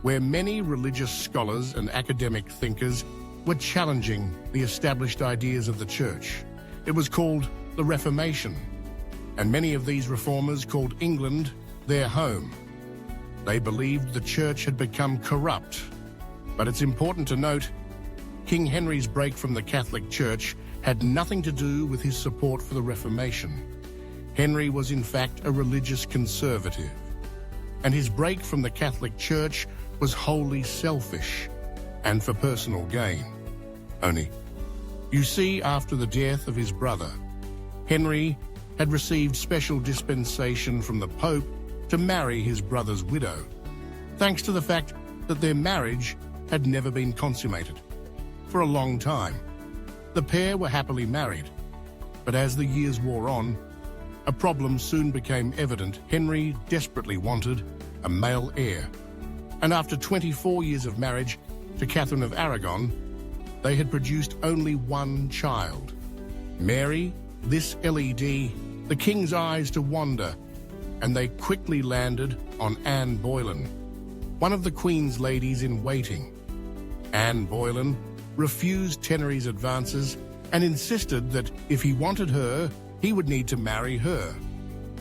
where many religious scholars and academic thinkers were challenging the established ideas of the Church. It was called the Reformation, and many of these reformers called England their home. They believed the Church had become corrupt. But it's important to note, King Henry's break from the Catholic Church had nothing to do with his support for the Reformation. Henry was in fact a religious conservative, and his break from the Catholic Church was wholly selfish and for personal gain only. You see, after the death of his brother, Henry had received special dispensation from the Pope to marry his brother's widow, thanks to the fact that their marriage had never been consummated. For a long time, the pair were happily married, but as the years wore on, a problem soon became evident. Henry desperately wanted a male heir, and after 24 years of marriage to Catherine of Aragon, they had produced only one child. Mary, this LED, the king's eyes to wander, and they quickly landed on Anne Boleyn, one of the Queen's ladies in waiting. Anne Boleyn refused Henry's advances and insisted that if he wanted her, he would need to marry her.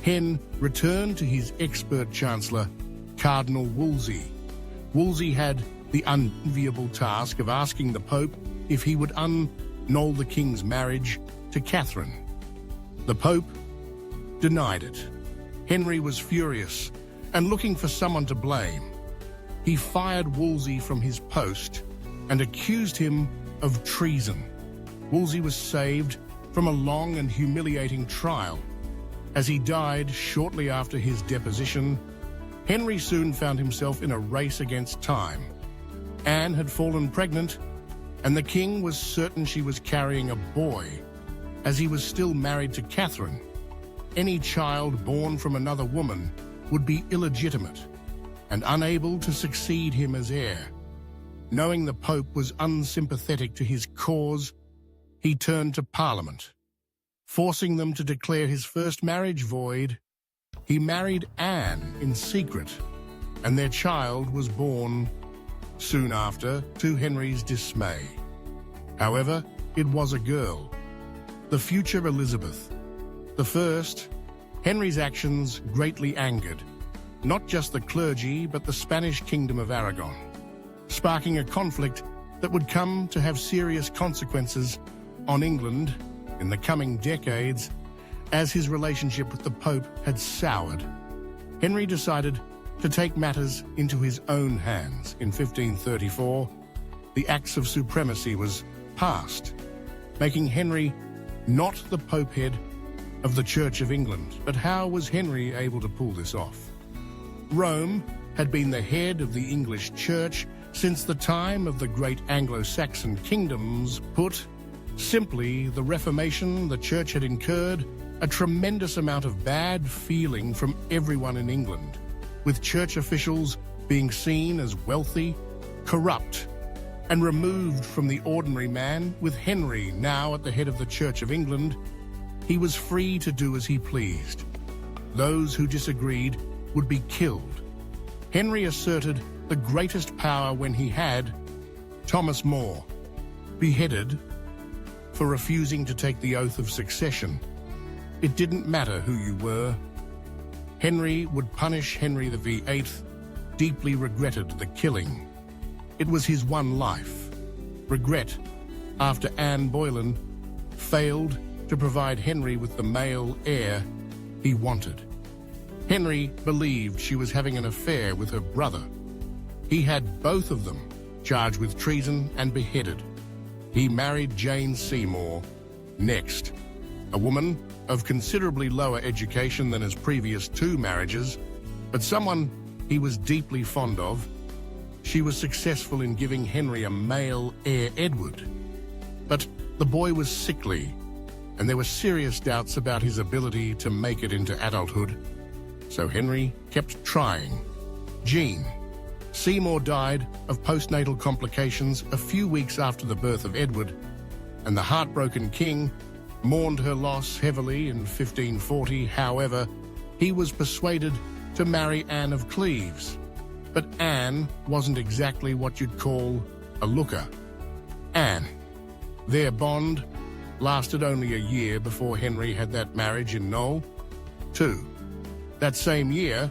Hen returned to his expert chancellor, Cardinal Wolsey. Wolsey had the unenviable task of asking the Pope if he would annul the king's marriage to Catherine. The Pope denied it. Henry was furious and looking for someone to blame. He fired Wolsey from his post and accused him of treason. Wolsey was saved from a long and humiliating trial. As he died shortly after his deposition, Henry soon found himself in a race against time. Anne had fallen pregnant, and the king was certain she was carrying a boy, as he was still married to Catherine. Any child born from another woman would be illegitimate and unable to succeed him as heir. Knowing the Pope was unsympathetic to his cause, he turned to Parliament, forcing them to declare his first marriage void. He married Anne in secret, and their child was born soon after, to Henry's dismay. However, it was a girl, the future Elizabeth. The first, Henry's actions greatly angered not just the clergy but the Spanish Kingdom of Aragon, sparking a conflict that would come to have serious consequences on England in the coming decades, as his relationship with the Pope had soured. Henry decided to take matters into his own hands. In 1534, the Acts of Supremacy was passed, making Henry not the Pope head of the Church of England. But how was Henry able to pull this off? Rome had had been the head of the English Church since the time of the great Anglo-Saxon kingdoms. Put simply, the Reformation, the Church had incurred a tremendous amount of bad feeling from everyone in England, with church officials being seen as wealthy, corrupt, and removed from the ordinary man. With Henry now at the head of the Church of England, he was free to do as he pleased. Those who disagreed would be killed. Henry asserted the greatest power when he had Thomas More beheaded for refusing to take the oath of succession. It didn't matter who you were. Henry would punish Henry VIII, deeply regretted the killing. It was his one life. Regret, after Anne Boleyn failed to provide Henry with the male heir he wanted. Henry believed she was having an affair with her brother. He had both of them charged with treason and beheaded. He married Jane Seymour next, a woman of considerably lower education than his previous two marriages, but someone he was deeply fond of. She was successful in giving Henry a male heir, Edward. But the boy was sickly, and there were serious doubts about his ability to make it into adulthood. So Henry kept trying. Jean Seymour died of postnatal complications a few weeks after the birth of Edward, and the heartbroken king mourned her loss heavily in 1540. However, he was persuaded to marry Anne of Cleves. But Anne wasn't exactly what you'd call a looker. Their bond lasted only a year before Henry had that marriage in Knoll, too. That same year,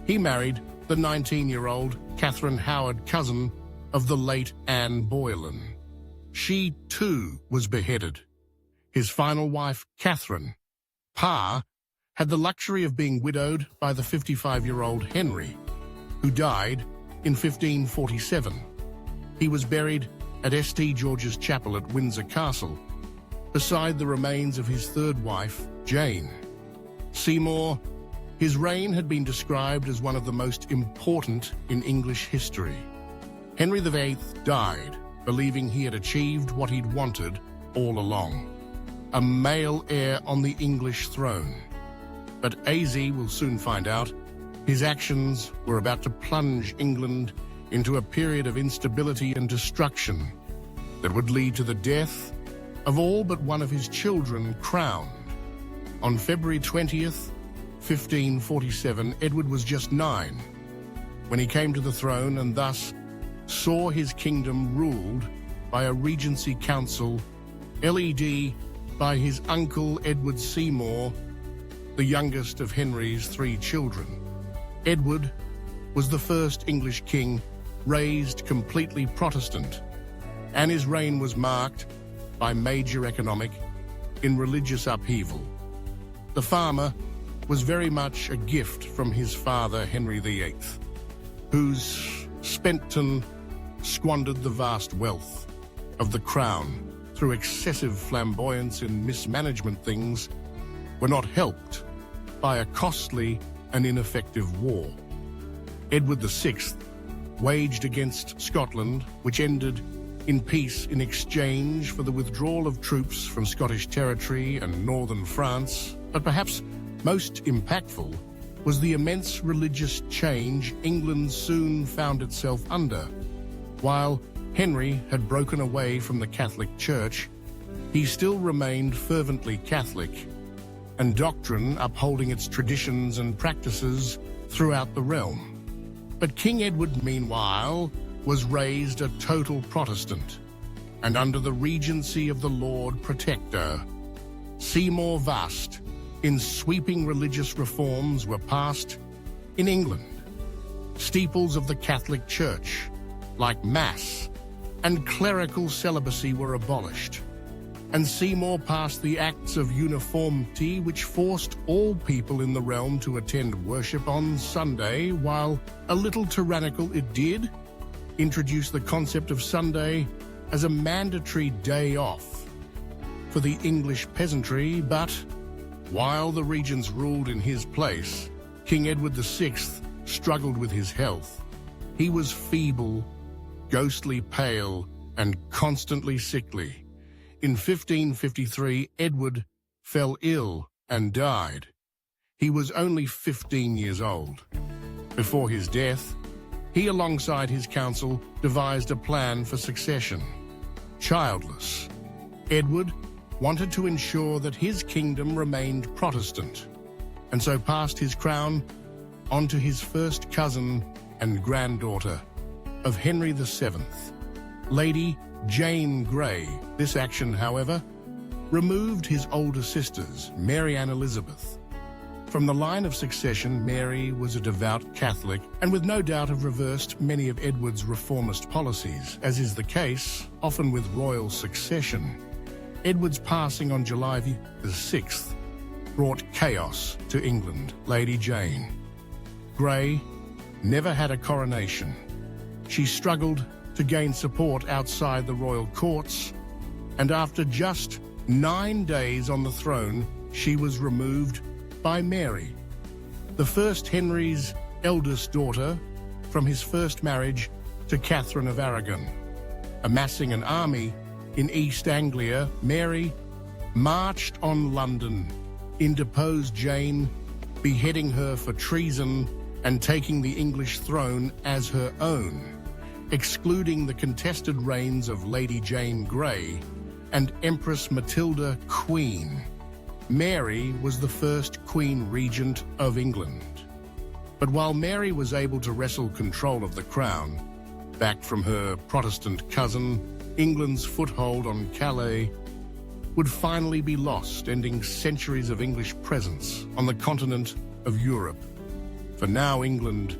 he married the 19-year-old Catherine Howard, cousin of the late Anne Boleyn. She, too, was beheaded. His final wife, Catherine Parr, had the luxury of being widowed by the 55-year-old Henry, who died in 1547. He was buried at St. George's Chapel at Windsor Castle, beside the remains of his third wife, Jane Seymour. His reign had been described as one of the most important in English history. Henry VIII died, believing he had achieved what he'd wanted all along, a male heir on the English throne. But AZ will soon find out his actions were about to plunge England into a period of instability and destruction that would lead to the death of all but one of his children crowned. On February 20th, 1547, Edward was just 9 when he came to the throne, and thus saw his kingdom ruled by a regency council led by his uncle Edward Seymour, the youngest of Henry's 3 children. Edward was the first English king raised completely Protestant, and his reign was marked by major economic and religious upheaval. The farmer was very much a gift from his father, Henry VIII, whose spent and squandered the vast wealth of the crown through excessive flamboyance and mismanagement. Things were not helped by a costly and ineffective war. Edward VI waged against Scotland, which ended in peace in exchange for the withdrawal of troops from Scottish territory and northern France. But perhaps most impactful was the immense religious change England soon found itself under. While Henry had broken away from the Catholic Church, he still remained fervently Catholic, and doctrine upholding its traditions and practices throughout the realm. But King Edward, meanwhile, was raised a total Protestant, and under the regency of the Lord Protector, Seymour Vast, in sweeping religious reforms were passed in England. Steeples of the Catholic Church, like Mass and clerical celibacy, were abolished, and Seymour passed the Acts of Uniformity, which forced all people in the realm to attend worship on Sunday. While a little tyrannical, it did introduce the concept of Sunday as a mandatory day off for the English peasantry. But while the regents ruled in his place, King Edward VI struggled with his health. He was feeble, ghostly pale, and constantly sickly. In 1553, Edward fell ill and died. He was only 15 years old. Before his death, he, alongside his council, devised a plan for succession. Childless, Edward wanted to ensure that his kingdom remained Protestant, and so passed his crown on to his first cousin and granddaughter of Henry VII, Lady Jane Grey. This action, however, removed his older sisters, Mary and Elizabeth. From the line of succession, Mary was a devout Catholic and would no doubt have reversed many of Edward's reformist policies, as is the case often with royal succession. Edward's passing on July the 6th brought chaos to England. Lady Jane Grey never had a coronation. She struggled to gain support outside the royal courts, and after just 9 days on the throne, she was removed by Mary, the first Henry's eldest daughter, from his first marriage to Catherine of Aragon. Amassing an army in East Anglia, Mary marched on London, interposed Jane, beheading her for treason and taking the English throne as her own, excluding the contested reigns of Lady Jane Grey and Empress Matilda Queen. Mary was the first Queen Regent of England. But while Mary was able to wrestle control of the crown back from her Protestant cousin, England's foothold on Calais would finally be lost, ending centuries of English presence on the continent of Europe. For now, England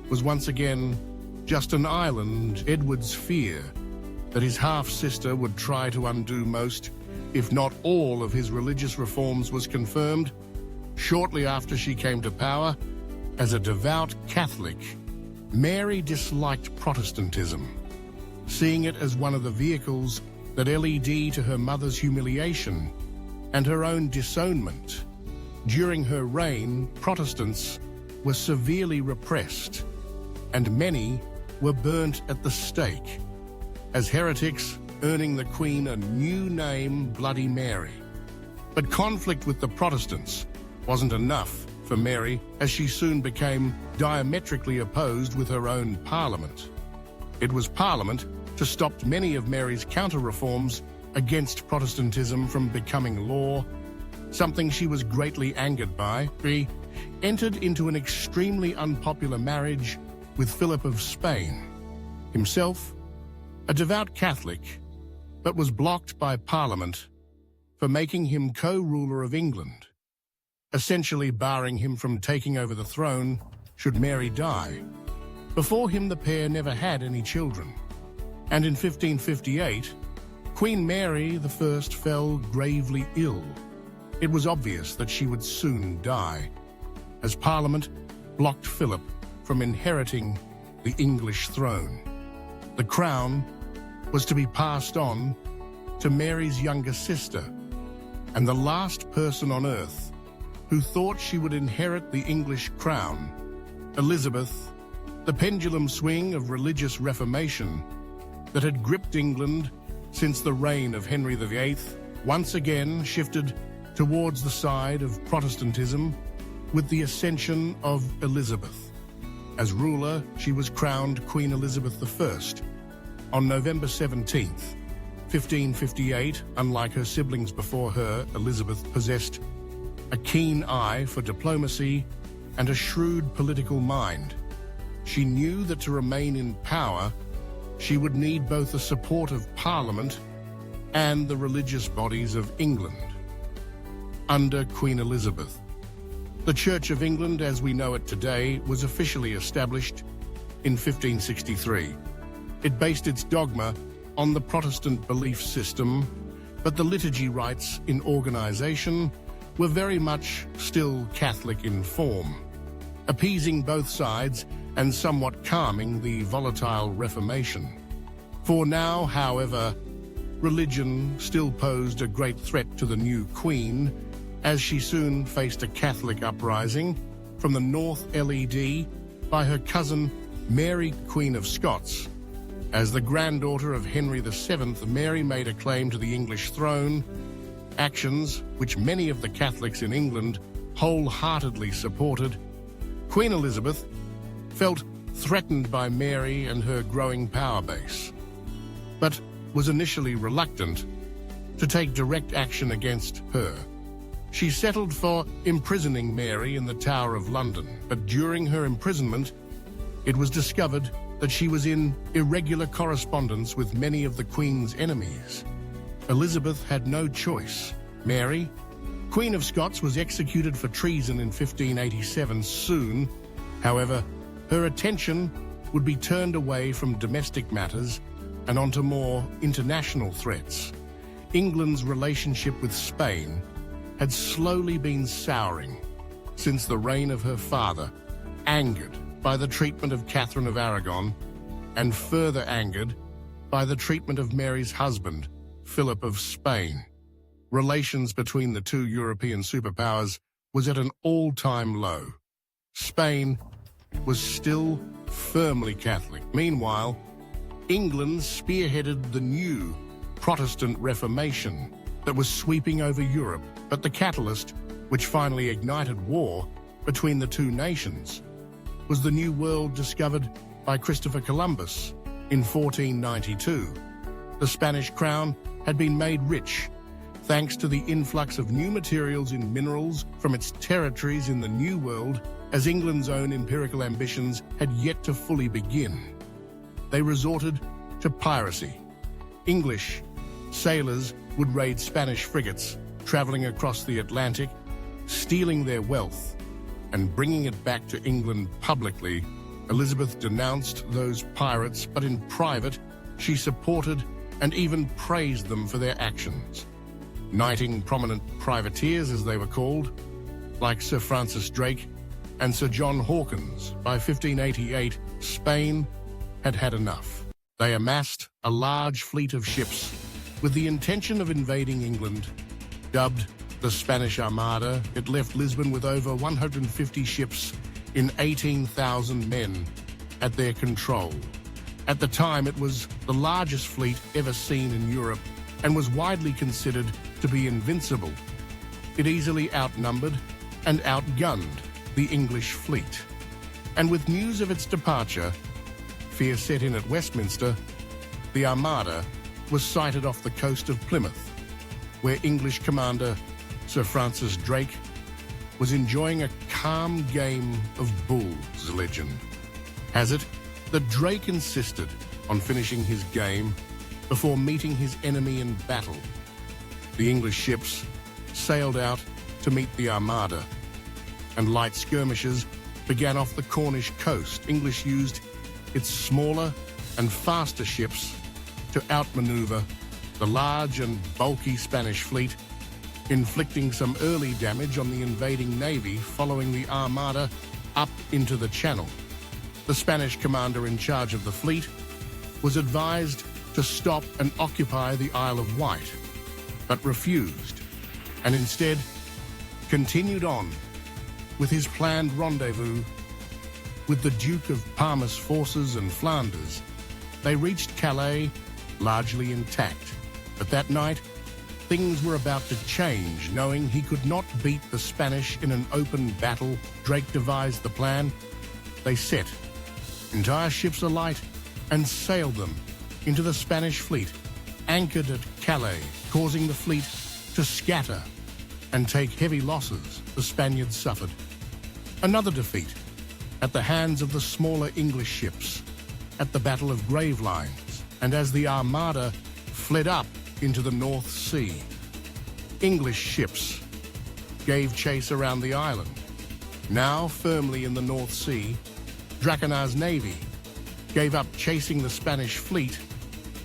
was once again just an island. Edward's fear that his half-sister would try to undo most, if not all, of his religious reforms was confirmed shortly after she came to power. As a devout Catholic, Mary disliked Protestantism, seeing it as one of the vehicles that led to her mother's humiliation and her own disownment. During her reign, Protestants were severely repressed, and many were burnt at the stake as heretics, earning the Queen a new name, Bloody Mary. But conflict with the Protestants wasn't enough for Mary, as she soon became diametrically opposed with her own Parliament. It was Parliament to stop many of Mary's counter-reforms against Protestantism from becoming law, something she was greatly angered by. She entered into an extremely unpopular marriage with Philip of Spain, himself a devout Catholic, but was blocked by Parliament for making him co-ruler of England, essentially barring him from taking over the throne should Mary die. Before him, the pair never had any children, and in 1558, Queen Mary I fell gravely ill. It was obvious that she would soon die, as Parliament blocked Philip from inheriting the English throne. The crown was to be passed on to Mary's younger sister, and the last person on earth who thought she would inherit the English crown, Elizabeth. The pendulum swing of religious reformation that had gripped England since the reign of Henry VIII once again shifted towards the side of Protestantism with the ascension of Elizabeth. As ruler, she was crowned Queen Elizabeth I on November 17th, 1558. Unlike her siblings before her, Elizabeth possessed a keen eye for diplomacy and a shrewd political mind. She knew that to remain in power, she would need both the support of Parliament and the religious bodies of England. Under Queen Elizabeth, the Church of England as we know it today was officially established in 1563. It based its dogma on the Protestant belief system, but the liturgy rites in organization were very much still Catholic in form, appeasing both sides and somewhat calming the volatile Reformation. For now, however, religion still posed a great threat to the new queen, as she soon faced a Catholic uprising from the North LED by her cousin Mary, Queen of Scots. As the granddaughter of Henry VII, Mary made a claim to the English throne, actions which many of the Catholics in England wholeheartedly supported. Queen Elizabeth felt threatened by Mary and her growing power base, but was initially reluctant to take direct action against her. She settled for imprisoning Mary in the Tower of London, but during her imprisonment, it was discovered that she was in irregular correspondence with many of the Queen's enemies. Elizabeth had no choice. Mary, Queen of Scots, was executed for treason in 1587 soon. However, her attention would be turned away from domestic matters and onto more international threats. England's relationship with Spain had slowly been souring since the reign of her father, angered by the treatment of Catherine of Aragon, and further angered by the treatment of Mary's husband, Philip of Spain. Relations between the two European superpowers was at an all-time low. Spain was still firmly Catholic. Meanwhile, England spearheaded the new Protestant Reformation that was sweeping over Europe, but the catalyst, which finally ignited war between the two nations, was the New World discovered by Christopher Columbus in 1492. The Spanish crown had been made rich thanks to the influx of new materials in minerals from its territories in the New World, as England's own empirical ambitions had yet to fully begin. They resorted to piracy. English sailors would raid Spanish frigates, traveling across the Atlantic, stealing their wealth and bringing it back to England publicly. Elizabeth denounced those pirates, but in private, she supported and even praised them for their actions, knighting prominent privateers, as they were called, like Sir Francis Drake and Sir John Hawkins. By 1588, Spain had had enough. They amassed a large fleet of ships with the intention of invading England. Dubbed the Spanish Armada, it left Lisbon with over 150 ships in 18,000 men at their control. At the time, it was the largest fleet ever seen in Europe and was widely considered to be invincible. It easily outnumbered and outgunned the English fleet. And with news of its departure, fear set in at Westminster. The Armada was sighted off the coast of Plymouth, where English commander Sir Francis Drake was enjoying a calm game of bulls. Legend has it that Drake insisted on finishing his game before meeting his enemy in battle. The English ships sailed out to meet the Armada, and light skirmishes began off the Cornish coast. English used its smaller and faster ships to outmaneuver the large and bulky Spanish fleet, inflicting some early damage on the invading navy, following the Armada up into the Channel. The Spanish commander in charge of the fleet was advised to stop and occupy the Isle of Wight, but refused, and instead continued on with his planned rendezvous with the Duke of Parma's forces in Flanders. They reached Calais largely intact, but that night things were about to change. Knowing he could not beat the Spanish in an open battle, Drake devised the plan. They set entire ships alight and sailed them into the Spanish fleet, anchored at Calais, causing the fleet to scatter and take heavy losses. The Spaniards suffered another defeat at the hands of the smaller English ships at the Battle of Gravelines, and as the Armada fled up into the North Sea, English ships gave chase around the island. Now firmly in the North Sea, Drakenar's navy gave up chasing the Spanish fleet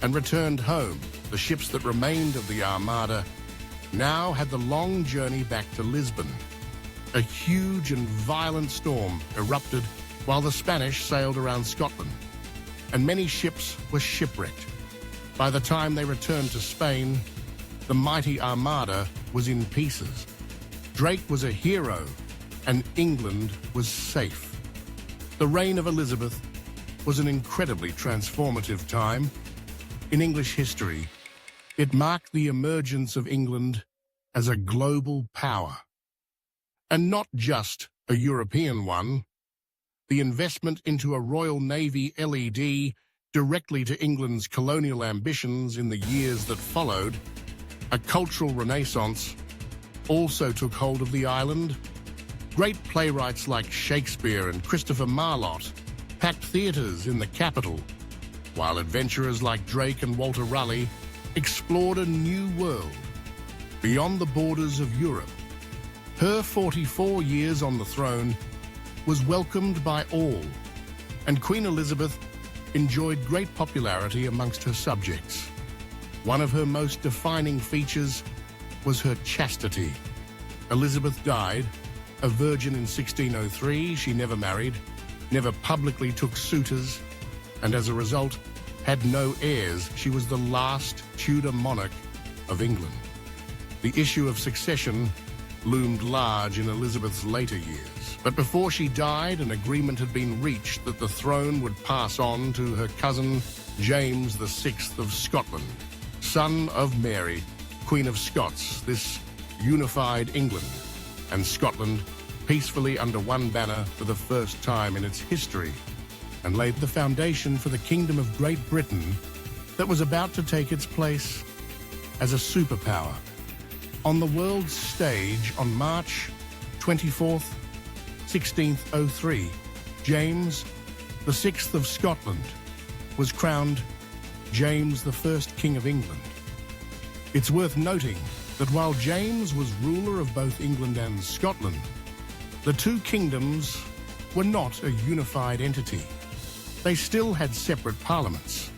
and returned home. The ships that remained of the Armada now had the long journey back to Lisbon. A huge and violent storm erupted while the Spanish sailed around Scotland, and many ships were shipwrecked. By the time they returned to Spain, the mighty Armada was in pieces. Drake was a hero, and England was safe. The reign of Elizabeth was an incredibly transformative time in English history. It marked the emergence of England as a global power, and not just a European one. The investment into a Royal Navy LED directly to England's colonial ambitions in the years that followed, a cultural renaissance, also took hold of the island. Great playwrights like Shakespeare and Christopher Marlowe packed theatres in the capital, while adventurers like Drake and Walter Raleigh explored a new world beyond the borders of Europe. Her 44 years on the throne was welcomed by all, and Queen Elizabeth enjoyed great popularity amongst her subjects. One of her most defining features was her chastity. Elizabeth died a virgin in 1603. She never married, never publicly took suitors, and as a result, had no heirs. She was the last Tudor monarch of England. The issue of succession loomed large in Elizabeth's later years, but before she died, an agreement had been reached that the throne would pass on to her cousin James VI of Scotland, son of Mary, Queen of Scots. This unified England and Scotland peacefully under one banner for the first time in its history, and laid the foundation for the Kingdom of Great Britain that was about to take its place as a superpower. On the world stage on March 24th, 1603, James VI of Scotland was crowned James I, King of England. It's worth noting that while James was ruler of both England and Scotland, the two kingdoms were not a unified entity. They still had separate parliaments,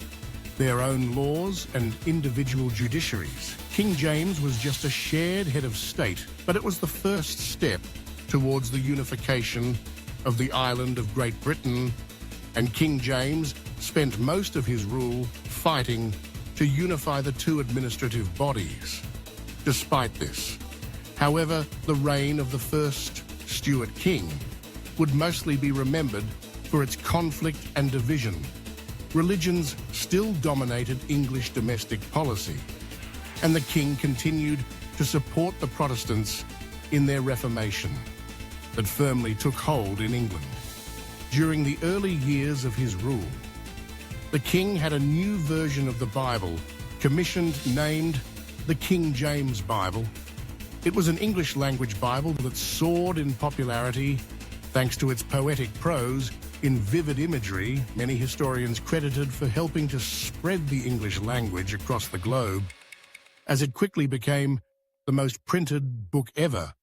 their own laws and individual judiciaries. King James was just a shared head of state, but it was the first step towards the unification of the island of Great Britain, and King James spent most of his rule fighting to unify the two administrative bodies. Despite this, however, the reign of the first Stuart king would mostly be remembered for its conflict and division. Religions still dominated English domestic policy, and the king continued to support the Protestants in their Reformation that firmly took hold in England. During the early years of his rule, the king had a new version of the Bible commissioned, named the King James Bible. It was an English-language Bible that soared in popularity thanks to its poetic prose in vivid imagery, many historians credited for helping to spread the English language across the globe, as it quickly became the most printed book ever,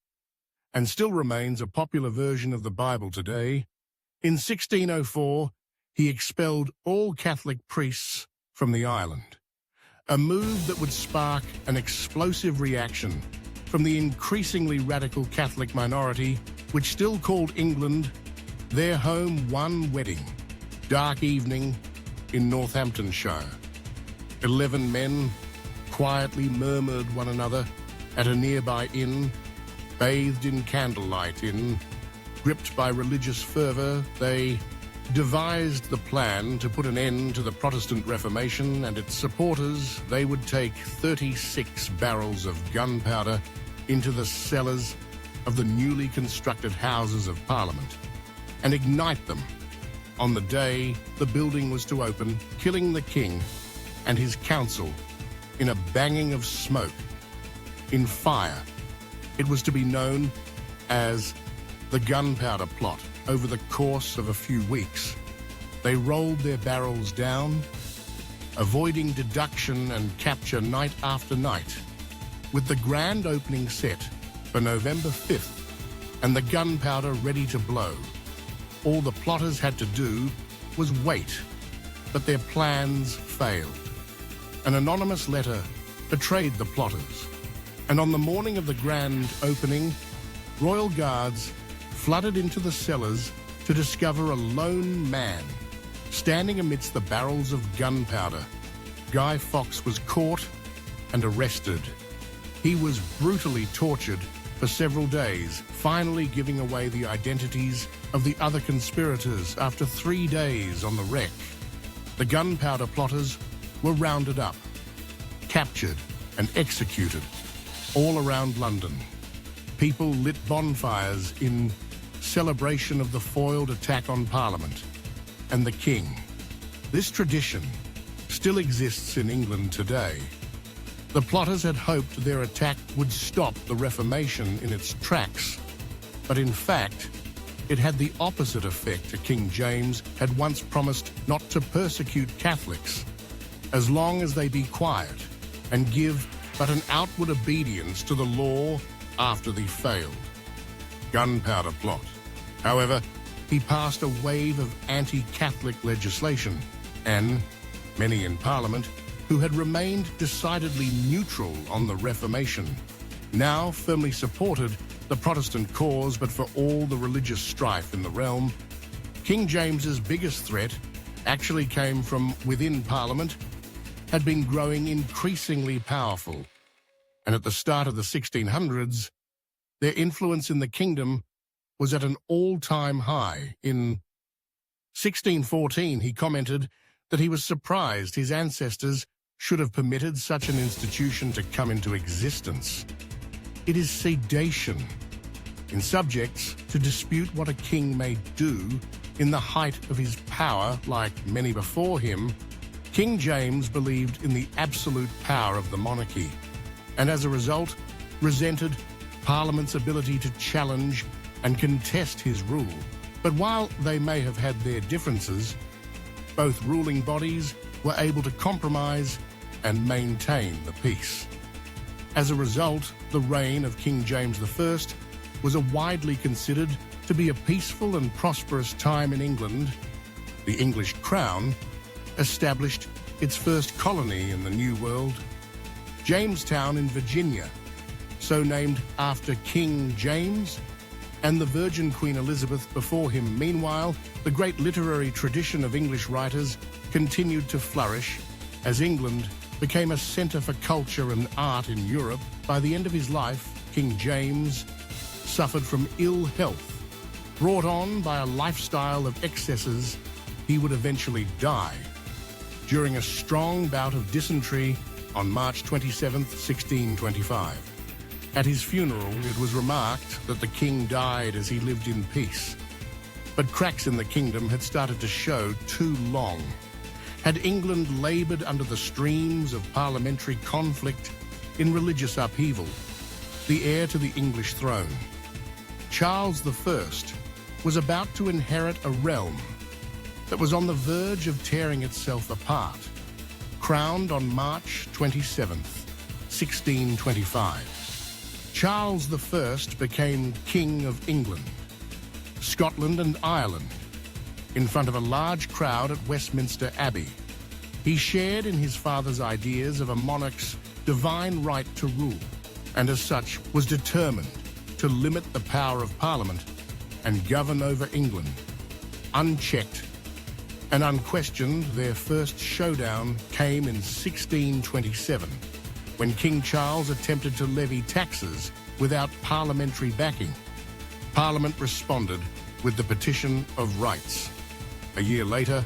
and still remains a popular version of the Bible today. In 1604, he expelled all Catholic priests from the island, a move that would spark an explosive reaction from the increasingly radical Catholic minority, which still called England their home. One wedding, dark evening in Northamptonshire. 11 men quietly murmured one another at a nearby inn, bathed in candlelight. Gripped by religious fervour, they devised the plan to put an end to the Protestant Reformation and its supporters. They would take 36 barrels of gunpowder into the cellars of the newly constructed Houses of Parliament and ignite them on the day the building was to open, killing the king and his council in a banging of smoke, in fire. It was to be known as the Gunpowder Plot. Over the course of a few weeks, they rolled their barrels down, avoiding deduction and capture night after night, with the grand opening set for November 5th and the gunpowder ready to blow. All the plotters had to do was wait, but their plans failed. An anonymous letter betrayed the plotters, and on the morning of the grand opening, royal guards flooded into the cellars to discover a lone man standing amidst the barrels of gunpowder. Guy Fawkes was caught and arrested. He was brutally tortured for several days, finally giving away the identities of the other conspirators after 3 days on the wreck. The gunpowder plotters were rounded up, captured and executed all around London. People lit bonfires in celebration of the foiled attack on Parliament and the King. This tradition still exists in England today. The plotters had hoped their attack would stop the Reformation in its tracks, but in fact, it had the opposite effect. King James had once promised not to persecute Catholics, as long as they be quiet and give but an outward obedience to the law after the failed gunpowder plot. However, he passed a wave of anti-Catholic legislation, and many in Parliament who had remained decidedly neutral on the Reformation now firmly supported the Protestant cause. But for all the religious strife in the realm, King James's biggest threat actually came from within Parliament, had been growing increasingly powerful, and at the start of the 1600s, their influence in the kingdom was at an all-time high. In 1614, he commented that he was surprised his ancestors should have permitted such an institution to come into existence. It is sedation in subjects to dispute what a king may do in the height of his power. Like many before him, King James believed in the absolute power of the monarchy, and as a result, resented Parliament's ability to challenge and contest his rule. But while they may have had their differences, both ruling bodies were able to compromise and maintain the peace. As a result, the reign of King James I was widely considered to be a peaceful and prosperous time in England. The English crown established its first colony in the New World, Jamestown in Virginia, so named after King James and the Virgin Queen Elizabeth before him. Meanwhile, the great literary tradition of English writers continued to flourish as England became a centre for culture and art in Europe. By the end of his life, King James suffered from ill health, brought on by a lifestyle of excesses. He would eventually die during a strong bout of dysentery on March 27, 1625. At his funeral, it was remarked that the king died as he lived in peace. But cracks in the kingdom had started to show too long. Had England laboured under the streams of parliamentary conflict in religious upheaval, the heir to the English throne, Charles I, was about to inherit a realm that was on the verge of tearing itself apart. Crowned on March 27, 1625, Charles I became King of England, Scotland and Ireland, in front of a large crowd at Westminster Abbey. He shared in his father's ideas of a monarch's divine right to rule, and as such was determined to limit the power of Parliament and govern over England. Unchecked and unquestioned, their first showdown came in 1627, when King Charles attempted to levy taxes without parliamentary backing. Parliament responded with the Petition of Rights. A year later,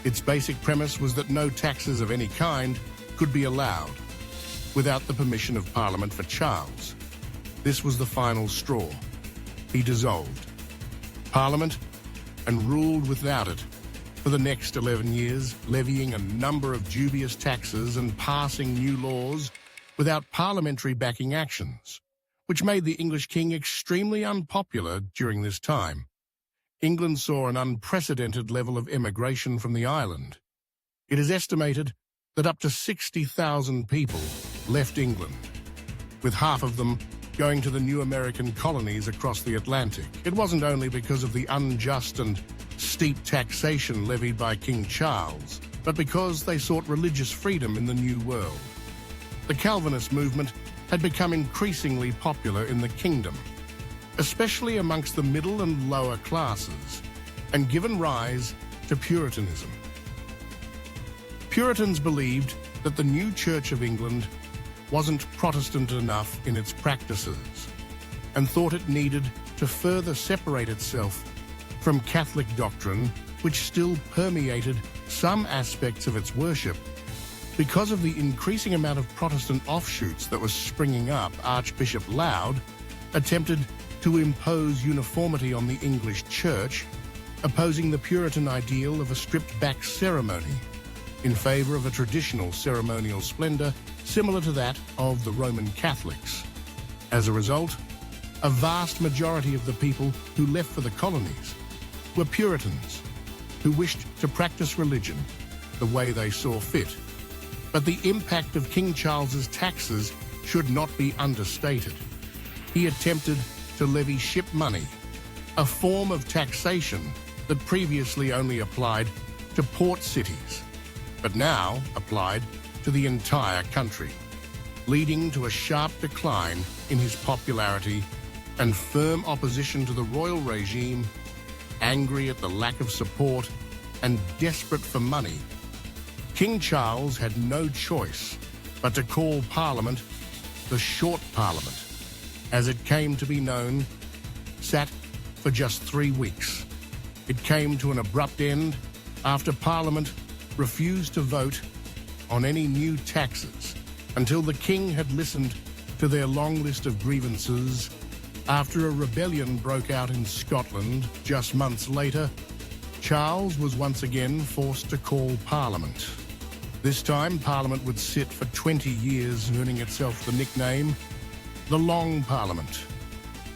its basic premise was that no taxes of any kind could be allowed without the permission of Parliament. For Charles, this was the final straw. He dissolved Parliament and ruled without it for the next 11 years, levying a number of dubious taxes and passing new laws without parliamentary backing actions, which made the English king extremely unpopular during this time. England saw an unprecedented level of immigration from the island. It is estimated that up to 60,000 people left England, with half of them going to the new American colonies across the Atlantic. It wasn't only because of the unjust and steep taxation levied by King Charles, but because they sought religious freedom in the New World. The Calvinist movement had become increasingly popular in the kingdom, especially amongst the middle and lower classes, and given rise to Puritanism. Puritans believed that the new Church of England wasn't Protestant enough in its practices. and thought it needed to further separate itself from Catholic doctrine, which still permeated some aspects of its worship. Because of the increasing amount of Protestant offshoots that was springing up, Archbishop Laud attempted to impose uniformity on the English Church, opposing the Puritan ideal of a stripped-back ceremony in favour of a traditional ceremonial splendour similar to that of the Roman Catholics. As a result, a vast majority of the people who left for the colonies were Puritans who wished to practice religion the way they saw fit. But the impact of King Charles's taxes should not be understated. He attempted to levy ship money, a form of taxation that previously only applied to port cities, but now applied to the entire country, leading to a sharp decline in his popularity and firm opposition to the royal regime. Angry at the lack of support and desperate for money, King Charles had no choice but to call Parliament the Short Parliament, as it came to be known, sat for just 3 weeks. It came to an abrupt end after Parliament refused to vote on any new taxes until the King had listened to their long list of grievances. After a rebellion broke out in Scotland just months later, Charles was once again forced to call Parliament. This time, Parliament would sit for 20 years, earning itself the nickname the Long Parliament.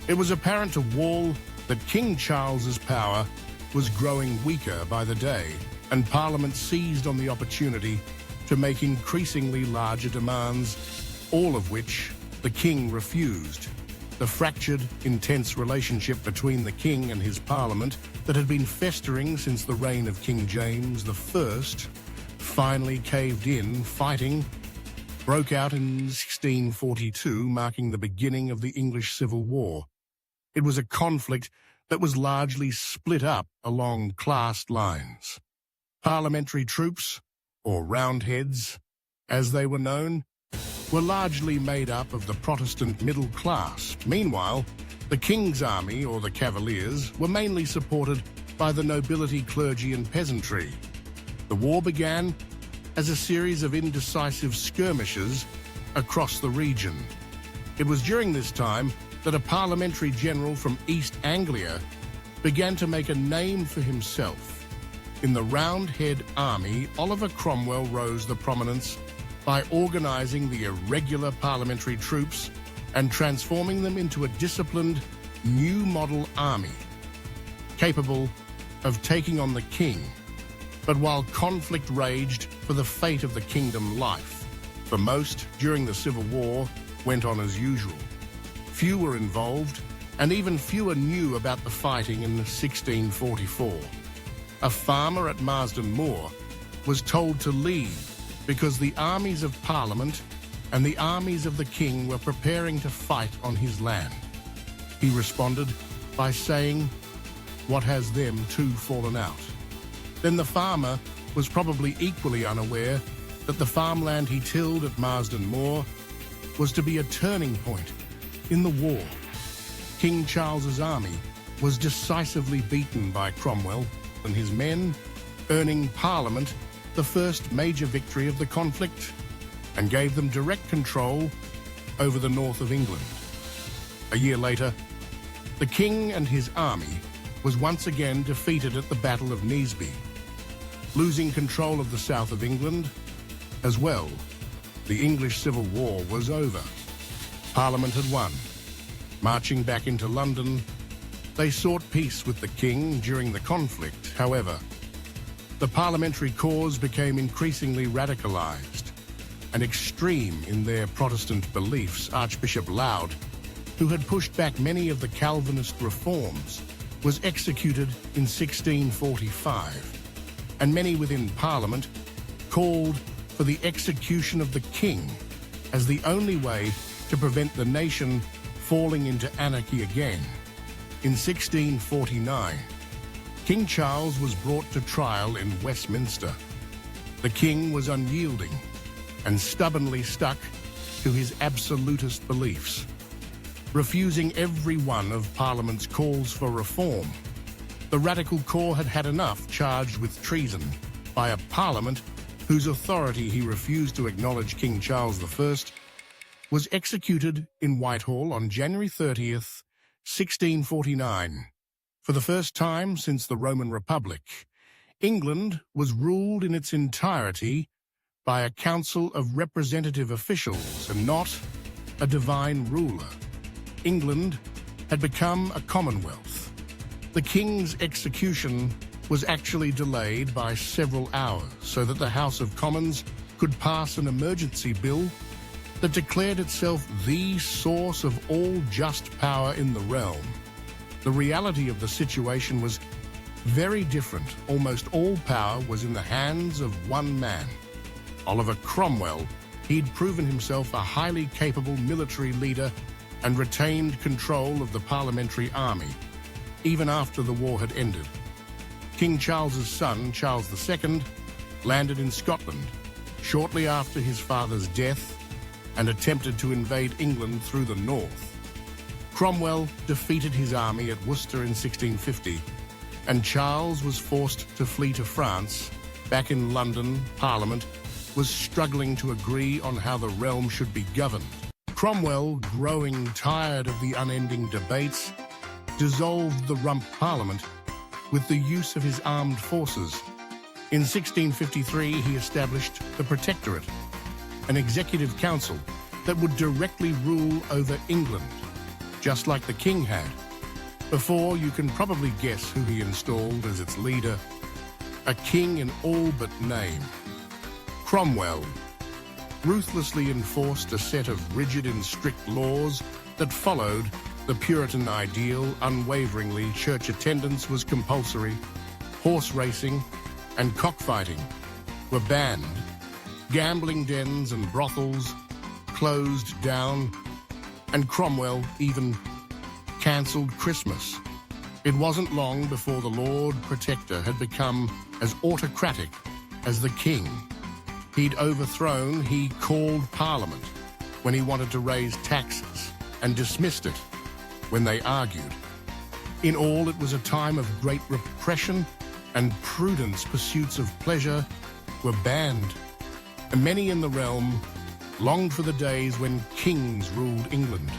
It was apparent to Wall that King Charles's power was growing weaker by the day, and Parliament seized on the opportunity to make increasingly larger demands, all of which the King refused. The fractured, intense relationship between the King and his Parliament that had been festering since the reign of King James I finally caved in. Fighting broke out in 1642, marking the beginning of the English Civil War. It was a conflict that was largely split up along class lines. Parliamentary troops, or Roundheads, as they were known, were largely made up of the Protestant middle class. Meanwhile, the King's Army, or the Cavaliers, were mainly supported by the nobility, clergy and peasantry. The war began as a series of indecisive skirmishes across the region. It was during this time that a parliamentary general from East Anglia began to make a name for himself. In the Roundhead army, Oliver Cromwell rose to prominence by organising the irregular parliamentary troops and transforming them into a disciplined, new model army, capable of taking on the king. But while conflict raged for the fate of the kingdom, life, for most during the Civil War, went on as usual. Few were involved, and even fewer knew about the fighting in 1644. A farmer at Marsden Moor was told to leave because the armies of Parliament and the armies of the King were preparing to fight on his land. He responded by saying, "What has them two fallen out?" Then the farmer was probably equally unaware that the farmland he tilled at Marsden Moor was to be a turning point in the war. King Charles's army was decisively beaten by Cromwell and his men, earning Parliament the first major victory of the conflict, and gave them direct control over the north of England. A year later, the King and his army was once again defeated at the Battle of Naseby. Losing control of the south of England as well, the English Civil War was over. Parliament had won. Marching back into London, they sought peace with the King during the conflict. However, the parliamentary cause became increasingly radicalised and extreme in their Protestant beliefs. Archbishop Laud, who had pushed back many of the Calvinist reforms, was executed in 1645, and many within Parliament called for the execution of the King as the only way to prevent the nation falling into anarchy again. In 1649, King Charles was brought to trial in Westminster. The King was unyielding and stubbornly stuck to his absolutist beliefs. refusing every one of Parliament's calls for reform. The radical core had had enough, charged with treason by a Parliament whose authority he refused to acknowledge. King Charles I was executed in Whitehall on January 30th, 1649. For the first time since the Roman Republic, England was ruled in its entirety by a council of representative officials and not a divine ruler. England had become a commonwealth. The king's execution was actually delayed by several hours so that the House of Commons could pass an emergency bill that declared itself the source of all just power in the realm. The reality of the situation was very different. Almost all power was in the hands of one man, Oliver Cromwell. He'd proven himself a highly capable military leader and retained control of the parliamentary army, even after the war had ended. King Charles's son, Charles II, landed in Scotland shortly after his father's death and attempted to invade England through the north. Cromwell defeated his army at Worcester in 1650, and Charles was forced to flee to France. Back in London, Parliament was struggling to agree on how the realm should be governed. Cromwell, growing tired of the unending debates, dissolved the Rump Parliament with the use of his armed forces. In 1653, he established the Protectorate, an executive council that would directly rule over England, just like the king had. Before, you can probably guess who he installed as its leader, a king in all but name. Cromwell ruthlessly enforced a set of rigid and strict laws that followed the Puritan ideal unwaveringly. Church attendance was compulsory, horse racing and cockfighting were banned, gambling dens and brothels closed down, and Cromwell even cancelled Christmas. It wasn't long before the Lord Protector had become as autocratic as the king. He called Parliament when he wanted to raise taxes and dismissed it when they argued. In all, it was a time of great repression and prudence. Pursuits of pleasure were banned, and many in the realm longed for the days when kings ruled England.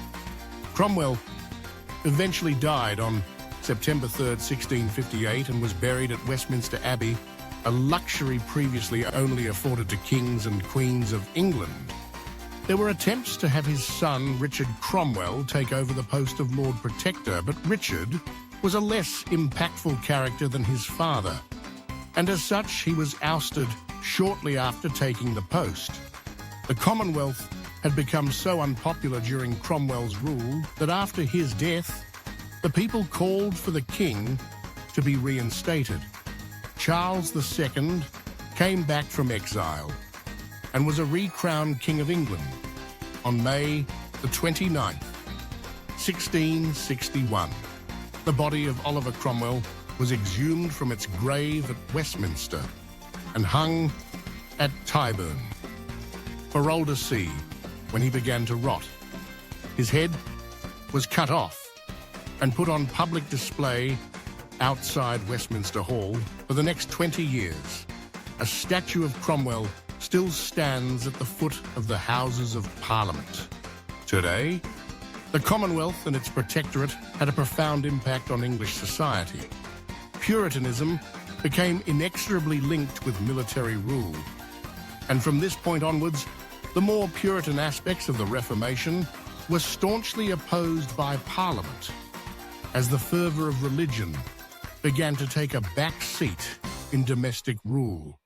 Cromwell eventually died on September 3rd, 1658, and was buried at Westminster Abbey, a luxury previously only afforded to kings and queens of England. There were attempts to have his son, Richard Cromwell, take over the post of Lord Protector, but Richard was a less impactful character than his father, and as such he was ousted shortly after taking the post. The Commonwealth had become so unpopular during Cromwell's rule that after his death, the people called for the king to be reinstated. Charles II came back from exile and was a recrowned King of England on May the 29th, 1661. The body of Oliver Cromwell was exhumed from its grave at Westminster and hung at Tyburn for all to see when he began to rot. His head was cut off and put on public display outside Westminster Hall for the next 20 years. A statue of Cromwell still stands at the foot of the Houses of Parliament. Today, the Commonwealth and its protectorate had a profound impact on English society. Puritanism became inexorably linked with military rule, and from this point onwards, the more Puritan aspects of the Reformation were staunchly opposed by Parliament as the fervour of religion began to take a back seat in domestic rule.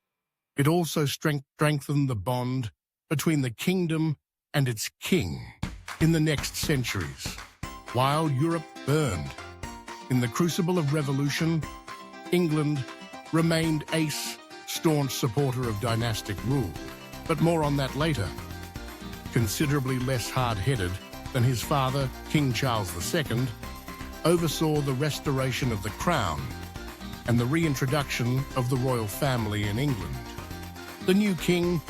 It also strengthened the bond between the kingdom and its king. In the next centuries, while Europe burned in the crucible of revolution, England remained a staunch supporter of dynastic rule. But more on that later. Considerably less hard-headed than his father, King Charles II, oversaw the restoration of the crown and the reintroduction of the royal family in England. The new king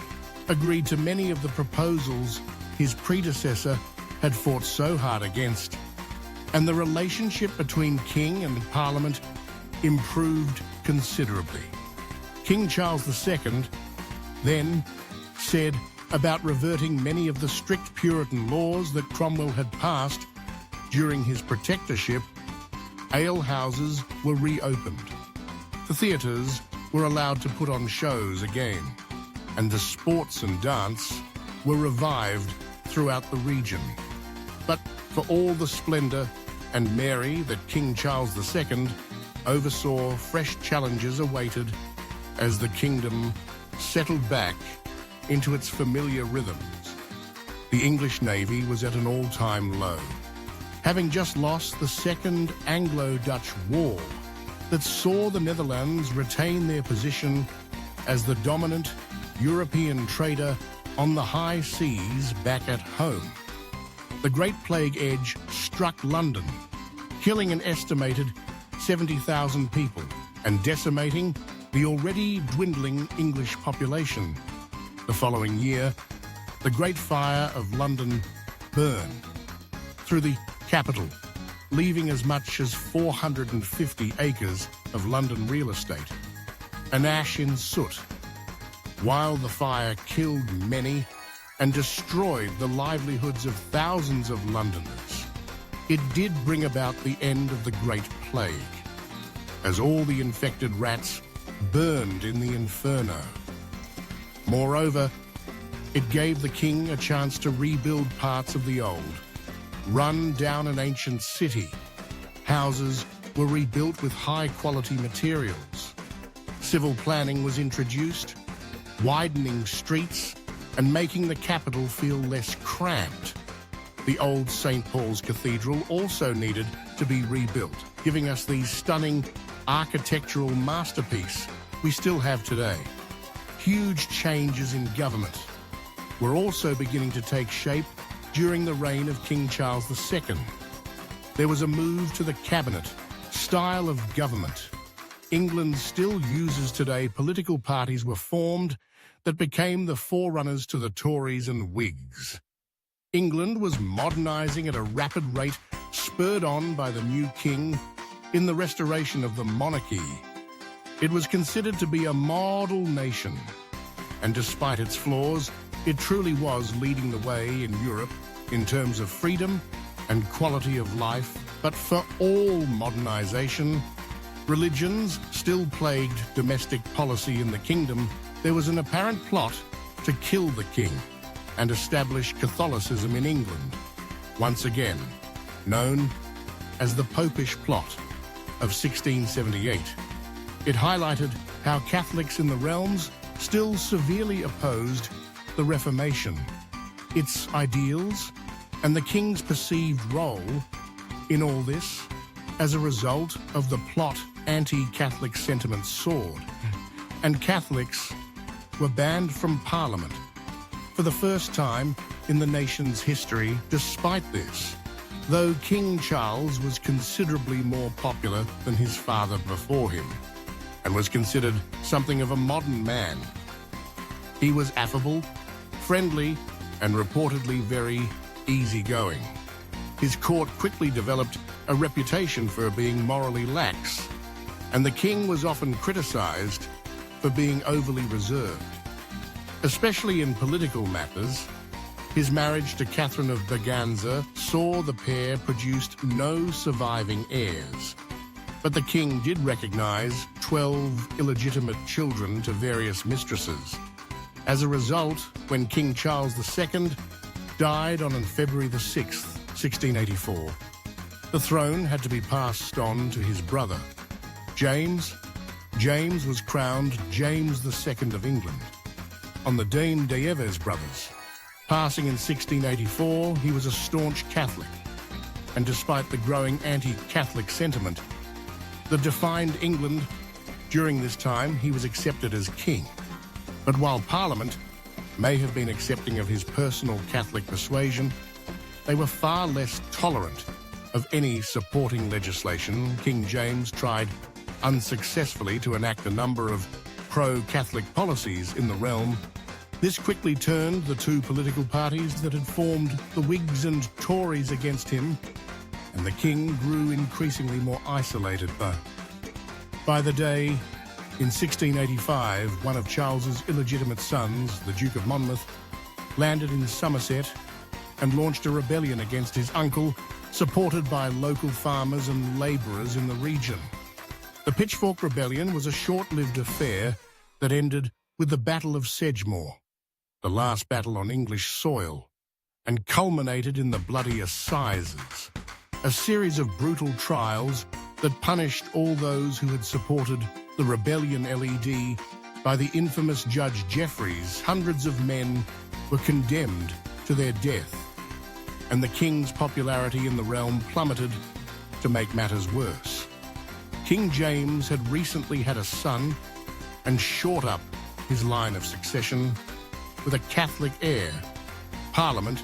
agreed to many of the proposals his predecessor had fought so hard against, and the relationship between king and parliament improved considerably. King Charles II then said about reverting many of the strict Puritan laws that Cromwell had passed during his protectorship. Alehouses were reopened. The theatres were allowed to put on shows again, and the sports and dance were revived throughout the region. But for all the splendour and merry that King Charles II oversaw, fresh challenges awaited as the kingdom settled back into its familiar rhythms. The English Navy was at an all-time low, having just lost the Second Anglo-Dutch War that saw the Netherlands retain their position as the dominant European trader on the high seas back at home. The Great Plague Edge struck London, killing an estimated 70,000 people and decimating the already dwindling English population. The following year, the Great Fire of London burned through the capital, leaving as much as 450 acres of London real estate, an ash in soot. While the fire killed many and destroyed the livelihoods of thousands of Londoners, it did bring about the end of the Great Plague, as all the infected rats burned in the inferno. Moreover, it gave the king a chance to rebuild parts of the old, run-down an ancient city. Houses were rebuilt with high-quality materials. Civil planning was introduced, widening streets and making the capital feel less cramped. The old St. Paul's Cathedral also needed to be rebuilt, giving us the stunning architectural masterpiece we still have today. Huge changes in government were also beginning to take shape during the reign of King Charles II. There was a move to the cabinet style of government. England still uses today. Political parties were formed that became the forerunners to the Tories and Whigs. England was modernising at a rapid rate, spurred on by the new king in the restoration of the monarchy. It was considered to be a model nation, and despite its flaws, it truly was leading the way in Europe in terms of freedom and quality of life. But for all modernisation, religions still plagued domestic policy in the kingdom. There was an apparent plot to kill the king and establish Catholicism in England, once again known as the Popish Plot of 1678. It highlighted how Catholics in the realms still severely opposed the Reformation, its ideals, and the king's perceived role in all this. As a result of the plot, anti-Catholic sentiment soared, and Catholics were banned from Parliament for the first time in the nation's history. Despite this, though King Charles was considerably more popular than his father before him, and was considered something of a modern man, he was affable, friendly, and reportedly very easygoing. His court quickly developed a reputation for being morally lax, and the king was often criticised for being overly reserved. Especially in political matters, his marriage to Catherine of Braganza saw the pair produced no surviving heirs. But the king did recognise 12 illegitimate children to various mistresses. As a result, when King Charles II died on February the 6th, 1684, the throne had to be passed on to his brother, James. James was crowned James II of England. On the Dean de Evers brothers, passing in 1684, he was a staunch Catholic, and despite the growing anti-Catholic sentiment that defined England during this time, he was accepted as king. But while Parliament may have been accepting of his personal Catholic persuasion, they were far less tolerant of any supporting legislation. King James tried unsuccessfully to enact a number of pro-Catholic policies in the realm, This quickly turned the two political parties that had formed, the Whigs and Tories, against him, and the king grew increasingly more isolated. But by the day, in 1685, one of Charles's illegitimate sons, the Duke of Monmouth, landed in Somerset and launched a rebellion against his uncle, supported by local farmers and labourers in the region. The Pitchfork Rebellion was a short-lived affair that ended with the Battle of Sedgemoor, the last battle on English soil, and culminated in the Bloody Assizes, a series of brutal trials that punished all those who had supported the rebellion LED. By the infamous Judge Jeffreys, hundreds of men were condemned to their death, and the king's popularity in the realm plummeted. To make matters worse, King James had recently had a son and short up his line of succession with a Catholic heir. Parliament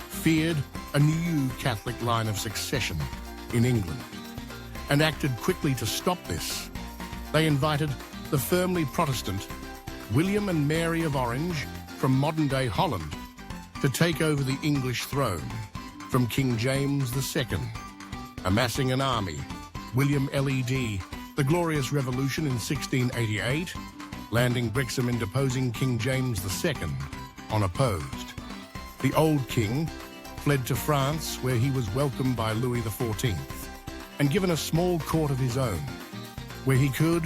feared a new Catholic line of succession in England and acted quickly to stop this. They invited the firmly Protestant William and Mary of Orange from modern-day Holland to take over the English throne from King James II. Amassing an army, William LED, the Glorious Revolution in 1688, landing Brixham in deposing King James II, unopposed. The old king fled to France, where he was welcomed by Louis XIV and given a small court of his own, where he could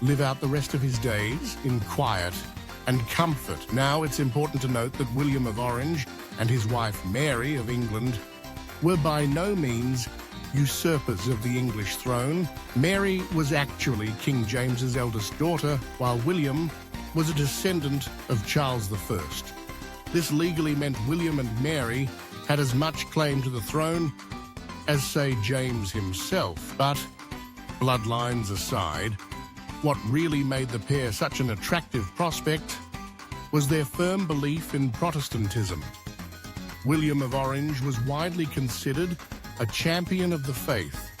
live out the rest of his days in quiet and comfort. Now, it's important to note that William of Orange and his wife Mary of England were by no means usurpers of the English throne. Mary was actually King James's eldest daughter, while William was a descendant of Charles I. This legally meant William and Mary had as much claim to the throne as, say, James himself. But, bloodlines aside, what really made the pair such an attractive prospect was their firm belief in Protestantism. William of Orange was widely considered a champion of the faith,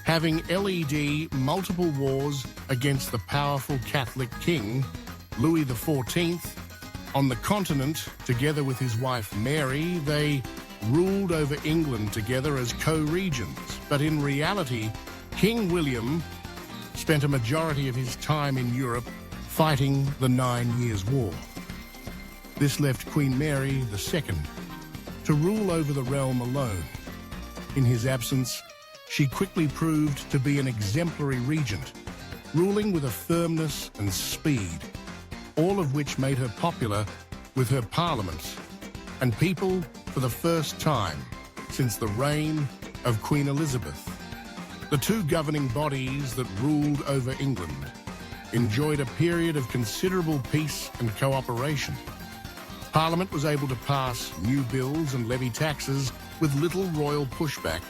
having led multiple wars against the powerful Catholic king, Louis XIV. On the continent, together with his wife Mary, they ruled over England together as co-regents. But in reality, King William spent a majority of his time in Europe fighting the 9 Years' War. This left Queen Mary II to rule over the realm alone. In his absence, she quickly proved to be an exemplary regent, ruling with a firmness and speed, all of which made her popular with her parliament and people for the first time since the reign of Queen Elizabeth. The two governing bodies that ruled over England enjoyed a period of considerable peace and cooperation. Parliament was able to pass new bills and levy taxes with little royal pushback,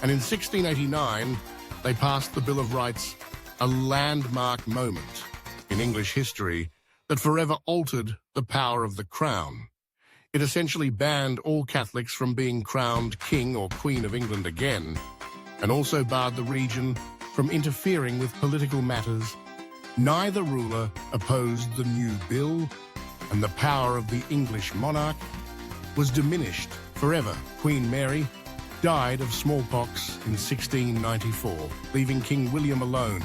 and in 1689 they passed the Bill of Rights, a landmark moment in English history that forever altered the power of the crown. It essentially banned all Catholics from being crowned King or Queen of England again, and also barred the region from interfering with political matters. Neither ruler opposed the new bill, and the power of the English monarch was diminished forever. Queen Mary died of smallpox in 1694, leaving King William alone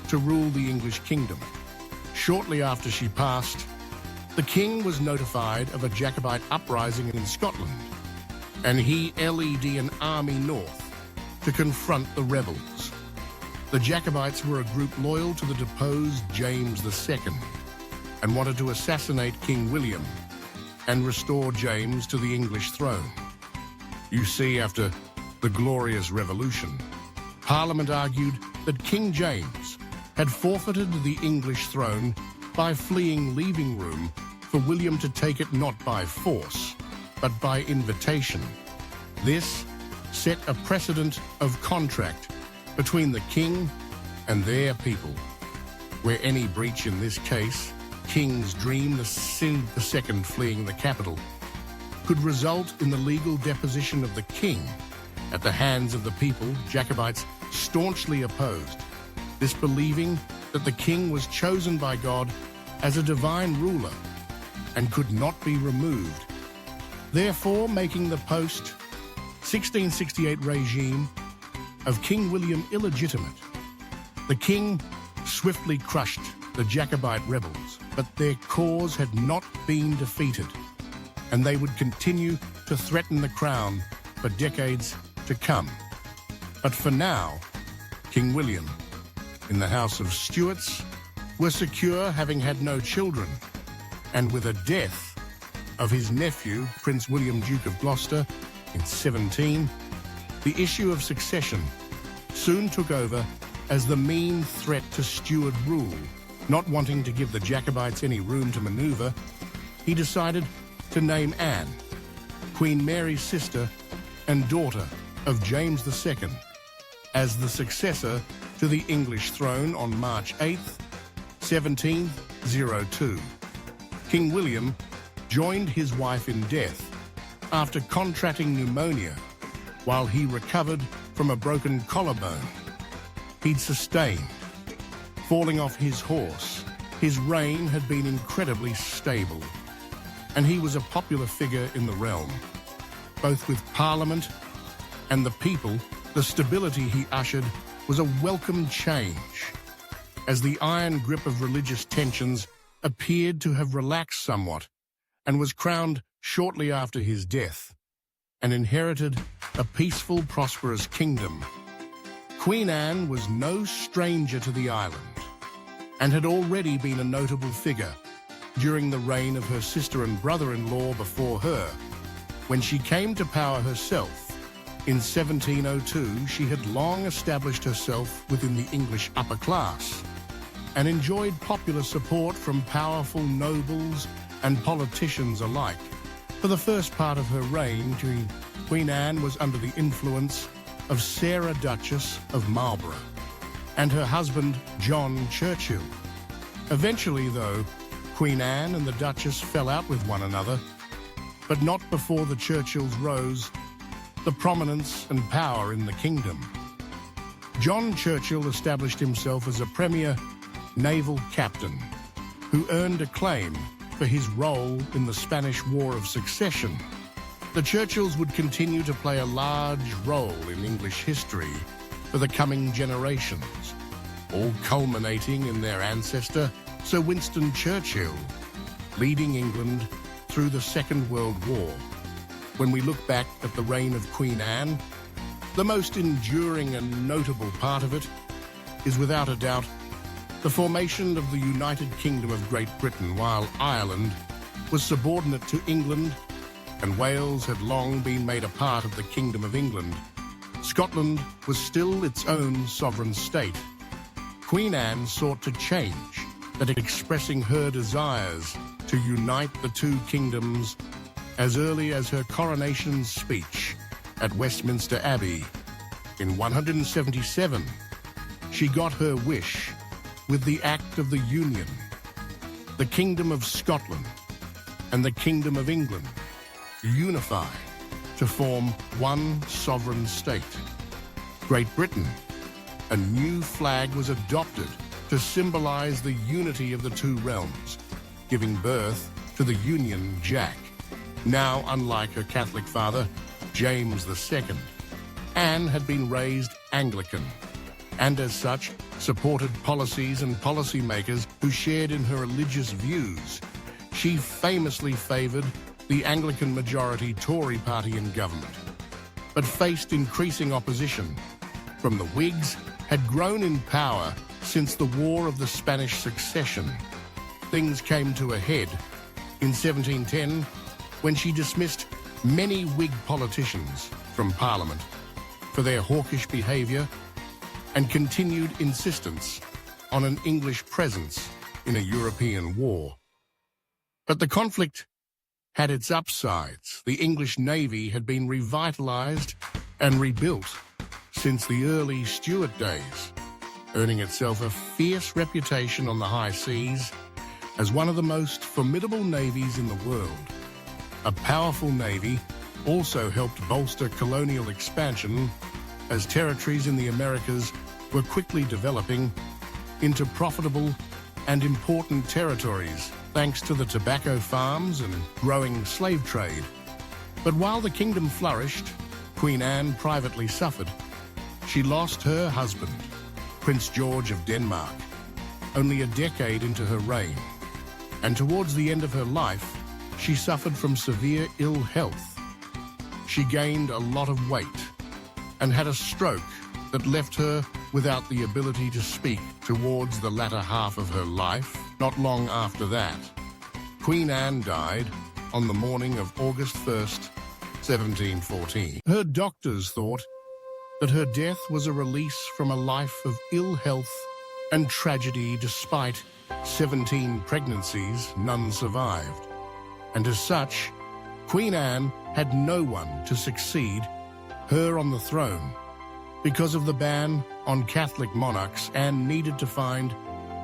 to rule the English kingdom. Shortly after she passed, the king was notified of a Jacobite uprising in Scotland, and he led an army north to confront the rebels. The Jacobites were a group loyal to the deposed James II and wanted to assassinate King William and restore James to the English throne. You see, after the Glorious Revolution, Parliament argued that King James had forfeited the English throne by fleeing, leaving room for William to take it not by force, but by invitation. This set a precedent of contract between the king and their people, where any breach in this case, King's Dream, the sin the second fleeing the capital, could result in the legal deposition of the king at the hands of the people. Jacobites staunchly opposed this, believing that the king was chosen by God as a divine ruler and could not be removed, therefore making the post-1668 regime of King William illegitimate. The king swiftly crushed the Jacobite rebels, but their cause had not been defeated, and they would continue to threaten the crown for decades to come. But for now, King William, in the House of Stuarts, were secure, having had no children, and with the death of his nephew, Prince William, Duke of Gloucester, in 17, the issue of succession soon took over as the main threat to Stuart rule. Not wanting to give the Jacobites any room to maneuver, he decided to name Anne, Queen Mary's sister and daughter of James II, as the successor to the English throne on March 8, 1702. King William joined his wife in death after contracting pneumonia while he recovered from a broken collarbone he'd sustained. Falling off his horse, his reign had been incredibly stable, and he was a popular figure in the realm. Both with Parliament and the people, the stability he ushered was a welcome change, as the iron grip of religious tensions appeared to have relaxed somewhat, and was crowned shortly after his death, and inherited a peaceful, prosperous kingdom. Queen Anne was no stranger to the island, and had already been a notable figure during the reign of her sister and brother-in-law before her. When she came to power herself in 1702, she had long established herself within the English upper class and enjoyed popular support from powerful nobles and politicians alike. For the first part of her reign, Queen Anne was under the influence of Sarah, Duchess of Marlborough, and her husband, John Churchill. Eventually, though, Queen Anne and the Duchess fell out with one another, but not before the Churchills rose the prominence and power in the kingdom. John Churchill established himself as a premier naval captain who earned acclaim for his role in the Spanish War of Succession. The Churchills would continue to play a large role in English history for the coming generations, all culminating in their ancestor, Sir Winston Churchill, leading England through the Second World War. When we look back at the reign of Queen Anne, the most enduring and notable part of it is without a doubt the formation of the United Kingdom of Great Britain, while Ireland was subordinate to England and Wales had long been made a part of the Kingdom of England. Scotland was still its own sovereign state. Queen Anne sought to change that, expressing her desires to unite the two kingdoms as early as her coronation speech at Westminster Abbey in 177. She got her wish with the Act of the Union. The Kingdom of Scotland and the Kingdom of England unified to form one sovereign state. Great Britain, a new flag was adopted to symbolize the unity of the two realms, giving birth to the Union Jack. Now, unlike her Catholic father, James II, Anne had been raised Anglican, and as such, supported policies and policymakers who shared in her religious views. She famously favoured the Anglican majority Tory party in government, but faced increasing opposition from the Whigs, had grown in power since the War of the Spanish Succession. Things came to a head in 1710 when she dismissed many Whig politicians from Parliament for their hawkish behaviour and continued insistence on an English presence in a European war. But the conflict had its upsides. The English Navy had been revitalised and rebuilt since the early Stuart days, earning itself a fierce reputation on the high seas as one of the most formidable navies in the world. A powerful navy also helped bolster colonial expansion as territories in the Americas were quickly developing into profitable and important territories thanks to the tobacco farms and growing slave trade. But while the kingdom flourished, Queen Anne privately suffered. She lost her husband, Prince George of Denmark, only a decade into her reign. And towards the end of her life, she suffered from severe ill health. She gained a lot of weight and had a stroke that left her without the ability to speak towards the latter half of her life. Not long after that, Queen Anne died on the morning of August 1st, 1714. Her doctors thought that her death was a release from a life of ill health and tragedy. Despite 17 pregnancies, none survived. And as such, Queen Anne had no one to succeed her on the throne. Because of the ban on Catholic monarchs, Anne needed to find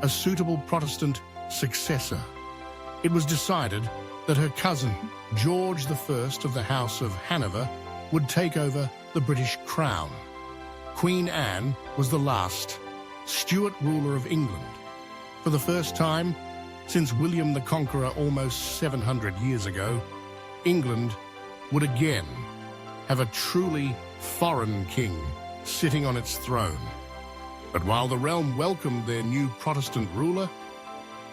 a suitable Protestant successor. It was decided that her cousin, George I of the House of Hanover, would take over the British crown. Queen Anne was the last Stuart ruler of England. For the first time since William the Conqueror almost 700 years ago, England would again have a truly foreign king sitting on its throne. But while the realm welcomed their new Protestant ruler,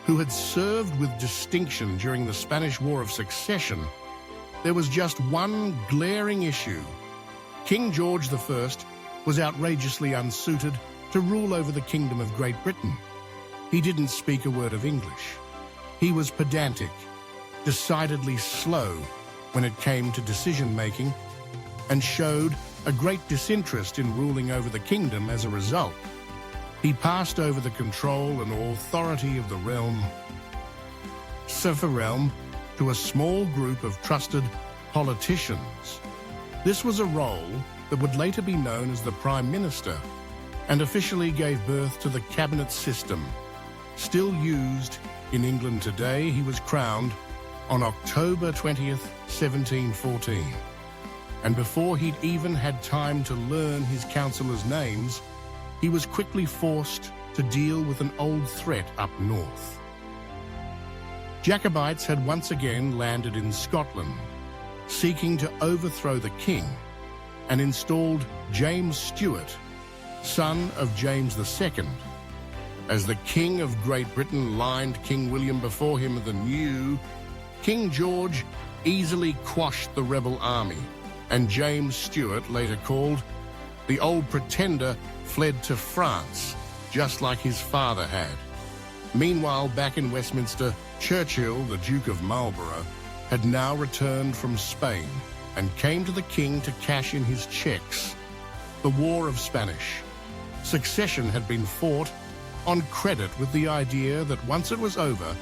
who had served with distinction during the Spanish War of Succession, there was just one glaring issue. King George I was outrageously unsuited to rule over the Kingdom of Great Britain. He didn't speak a word of English. He was pedantic, decidedly slow when it came to decision-making, and showed a great disinterest in ruling over the kingdom as a result. He passed over the control and authority of the realm to a small group of trusted politicians. This was a role that would later be known as the Prime Minister and officially gave birth to the cabinet system. Still used in England today, he was crowned on October 20th, 1714. And before he'd even had time to learn his councillors' names, he was quickly forced to deal with an old threat up north. Jacobites had once again landed in Scotland, seeking to overthrow the king, and installed James Stuart, son of James II. As the King of Great Britain lined King William before him, the new King George easily quashed the rebel army, and James Stuart, later called the Old Pretender, fled to France, just like his father had. Meanwhile, back in Westminster, Churchill, the Duke of Marlborough, had now returned from Spain and came to the king to cash in his checks. The War of Spanish Succession had been fought on credit, with the idea that once it was over,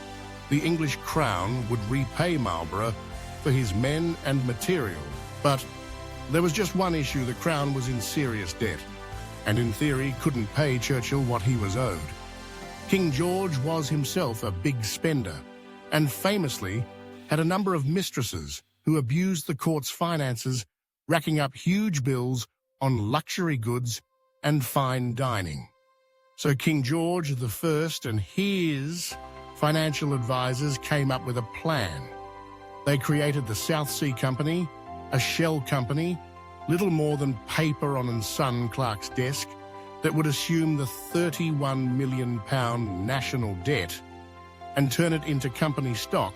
the English crown would repay Marlborough for his men and material. But there was just one issue: the crown was in serious debt, and in theory couldn't pay Churchill what he was owed. King George was himself a big spender, and famously had a number of mistresses who abused the court's finances, racking up huge bills on luxury goods and fine dining. So King George I and his financial advisors came up with a plan. They created the South Sea Company, a shell company, little more than paper on son Clark's desk, that would assume the £31 million national debt and turn it into company stock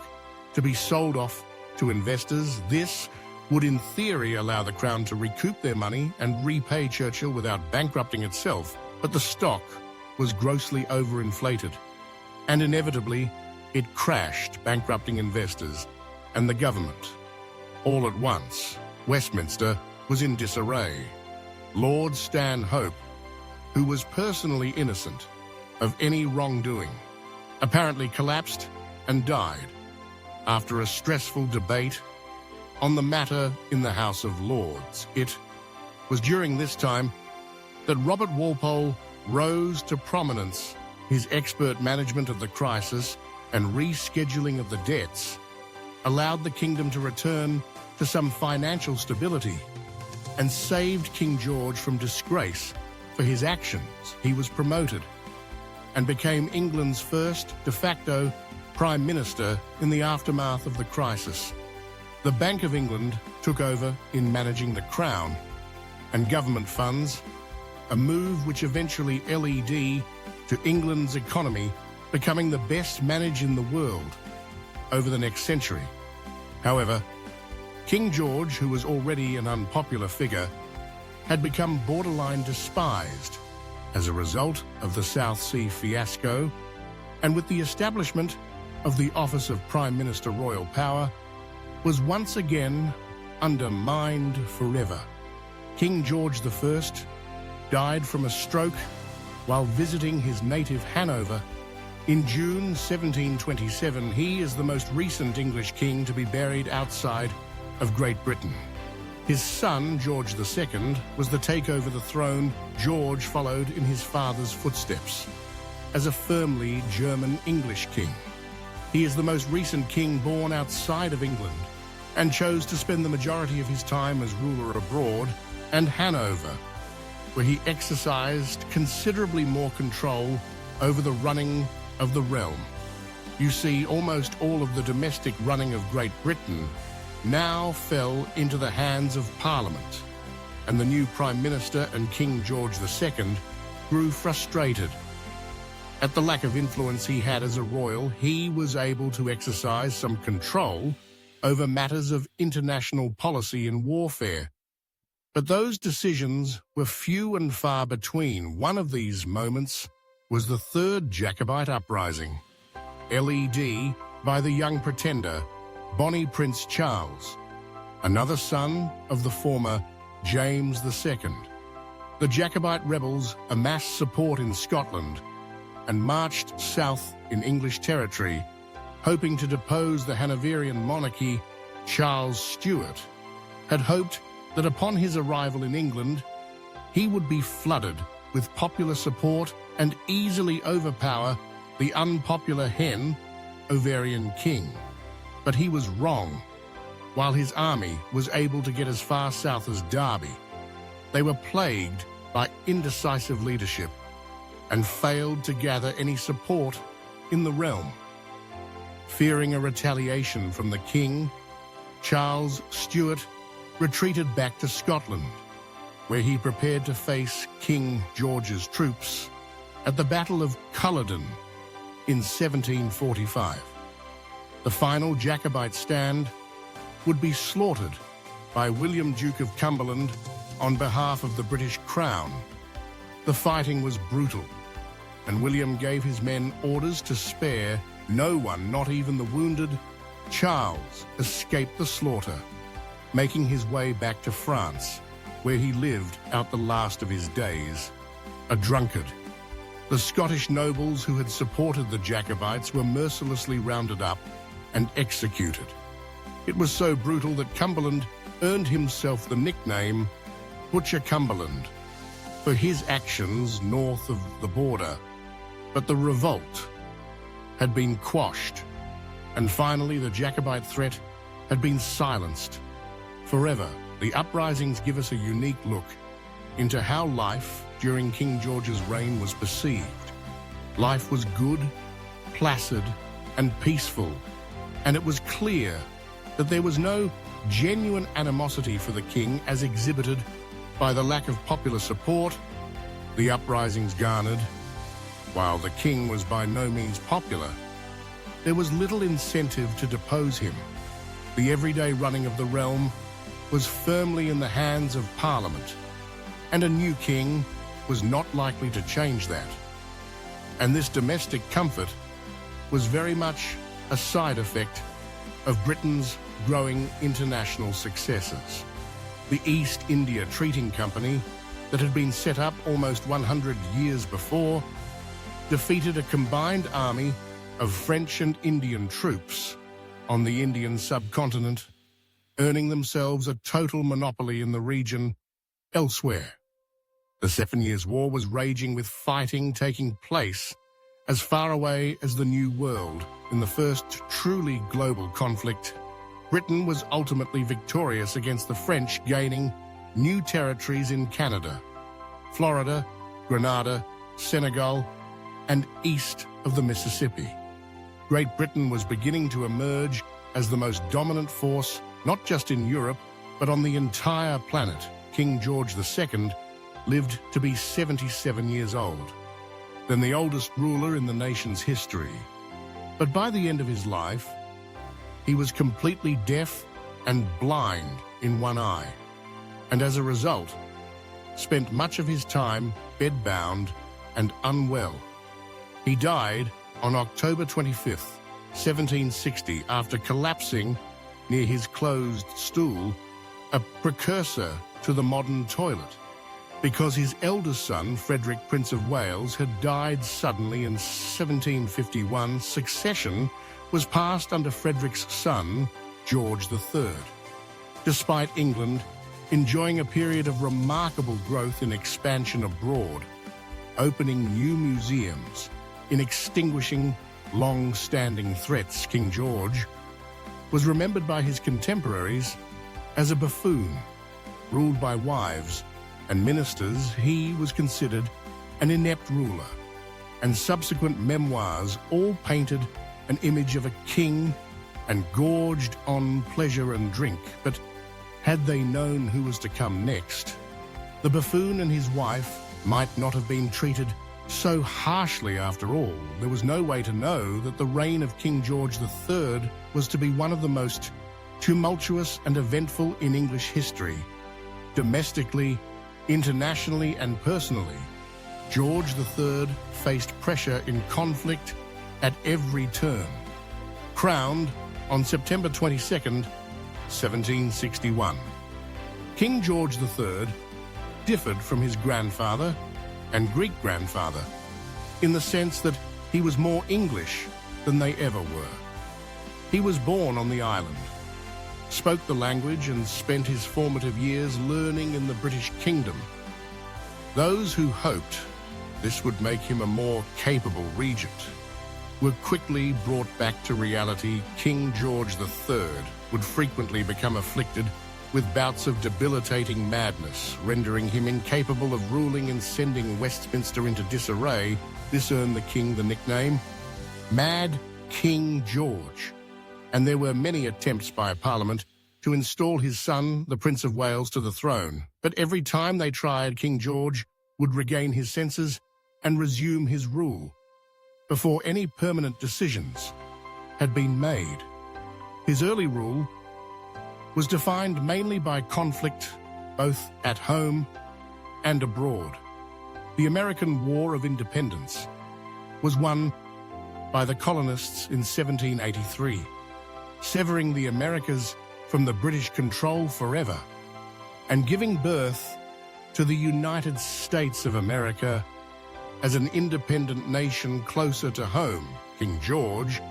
to be sold off to investors. This would in theory allow the Crown to recoup their money and repay Churchill without bankrupting itself, but the stock was grossly overinflated, and inevitably it crashed, bankrupting investors and the government. All at once, Westminster was in disarray. Lord Stanhope, who was personally innocent of any wrongdoing, apparently collapsed and died after a stressful debate on the matter in the House of Lords. It was during this time that Robert Walpole rose to prominence. His expert management of the crisis and rescheduling of the debts allowed the kingdom to return to some financial stability and saved King George from disgrace for his actions. He was promoted and became England's first de facto Prime Minister in the aftermath of the crisis. The Bank of England took over in managing the Crown and government funds, a move which eventually led to England's economy becoming the best managed in the world over the next century. However, King George, who was already an unpopular figure, had become borderline despised as a result of the South Sea fiasco, and with the establishment of the office of Prime Minister Royal Power, was once again undermined forever. King George I died from a stroke while visiting his native Hanover in June 1727. He is the most recent English king to be buried outside of Great Britain. His son, George II, was to take over the throne. George followed in his father's footsteps as a firmly German-English king. He is the most recent king born outside of England and chose to spend the majority of his time as ruler abroad and Hanover, where he exercised considerably more control over the running of the realm. You see, almost all of the domestic running of Great Britain now fell into the hands of Parliament, and the new Prime Minister and King George II grew frustrated. At the lack of influence he had as a royal, he was able to exercise some control over matters of international policy and warfare. But those decisions were few and far between. One of these moments was the Third Jacobite Uprising, led by the young pretender, Bonnie Prince Charles, another son of the former James II. The Jacobite rebels amassed support in Scotland and marched south in English territory, hoping to depose the Hanoverian monarchy. Charles Stuart had hoped that upon his arrival in England, he would be flooded with popular support and easily overpower the unpopular Hanoverian king. But he was wrong. While his army was able to get as far south as Derby, they were plagued by indecisive leadership and failed to gather any support in the realm. Fearing a retaliation from the king, Charles Stuart retreated back to Scotland, where he prepared to face King George's troops at the Battle of Culloden in 1745. The final Jacobite stand would be slaughtered by William, Duke of Cumberland, on behalf of the British Crown. The fighting was brutal, and William gave his men orders to spare no one, not even the wounded. Charles escaped the slaughter, making his way back to France, where he lived out the last of his days, a drunkard. The Scottish nobles who had supported the Jacobites were mercilessly rounded up and executed. It was so brutal that Cumberland earned himself the nickname Butcher Cumberland for his actions north of the border. But the revolt had been quashed, and finally the Jacobite threat had been silenced forever. The uprisings give us a unique look into how life during King George's reign was perceived. Life was good, placid, and peaceful, and it was clear that there was no genuine animosity for the king as exhibited by the lack of popular support the uprisings garnered. While the king was by no means popular, there was little incentive to depose him. The everyday running of the realm was firmly in the hands of Parliament, and a new king was not likely to change that. And this domestic comfort was very much a side effect of Britain's growing international successes. The East India Treaty Company, that had been set up almost 100 years before, defeated a combined army of French and Indian troops on the Indian subcontinent, earning themselves a total monopoly in the region elsewhere. The 7 Years' War was raging, with fighting taking place as far away as the New World. In the first truly global conflict, Britain was ultimately victorious against the French, gaining new territories in Canada, Florida, Grenada, Senegal, and east of the Mississippi. Great Britain was beginning to emerge as the most dominant force, not just in Europe, but on the entire planet. King George II lived to be 77 years old, then the oldest ruler in the nation's history. But by the end of his life, he was completely deaf and blind in one eye, and as a result, spent much of his time bedbound and unwell. He died on October 25th, 1760, after collapsing near his closed stool, a precursor to the modern toilet, because his eldest son, Frederick, Prince of Wales, had died suddenly in 1751. Succession was passed under Frederick's son, George III. Despite England enjoying a period of remarkable growth and expansion abroad, opening new museums, in extinguishing long-standing threats, King George was remembered by his contemporaries as a buffoon. Ruled by wives and ministers, he was considered an inept ruler, and subsequent memoirs all painted an image of a king and gorged on pleasure and drink. But had they known who was to come next, the buffoon and his wife might not have been treated so harshly after all. There was no way to know that the reign of King George III was to be one of the most tumultuous and eventful in English history. Domestically, internationally, and personally, George III faced pressure in conflict at every turn. Crowned on September 22nd, 1761. King George III differed from his grandfather and great-grandfather in the sense that he was more English than they ever were. He was born on the island, spoke the language, and spent his formative years learning in the British Kingdom. Those who hoped this would make him a more capable regent were quickly brought back to reality. King George III would frequently become afflicted with bouts of debilitating madness, rendering him incapable of ruling and sending Westminster into disarray. This earned the king the nickname Mad King George, and there were many attempts by Parliament to install his son, the Prince of Wales, to the throne. But every time they tried, King George would regain his senses and resume his rule before any permanent decisions had been made. His early rule was defined mainly by conflict, both at home and abroad. The American War of Independence was won by the colonists in 1783, severing the Americas from the British control forever and giving birth to the United States of America as an independent nation closer to home. King George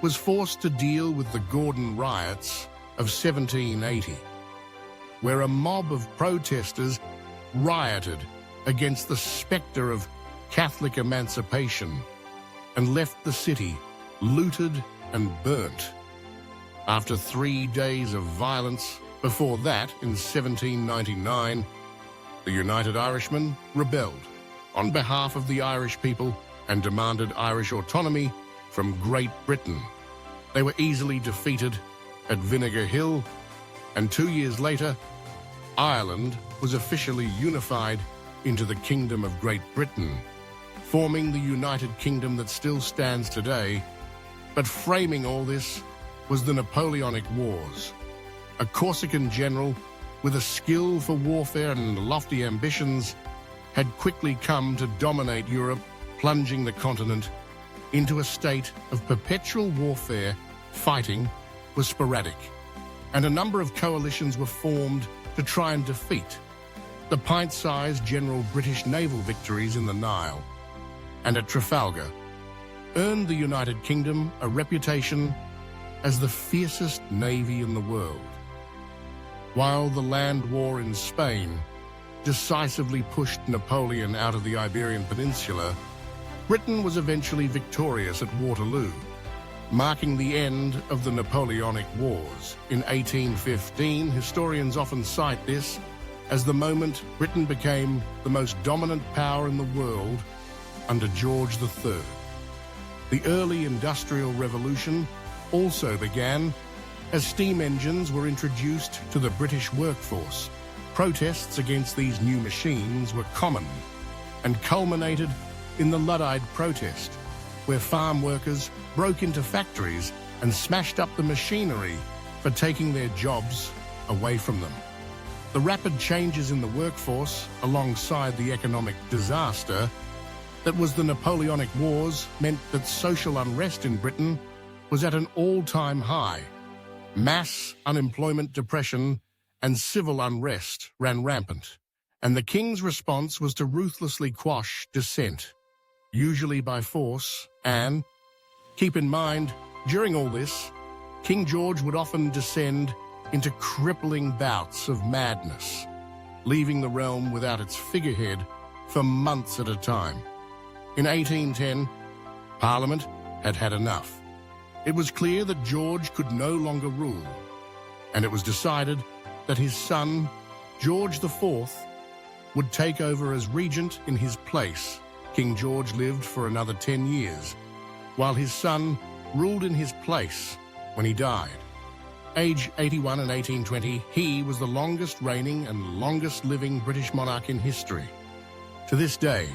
was forced to deal with the Gordon riots of 1780, where a mob of protesters rioted against the specter of Catholic emancipation and left the city looted and burnt. After 3 days of violence, before that, in 1799, the United Irishmen rebelled on behalf of the Irish people and demanded Irish autonomy from Great Britain. They were easily defeated at Vinegar Hill, and 2 years later, Ireland was officially unified into the Kingdom of Great Britain, forming the United Kingdom that still stands today. But framing all this was the Napoleonic Wars. A Corsican general with a skill for warfare and lofty ambitions had quickly come to dominate Europe, plunging the continent into a state of perpetual warfare. Fighting was sporadic, and a number of coalitions were formed to try and defeat the pint-sized general British naval victories in the Nile and at Trafalgar earned the United Kingdom a reputation as the fiercest navy in the world. While the land war in Spain decisively pushed Napoleon out of the Iberian Peninsula, Britain was eventually victorious at Waterloo, marking the end of the Napoleonic Wars. In 1815, historians often cite this as the moment Britain became the most dominant power in the world under George III. The early Industrial Revolution also began as steam engines were introduced to the British workforce. Protests against these new machines were common and culminated in the Luddite protest, where farm workers broke into factories and smashed up the machinery for taking their jobs away from them. The rapid changes in the workforce, alongside the economic disaster that was the Napoleonic Wars, meant that social unrest in Britain was at an all-time high. Mass unemployment, depression, and civil unrest ran rampant, and the king's response was to ruthlessly quash dissent, usually by force. And keep in mind, during all this, King George would often descend into crippling bouts of madness, leaving the realm without its figurehead for months at a time. In 1810, Parliament had had enough. It was clear that George could no longer rule, and it was decided that his son, George IV, would take over as regent in his place. King George lived for another 10 years, while his son ruled in his place when he died. Age 81 in 1820, he was the longest reigning and longest living British monarch in history. To this day,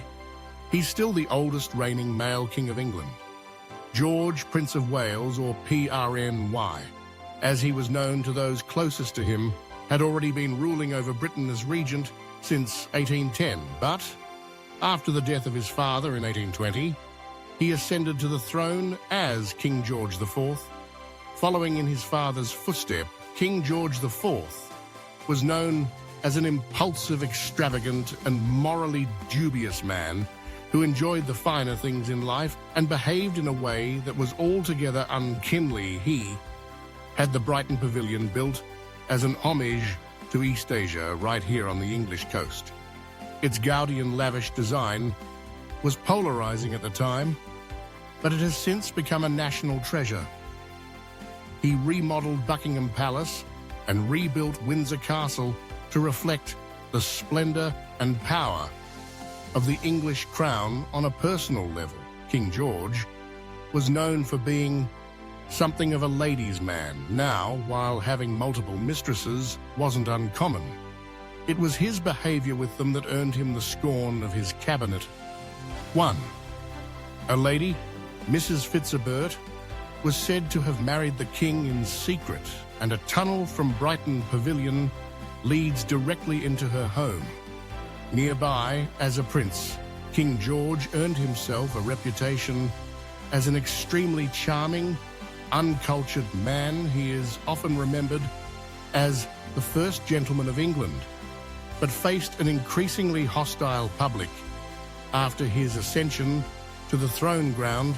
he's still the oldest reigning male king of England. George, Prince of Wales, or PRNY, as he was known to those closest to him, had already been ruling over Britain as regent since 1810, but after the death of his father in 1820, he ascended to the throne as King George IV. Following in his father's footstep, King George IV was known as an impulsive, extravagant, and morally dubious man who enjoyed the finer things in life and behaved in a way that was altogether unkindly. He had the Brighton Pavilion built as an homage to East Asia right here on the English coast. Its gaudy and lavish design was polarizing at the time, but it has since become a national treasure. He remodeled Buckingham Palace and rebuilt Windsor Castle to reflect the splendor and power of the English crown on a personal level. King George was known for being something of a ladies' man. Now, while having multiple mistresses wasn't uncommon, it was his behavior with them that earned him the scorn of his cabinet. 1. A lady, Mrs. Fitzherbert, was said to have married the king in secret, and a tunnel from Brighton Pavilion leads directly into her home. Nearby, as a prince, King George earned himself a reputation as an extremely charming, uncultured man. He is often remembered as the first gentleman of England, but faced an increasingly hostile public after his ascension to the throne ground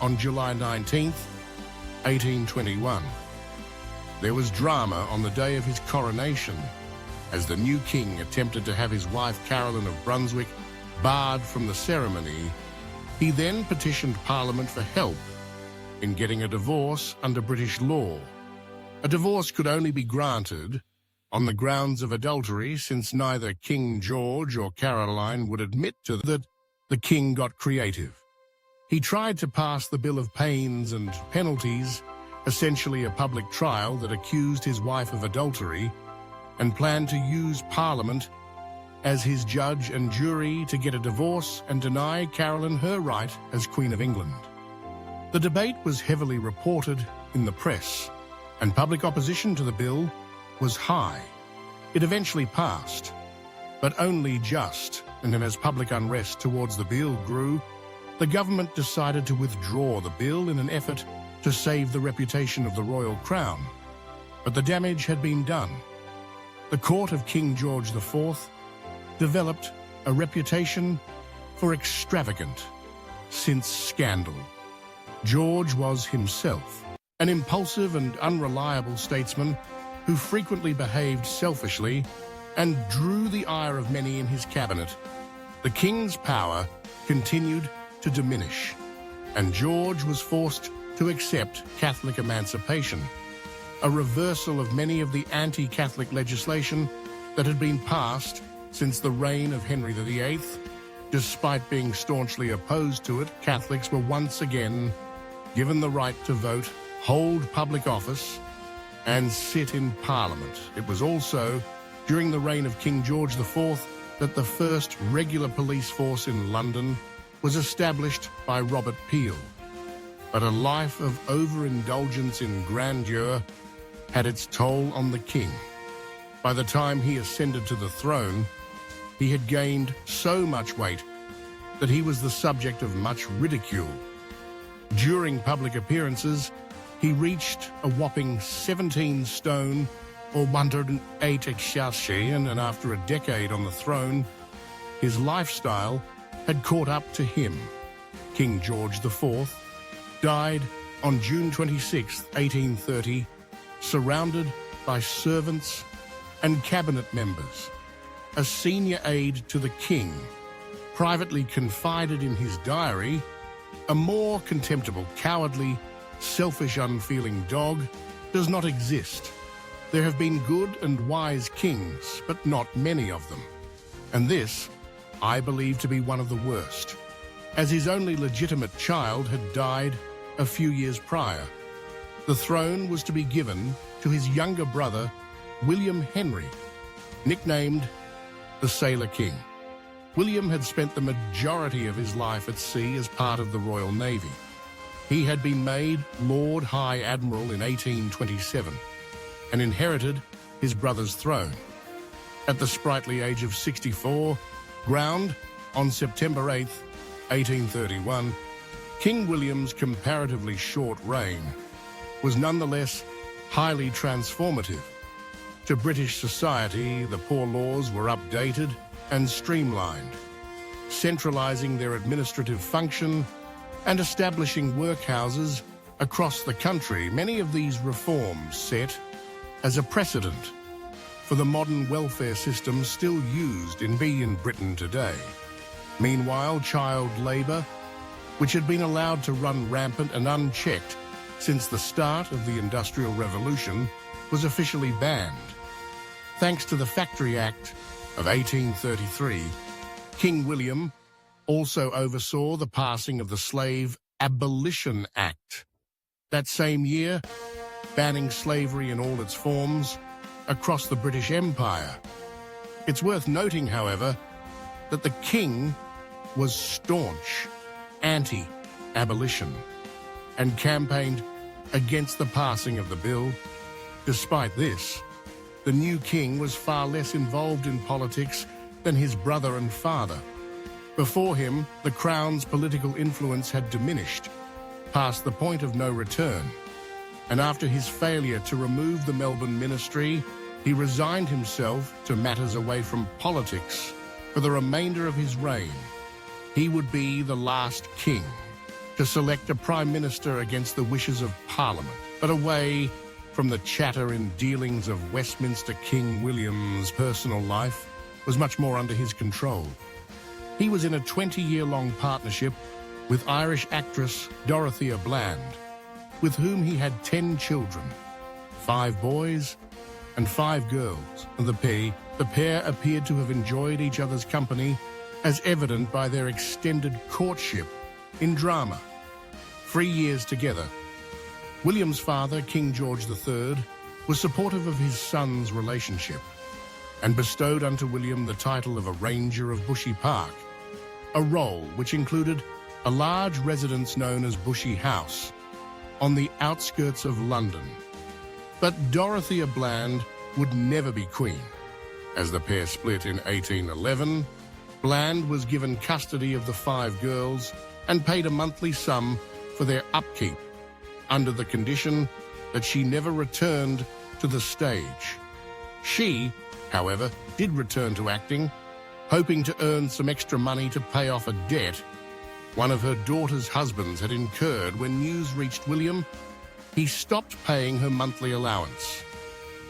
on July 19th, 1821. There was drama on the day of his coronation, as the new king attempted to have his wife Caroline of Brunswick barred from the ceremony. He then petitioned Parliament for help in getting a divorce under British law. A divorce could only be granted on the grounds of adultery, since neither King George or Caroline would admit to that. The king got creative. He tried to pass the Bill of Pains and Penalties, essentially a public trial that accused his wife of adultery, and planned to use Parliament as his judge and jury to get a divorce and deny Caroline her right as Queen of England. The debate was heavily reported in the press, and public opposition to the bill was high. It eventually passed, but only just, and then as public unrest towards the bill grew, the government decided to withdraw the bill in an effort to save the reputation of the royal crown. But the damage had been done. The court of King George IV developed a reputation for extravagant, since scandal. George was himself an impulsive and unreliable statesman who frequently behaved selfishly and drew the ire of many in his cabinet. The king's power continued to diminish, and George was forced to accept Catholic emancipation, a reversal of many of the anti-Catholic legislation that had been passed since the reign of Henry VIII Despite being staunchly opposed to it, Catholics were once again given the right to vote, hold public office, and sit in Parliament. It was also during the reign of King George IV that the first regular police force in London was established by Robert Peel. But a life of overindulgence in grandeur had its toll on the king. By the time he ascended to the throne, he had gained so much weight that he was the subject of much ridicule. During public appearances, he reached a whopping 17 stone or 108 exarchie, and after a decade on the throne, his lifestyle had caught up to him. King George IV died on June 26, 1830, surrounded by servants and cabinet members. A senior aide to the king privately confided in his diary, "A more contemptible, cowardly, selfish, unfeeling dog does not exist. There have been good and wise kings, but not many of them. And this I believe to be one of the worst," as his only legitimate child had died a few years prior. The throne was to be given to his younger brother, William Henry, nicknamed the Sailor King. William had spent the majority of his life at sea as part of the Royal Navy. He had been made Lord High Admiral in 1827 and inherited his brother's throne. At the sprightly age of 64, crowned on September 8, 1831, King William's comparatively short reign was nonetheless highly transformative. To British society, the poor laws were updated and streamlined, centralising their administrative function and establishing workhouses across the country. Many of these reforms set as a precedent for the modern welfare system still used in Britain today. Meanwhile, child labour, which had been allowed to run rampant and unchecked since the start of the Industrial Revolution, was officially banned. Thanks to the Factory Act of 1833, King William also oversaw the passing of the Slave Abolition Act. That same year, banning slavery in all its forms across the British Empire. It's worth noting, however, that the king was staunch anti-abolition and campaigned against the passing of the bill. Despite this, the new king was far less involved in politics than his brother and father. Before him, the Crown's political influence had diminished, past the point of no return. And after his failure to remove the Melbourne Ministry, he resigned himself to matters away from politics for the remainder of his reign. He would be the last king to select a prime minister against the wishes of Parliament, but away from the chatter and dealings of Westminster. King William's personal life was much more under his control. He was in a 20-year-long partnership with Irish actress Dorothea Bland, with whom he had 10 children, 5 boys and 5 girls. And the pair appeared to have enjoyed each other's company, as evident by their extended courtship in drama. 3 years together. William's father, King George III, was supportive of his son's relationship and bestowed unto William the title of a Ranger of Bushy Park, a role which included a large residence known as Bushy House on the outskirts of London. But Dorothea Bland would never be queen. As the pair split in 1811, Bland was given custody of the 5 girls and paid a monthly sum for their upkeep, under the condition that she never returned to the stage. She, however, did return to acting, hoping to earn some extra money to pay off a debt one of her daughter's husbands had incurred. When news reached William, he stopped paying her monthly allowance.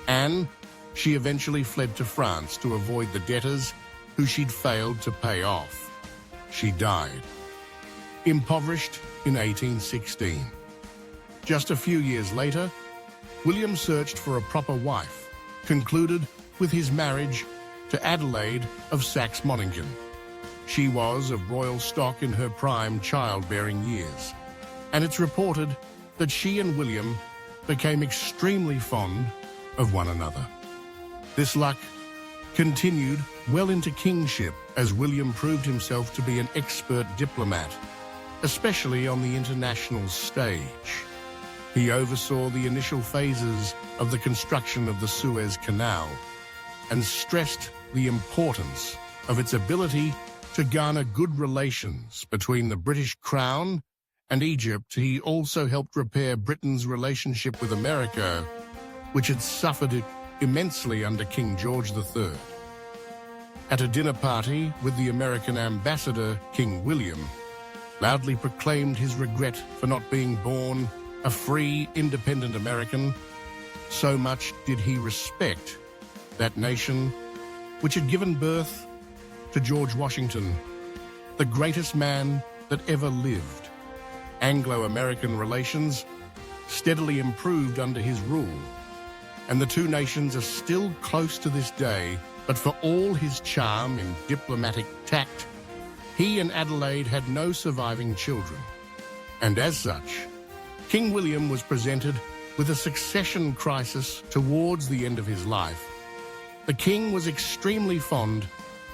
And she eventually fled to France to avoid the debtors who she'd failed to pay off. She died, impoverished, in 1816. Just a few years later, William searched for a proper wife, concluded with his marriage to Adelaide of Saxe-Meiningen. She was of royal stock in her prime childbearing years, and it's reported that she and William became extremely fond of one another. This luck continued well into kingship as William proved himself to be an expert diplomat, especially on the international stage. He oversaw the initial phases of the construction of the Suez Canal and stressed the importance of its ability to garner good relations between the British Crown and Egypt. He also helped repair Britain's relationship with America, which had suffered immensely under King George III. At a dinner party with the American ambassador, King William loudly proclaimed his regret for not being born a free, independent American. So much did he respect that nation, which had given birth to George Washington, the greatest man that ever lived. Anglo-American relations steadily improved under his rule, and the two nations are still close to this day. But for all his charm and diplomatic tact, he and Adelaide had no surviving children. And as such, King William was presented with a succession crisis towards the end of his life. The king was extremely fond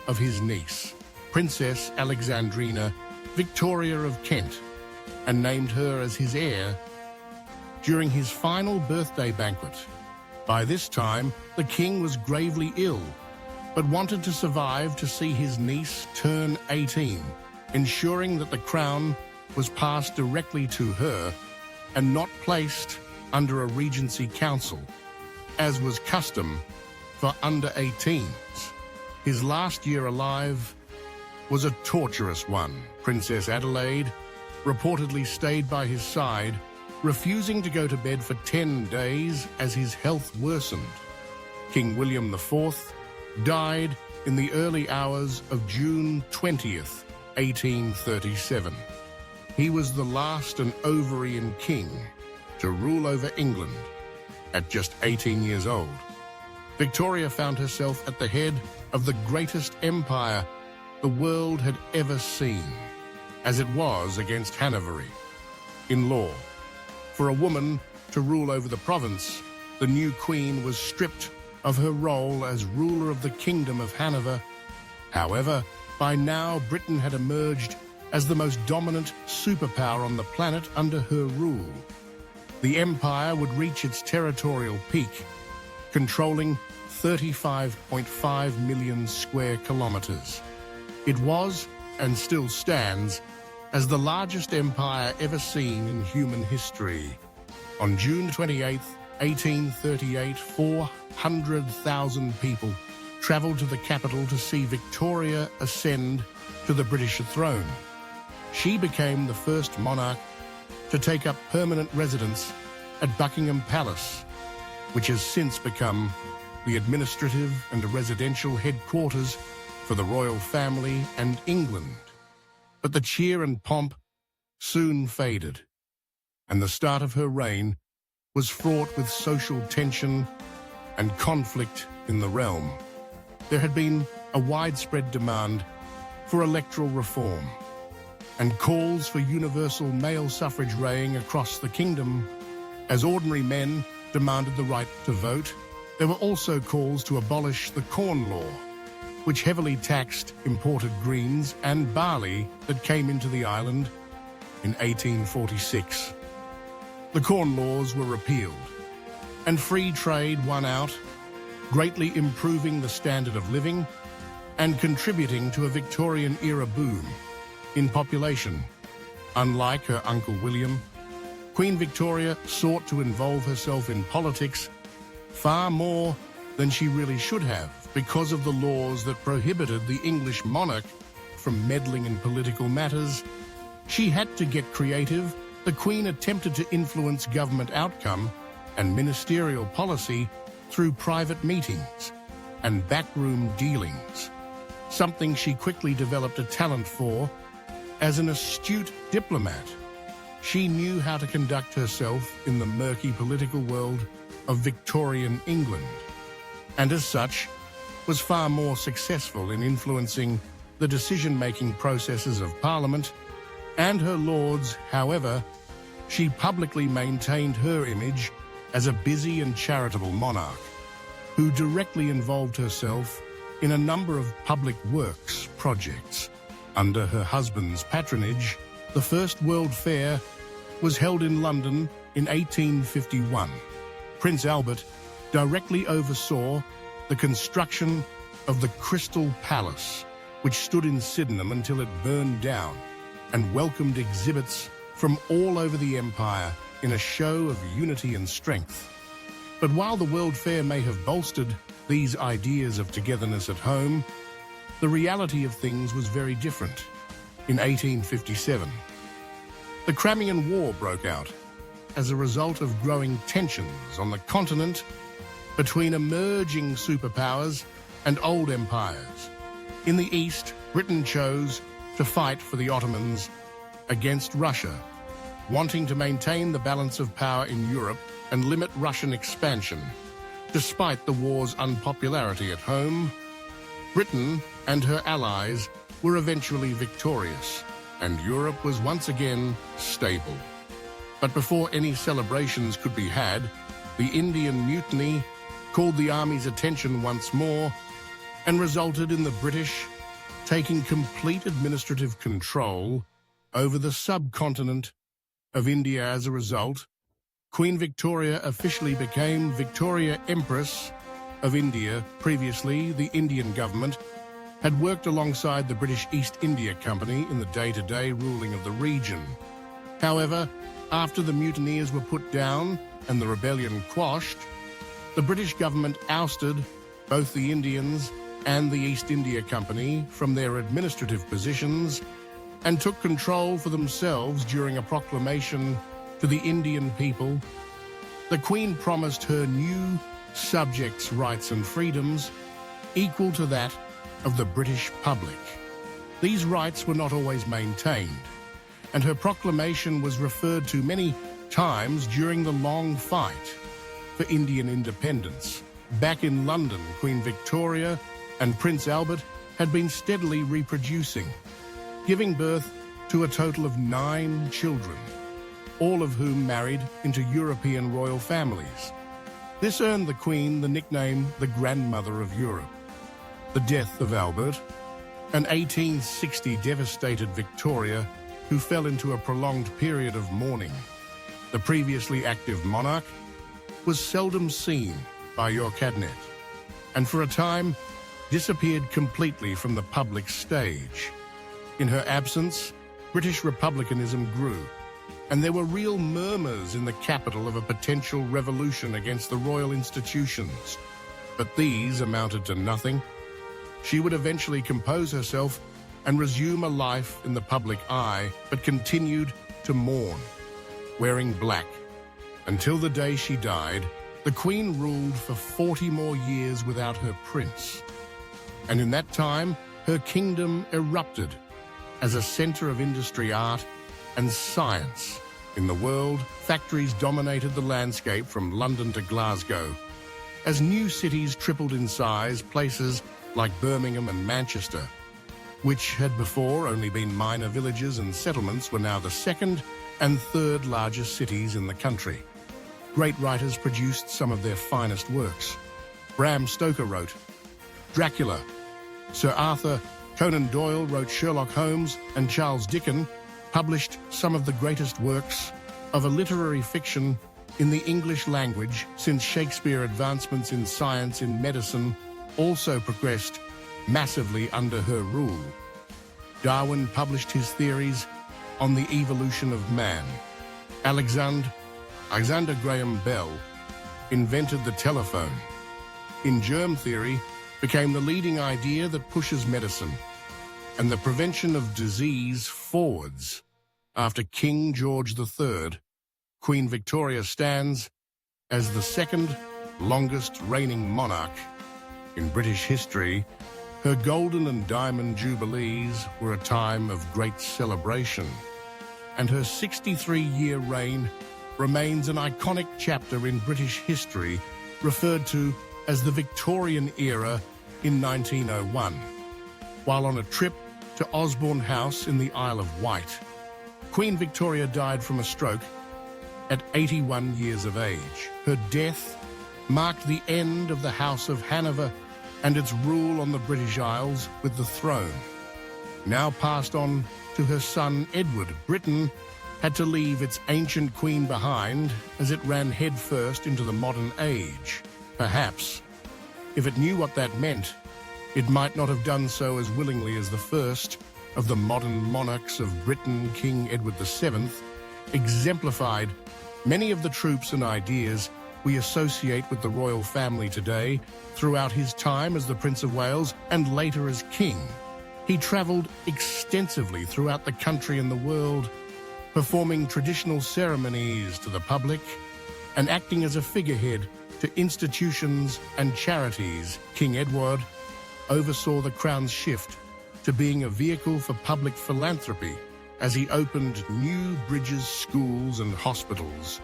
of his niece, Princess Alexandrina Victoria of Kent, and named her as his heir during his final birthday banquet. By this time, the king was gravely ill, but wanted to survive to see his niece turn 18, ensuring that the crown was passed directly to her and not placed under a regency council, as was custom for under 18s. His last year alive was a torturous one. Princess Adelaide reportedly stayed by his side, refusing to go to bed for 10 days as his health worsened. King William IV died in the early hours of June 20th, 1837. He was the last and Ovarian king to rule over England at just 18 years old. Victoria found herself at the head of the greatest empire the world had ever seen, as it was against Hanoveri. In law, for a woman to rule over the province, the new queen was stripped of her role as ruler of the Kingdom of Hanover. However, by now Britain had emerged as the most dominant superpower on the planet under her rule. The empire would reach its territorial peak, controlling 35.5 million square kilometers. It was, and still stands, as the largest empire ever seen in human history. On June 28, 1838, 400,000 people travelled to the capital to see Victoria ascend to the British throne. She became the first monarch to take up permanent residence at Buckingham Palace, which has since become the administrative and residential headquarters for the royal family and England. But the cheer and pomp soon faded, and the start of her reign was fraught with social tension and conflict in the realm. There had been a widespread demand for electoral reform, and calls for universal male suffrage rang across the kingdom. As ordinary men demanded the right to vote, there were also calls to abolish the Corn Law, which heavily taxed imported greens and barley that came into the island in 1846. The Corn Laws were repealed, and free trade won out, greatly improving the standard of living and contributing to a Victorian-era boom in population. Unlike her uncle William, Queen Victoria sought to involve herself in politics far more than she really should have, because of the laws that prohibited the English monarch from meddling in political matters. She had to get creative. The Queen attempted to influence government outcome and ministerial policy through private meetings and backroom dealings, something she quickly developed a talent for as an astute diplomat. She knew how to conduct herself in the murky political world of Victorian England, and as such was far more successful in influencing the decision-making processes of Parliament and her lords. However, she publicly maintained her image as a busy and charitable monarch who directly involved herself in a number of public works projects. Under her husband's patronage, the First World Fair was held in London in 1851. Prince Albert directly oversaw the construction of the Crystal Palace, which stood in Sydenham until it burned down, and welcomed exhibits from all over the empire in a show of unity and strength. But while the World Fair may have bolstered these ideas of togetherness at home, the reality of things was very different. In 1857, the Crimean War broke out as a result of growing tensions on the continent between emerging superpowers and old empires. In the East, Britain chose to fight for the Ottomans against Russia, wanting to maintain the balance of power in Europe and limit Russian expansion. Despite the war's unpopularity at home, Britain and her allies were eventually victorious, and Europe was once again stable. But before any celebrations could be had, the Indian Mutiny called the army's attention once more and resulted in the British taking complete administrative control over the subcontinent of India. As a result, Queen Victoria officially became Victoria Empress of India. Previously, the Indian government had worked alongside the British East India Company in the day-to-day ruling of the region. However, after the mutineers were put down and the rebellion quashed, the British government ousted both the Indians and the East India Company from their administrative positions and took control for themselves. During a proclamation to the Indian people, the Queen promised her new subjects rights and freedoms equal to that of the British public. These rights were not always maintained, and her proclamation was referred to many times during the long fight for Indian independence. Back in London, Queen Victoria and Prince Albert had been steadily reproducing, giving birth to a total of 9 children, all of whom married into European royal families. This earned the Queen the nickname the Grandmother of Europe. The death of Albert, an 1860 devastated Victoria who fell into a prolonged period of mourning. The previously active monarch was seldom seen by your cabinet, and for a time disappeared completely from the public stage. In her absence, British republicanism grew, and there were real murmurs in the capital of a potential revolution against the royal institutions. But these amounted to nothing. She would eventually compose herself and resume a life in the public eye, but continued to mourn, wearing black. Until the day she died, the Queen ruled for 40 more years without her prince. And in that time, her kingdom erupted as a center of industry, art, and science. In the world, factories dominated the landscape from London to Glasgow. As new cities tripled in size, places like Birmingham and Manchester, which had before only been minor villages and settlements, were now the second and third largest cities in the country. Great writers produced some of their finest works. Bram Stoker wrote Dracula. Sir Arthur Conan Doyle wrote Sherlock Holmes, and Charles Dickens published some of the greatest works of a literary fiction in the English language. Since Shakespeare, advancements in science and medicine also progressed massively under her rule. Darwin published his theories on the evolution of man. Alexander Graham Bell invented the telephone. In germ theory became the leading idea that pushes medicine and the prevention of disease forwards. After King George III, Queen Victoria stands as the second longest reigning monarch in British history. Her golden and diamond jubilees were a time of great celebration, and her 63-year reign remains an iconic chapter in British history, referred to as the Victorian era in 1901. While on a trip to Osborne House in the Isle of Wight. Queen Victoria died from a stroke at 81 years of age. Her death marked the end of the House of Hanover and its rule on the British Isles, with the throne now passed on to her son Edward. Britain had to leave its ancient queen behind as it ran headfirst into the modern age. Perhaps, if it knew what that meant, it might not have done so as willingly as the first of the modern monarchs of Britain, King Edward VII, exemplified many of the tropes and ideas we associate with the royal family today. Throughout his time as the Prince of Wales and later as king, he travelled extensively throughout the country and the world, performing traditional ceremonies to the public and acting as a figurehead to institutions and charities. King Edward oversaw the Crown's shift to being a vehicle for public philanthropy as he opened new bridges, schools and hospitals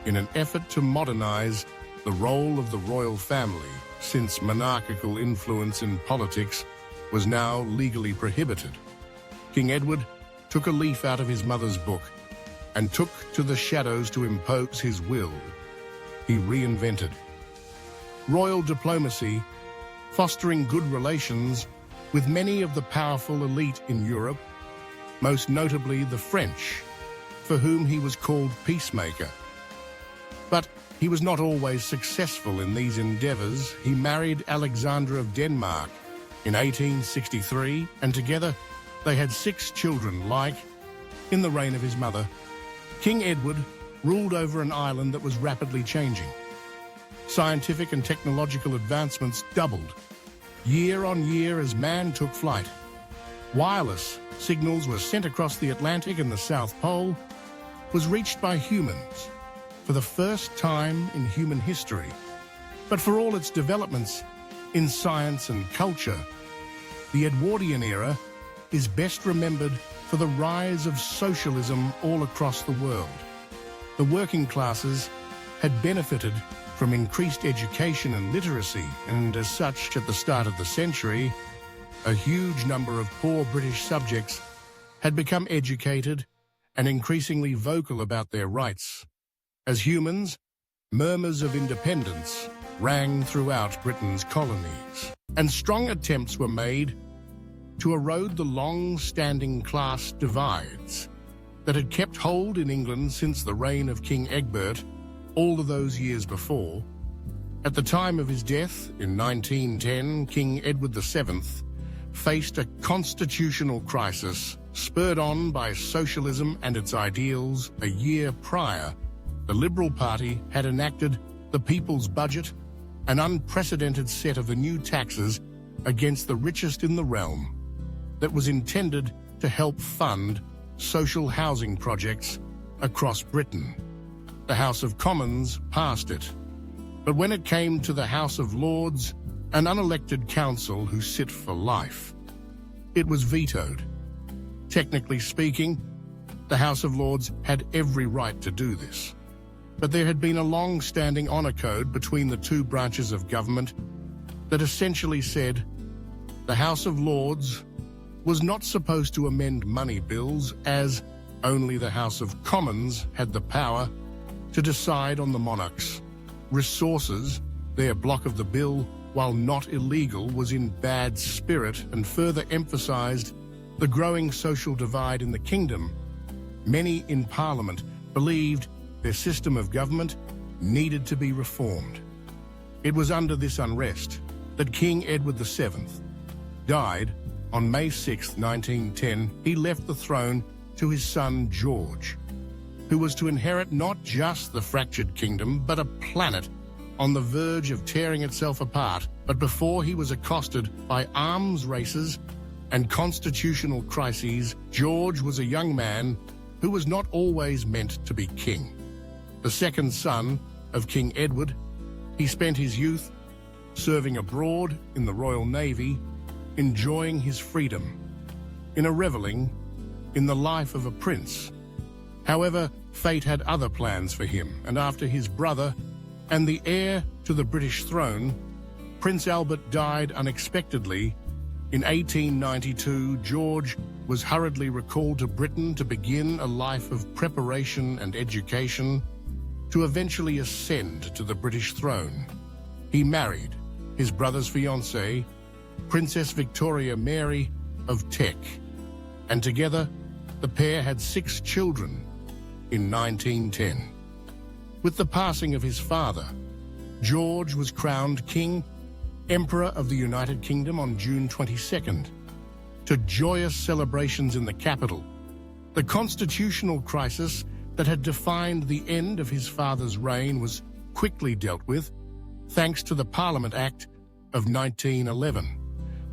in an effort to modernise the role of the royal family, since monarchical influence in politics was now legally prohibited. King Edward took a leaf out of his mother's book and took to the shadows to impose his will. He reinvented royal diplomacy, fostering good relations with many of the powerful elite in Europe, most notably the French, for whom he was called peacemaker. But he was not always successful in these endeavours. He married Alexandra of Denmark in 1863, and together they had 6 children. Like in the reign of his mother, King Edward ruled over an island that was rapidly changing. Scientific and technological advancements doubled year on year as man took flight. Wireless signals were sent across the Atlantic, and the South Pole was reached by humans for the first time in human history. But for all its developments in science and culture, the Edwardian era is best remembered for the rise of socialism all across the world. The working classes had benefited from increased education and literacy, and as such, at the start of the century, a huge number of poor British subjects had become educated and increasingly vocal about their rights. As humans, murmurs of independence rang throughout Britain's colonies, and strong attempts were made to erode the long-standing class divides that had kept hold in England since the reign of King Egbert all of those years before. At the time of his death in 1910, King Edward VII faced a constitutional crisis spurred on by socialism and its ideals. A year prior, the Liberal Party had enacted the People's Budget, an unprecedented set of the new taxes against the richest in the realm that was intended to help fund social housing projects across Britain. The House of Commons passed it, but when it came to the House of Lords, an unelected council who sit for life, it was vetoed. Technically speaking, the House of Lords had every right to do this, but there had been a long-standing honour code between the two branches of government that essentially said the House of Lords was not supposed to amend money bills, as only the House of Commons had the power to decide on the monarch's resources. Their block of the bill, while not illegal, was in bad spirit and further emphasised the growing social divide in the kingdom. Many in Parliament believed their system of government needed to be reformed. It was under this unrest that King Edward VII died on May 6, 1910. He left the throne to his son George, who was to inherit not just the fractured kingdom, but a planet on the verge of tearing itself apart. But before he was accosted by arms races and constitutional crises, George was a young man who was not always meant to be king. The second son of King Edward, he spent his youth serving abroad in the Royal Navy, enjoying his freedom, reveling in the life of a prince. However, fate had other plans for him, and after his brother and the heir to the British throne, Prince Albert, died unexpectedly In 1892, George was hurriedly recalled to Britain to begin a life of preparation and education to eventually ascend to the British throne. He married his brother's fiancée, Princess Victoria Mary of Teck, and together the pair had 6 children in 1910. With the passing of his father, George was crowned King Emperor of the United Kingdom on June 22nd, to joyous celebrations in the capital. The constitutional crisis that had defined the end of his father's reign was quickly dealt with, thanks to the Parliament Act of 1911,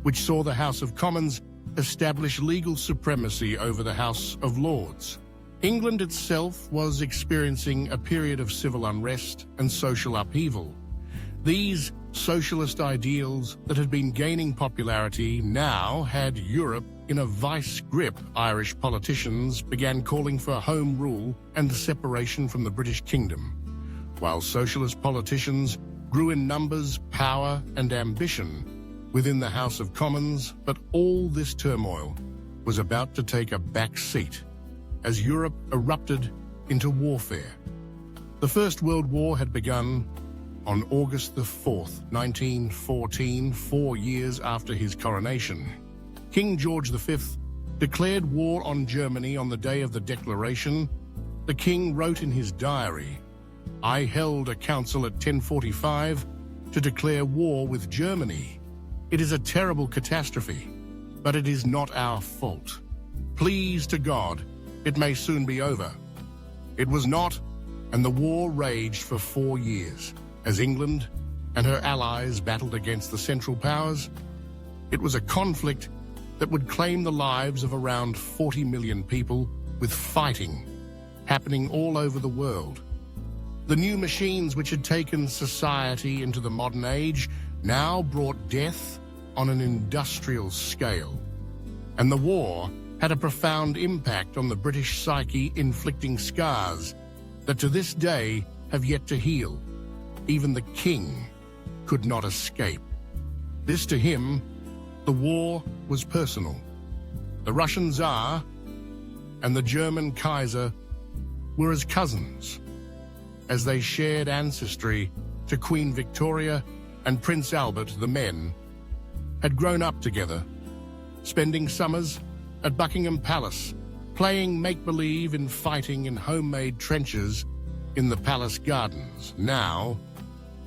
which saw the House of Commons establish legal supremacy over the House of Lords. England itself was experiencing a period of civil unrest and social upheaval. These socialist ideals that had been gaining popularity now had Europe in a vice grip. Irish politicians began calling for home rule and separation from the British Kingdom, while socialist politicians grew in numbers, power, and ambition within the House of Commons. But all this turmoil was about to take a back seat as Europe erupted into warfare. The First World War had begun on August the 4th, 1914, 4 years after his coronation. King George V declared war on Germany on the day of the declaration. The king wrote in his diary, "I held a council at 10:45 to declare war with Germany. It is a terrible catastrophe, but it is not our fault. Please to God, it may soon be over." It was not, and the war raged for 4 years. As England and her allies battled against the Central Powers, it was a conflict that would claim the lives of around 40 million people, with fighting happening all over the world. The new machines which had taken society into the modern age now brought death on an industrial scale. And the war had a profound impact on the British psyche, inflicting scars that to this day have yet to heal. Even the king could not escape. This to him, the war was personal. The Russian Tsar and the German Kaiser were as cousins, as they shared ancestry to Queen Victoria and Prince Albert. The men had grown up together, spending summers at Buckingham Palace, playing make-believe and fighting in homemade trenches in the palace gardens. Now,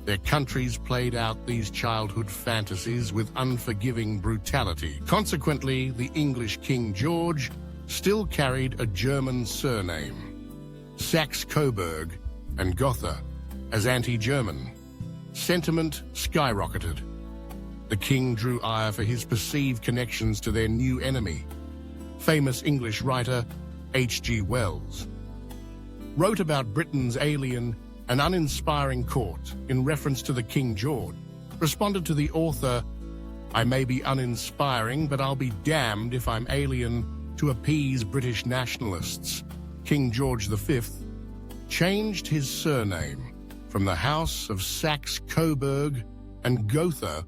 their countries played out these childhood fantasies with unforgiving brutality. Consequently, the English King George still carried a German surname, Saxe-Coburg and Gotha, as anti-German. Sentiment skyrocketed. The king drew ire for his perceived connections to their new enemy. Famous English writer H.G. Wells wrote about Britain's alien and uninspiring court in reference to the King George, responded to the author, "I may be uninspiring, but I'll be damned if I'm alien to appease British nationalists." King George V changed his surname from the House of Saxe-Coburg and Gotha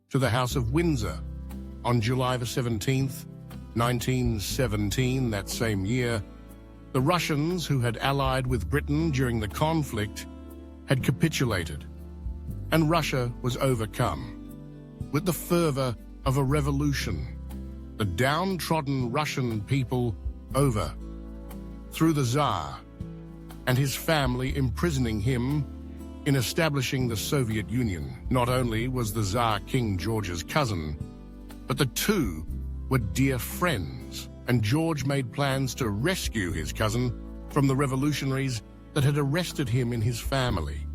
to the House of Windsor on July the 17th, 1917. That same year, the Russians, who had allied with Britain during the conflict, had capitulated, and Russia was overcome. With the fervor of a revolution, the downtrodden Russian people overthrew the Tsar and his family, imprisoning him in establishing the Soviet Union. Not only was the Tsar King George's cousin, but the two were dear friends, and George made plans to rescue his cousin from the revolutionaries that had arrested him and his family.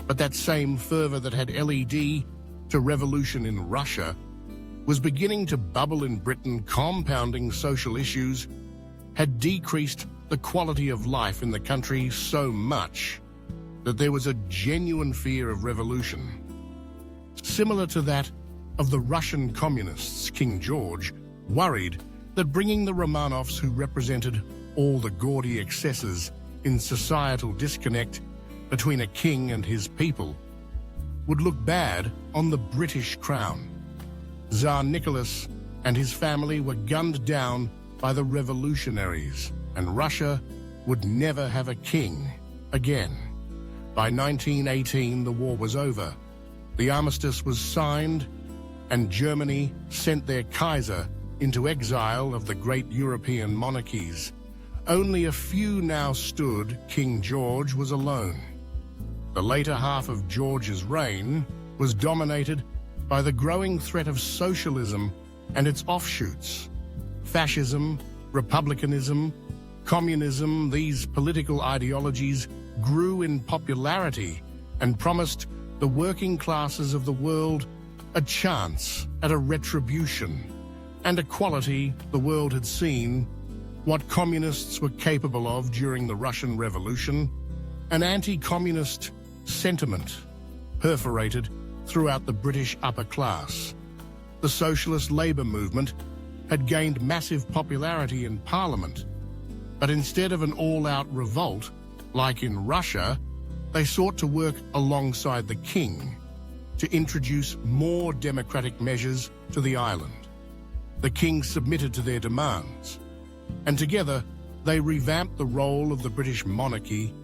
But that same fervor that had led to revolution in Russia was beginning to bubble in Britain. Compounding social issues had decreased the quality of life in the country so much that there was a genuine fear of revolution. Similar to that of the Russian communists, King George worried that bringing the Romanovs, who represented all the gaudy excesses in societal disconnect between a king and his people, would look bad on the British crown. Tsar Nicholas and his family were gunned down by the revolutionaries, and Russia would never have a king again. By 1918, the war was over. The armistice was signed, and Germany sent their Kaiser into exile of the great European monarchies. Only a few now stood. King George was alone. The later half of George's reign was dominated by the growing threat of socialism and its offshoots. Fascism, republicanism, communism, these political ideologies grew in popularity and promised the working classes of the world a chance at a retribution and equality. The world had seen what communists were capable of during the Russian Revolution. An anti-communist sentiment perforated throughout the British upper class. The socialist labour movement had gained massive popularity in Parliament, but instead of an all-out revolt, like in Russia, they sought to work alongside the king to introduce more democratic measures to the island. The king submitted to their demands, and together they revamped the role of the British monarchy,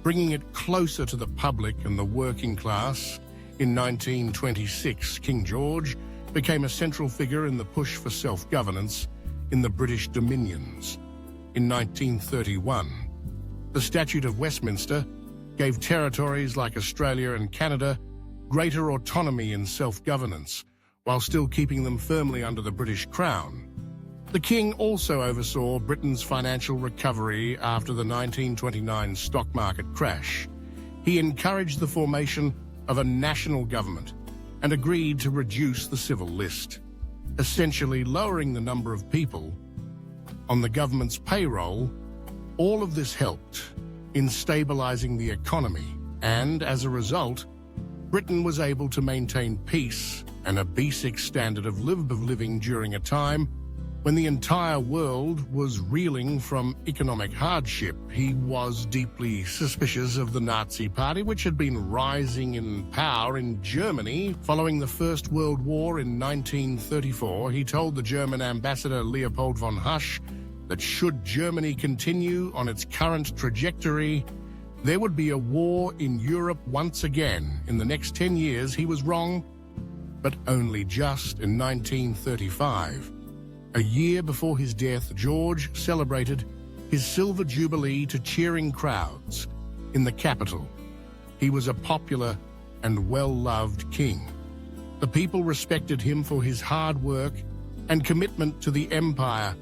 bringing it closer to the public and the working class. In 1926, King George became a central figure in the push for self-governance in the British dominions. In 1931, the Statute of Westminster gave territories like Australia and Canada greater autonomy in self-governance, while still keeping them firmly under the British Crown. The King also oversaw Britain's financial recovery after the 1929 stock market crash. He encouraged the formation of a national government and agreed to reduce the civil list, essentially lowering the number of people on the government's payroll. All of this helped in stabilizing the economy, and as a result, Britain was able to maintain peace and a basic standard of living during a time when the entire world was reeling from economic hardship. He was deeply suspicious of the Nazi Party, which had been rising in power in Germany following the First World War. In 1934, he told the German ambassador Leopold von Husch that should Germany continue on its current trajectory, there would be a war in Europe once again. In the next 10 years, he was wrong, but only just. In 1935, a year before his death, George celebrated his silver jubilee to cheering crowds in the capital. He was a popular and well-loved king. The people respected him for his hard work and commitment to the empire,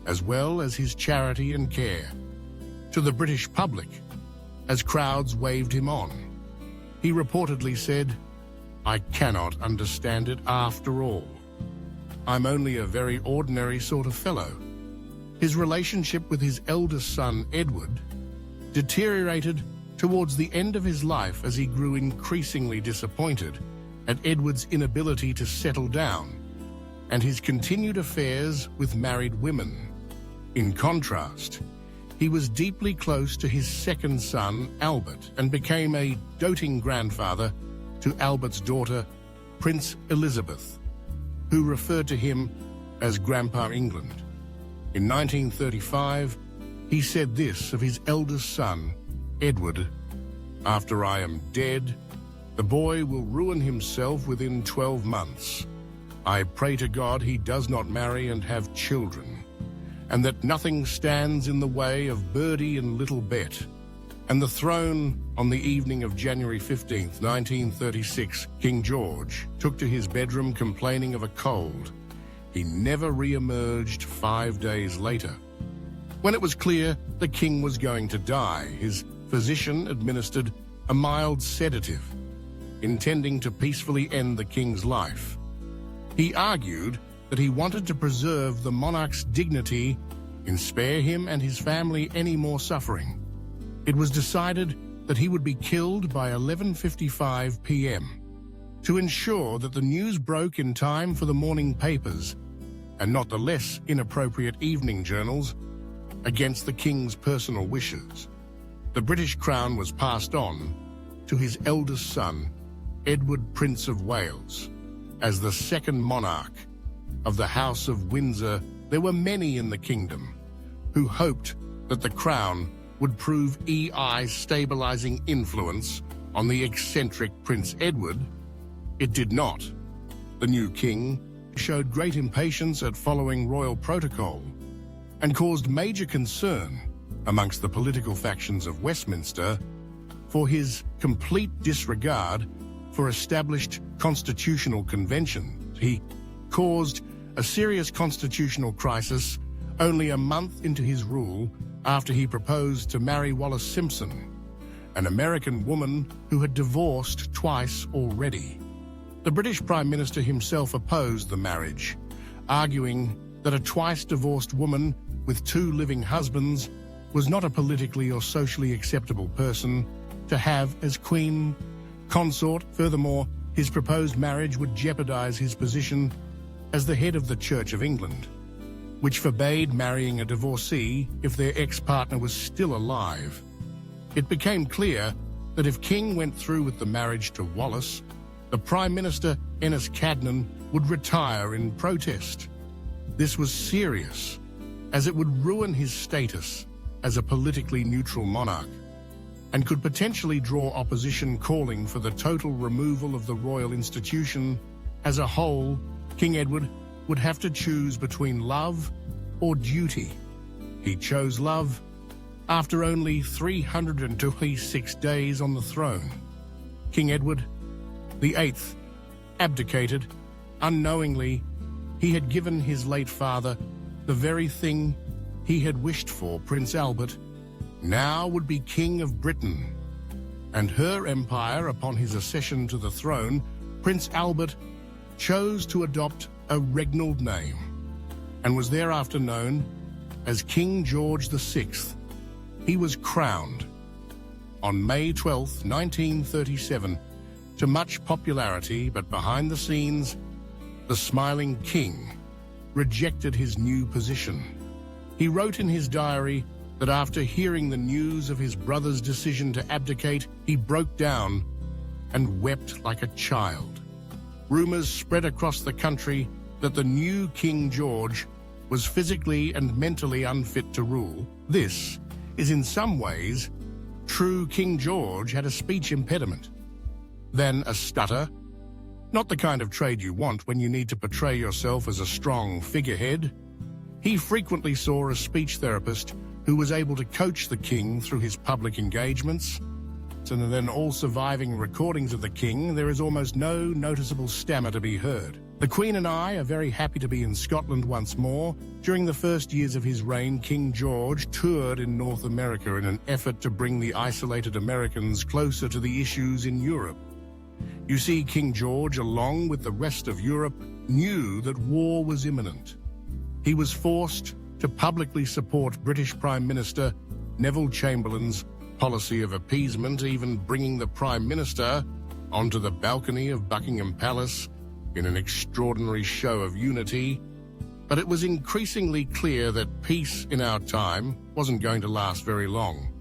as well as his charity and care to the British public. As crowds waved him on, he reportedly said, "I cannot understand it after all. I'm only a very ordinary sort of fellow." His relationship with his eldest son, Edward, deteriorated towards the end of his life as he grew increasingly disappointed at Edward's inability to settle down and his continued affairs with married women. In contrast, he was deeply close to his second son, Albert, and became a doting grandfather to Albert's daughter, Prince Elizabeth, who referred to him as Grandpa England. In 1935, he said this of his eldest son, Edward, "After I am dead, the boy will ruin himself within 12 months. I pray to God he does not marry and have children, and that nothing stands in the way of Birdie and little Bet." And the throne. On the evening of January 15th, 1936, King George took to his bedroom complaining of a cold. He never re-emerged 5 days later. When it was clear the king was going to die, his physician administered a mild sedative, intending to peacefully end the king's life. He argued that he wanted to preserve the monarch's dignity and spare him and his family any more suffering. It was decided that he would be killed by 11:55 p.m. to ensure that the news broke in time for the morning papers and not the less inappropriate evening journals. Against the king's personal wishes, the British crown was passed on to his eldest son, Edward, Prince of Wales. As the second monarch of the House of Windsor, there were many in the kingdom who hoped that the crown would prove EI's stabilizing influence on the eccentric Prince Edward. It did not. The new king showed great impatience at following royal protocol and caused major concern amongst the political factions of Westminster for his complete disregard for established constitutional conventions. He caused a serious constitutional crisis only a month into his rule after he proposed to marry Wallis Simpson, an American woman who had divorced twice already. The British Prime Minister himself opposed the marriage, arguing that a twice-divorced woman with 2 living husbands was not a politically or socially acceptable person to have as queen consort. Furthermore, his proposed marriage would jeopardize his position as the head of the Church of England, which forbade marrying a divorcee if their ex-partner was still alive. It became clear that if King went through with the marriage to Wallis, the Prime Minister, Ennis Cadnan, would retire in protest. This was serious, as it would ruin his status as a politically neutral monarch and could potentially draw opposition calling for the total removal of the royal institution as a whole. King Edward would have to choose between love or duty. He chose love after only 326 days on the throne. King Edward VIII abdicated. Unknowingly, he had given his late father the very thing he had wished for. Prince Albert now would be King of Britain and her empire. Upon his accession to the throne, Prince Albert chose to adopt a regnal name and was thereafter known as King George VI. He was crowned on May 12, 1937, to much popularity, but behind the scenes, the smiling king rejected his new position. He wrote in his diary that after hearing the news of his brother's decision to abdicate, he broke down and wept like a child. Rumors spread across the country that the new King George was physically and mentally unfit to rule. This is in some ways true. King George had a speech impediment, then a stutter, not the kind of trade you want when you need to portray yourself as a strong figurehead. He frequently saw a speech therapist who was able to coach the king through his public engagements. And then all surviving recordings of the king, there is almost no noticeable stammer to be heard. The Queen and I are very happy to be in Scotland once more. During the first years of his reign, King George toured in North America in an effort to bring the isolated Americans closer to the issues in Europe. You see, King George, along with the rest of Europe, knew that war was imminent. He was forced to publicly support British Prime Minister Neville Chamberlain's policy of appeasement, even bringing the Prime Minister onto the balcony of Buckingham Palace in an extraordinary show of unity. But it was increasingly clear that peace in our time wasn't going to last very long.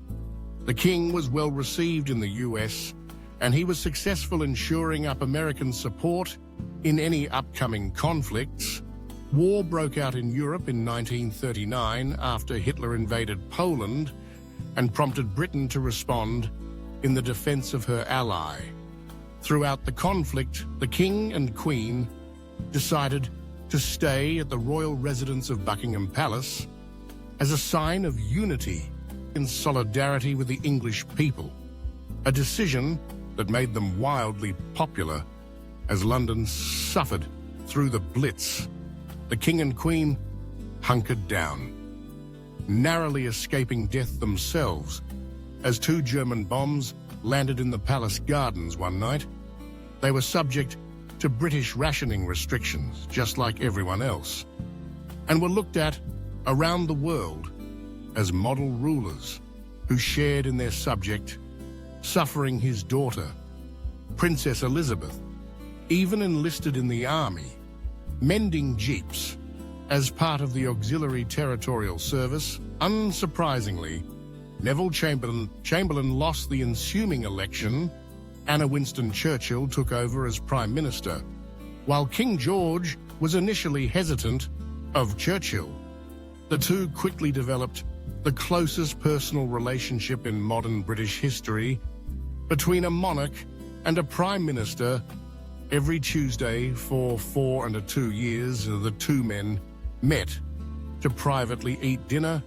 The king was well received in the US, and he was successful in shoring up American support in any upcoming conflicts. War broke out in Europe in 1939 after Hitler invaded Poland and prompted Britain to respond in the defense of her ally. Throughout the conflict, the King and Queen decided to stay at the royal residence of Buckingham Palace as a sign of unity in solidarity with the English people, a decision that made them wildly popular as London suffered through the Blitz. The King and Queen hunkered down, narrowly escaping death themselves as 2 German bombs landed in the palace gardens one night. They were subject to British rationing restrictions, just like everyone else, and were looked at around the world as model rulers who shared in their subject. Suffering his daughter, Princess Elizabeth, even enlisted in the army, mending jeeps as part of the Auxiliary Territorial Service. Unsurprisingly, Neville Chamberlain lost the ensuing election. Anna Winston Churchill took over as Prime Minister. While King George was initially hesitant of Churchill, the two quickly developed the closest personal relationship in modern British history. Between a monarch and a prime minister, every Tuesday for 2 years, the two men met to privately eat dinner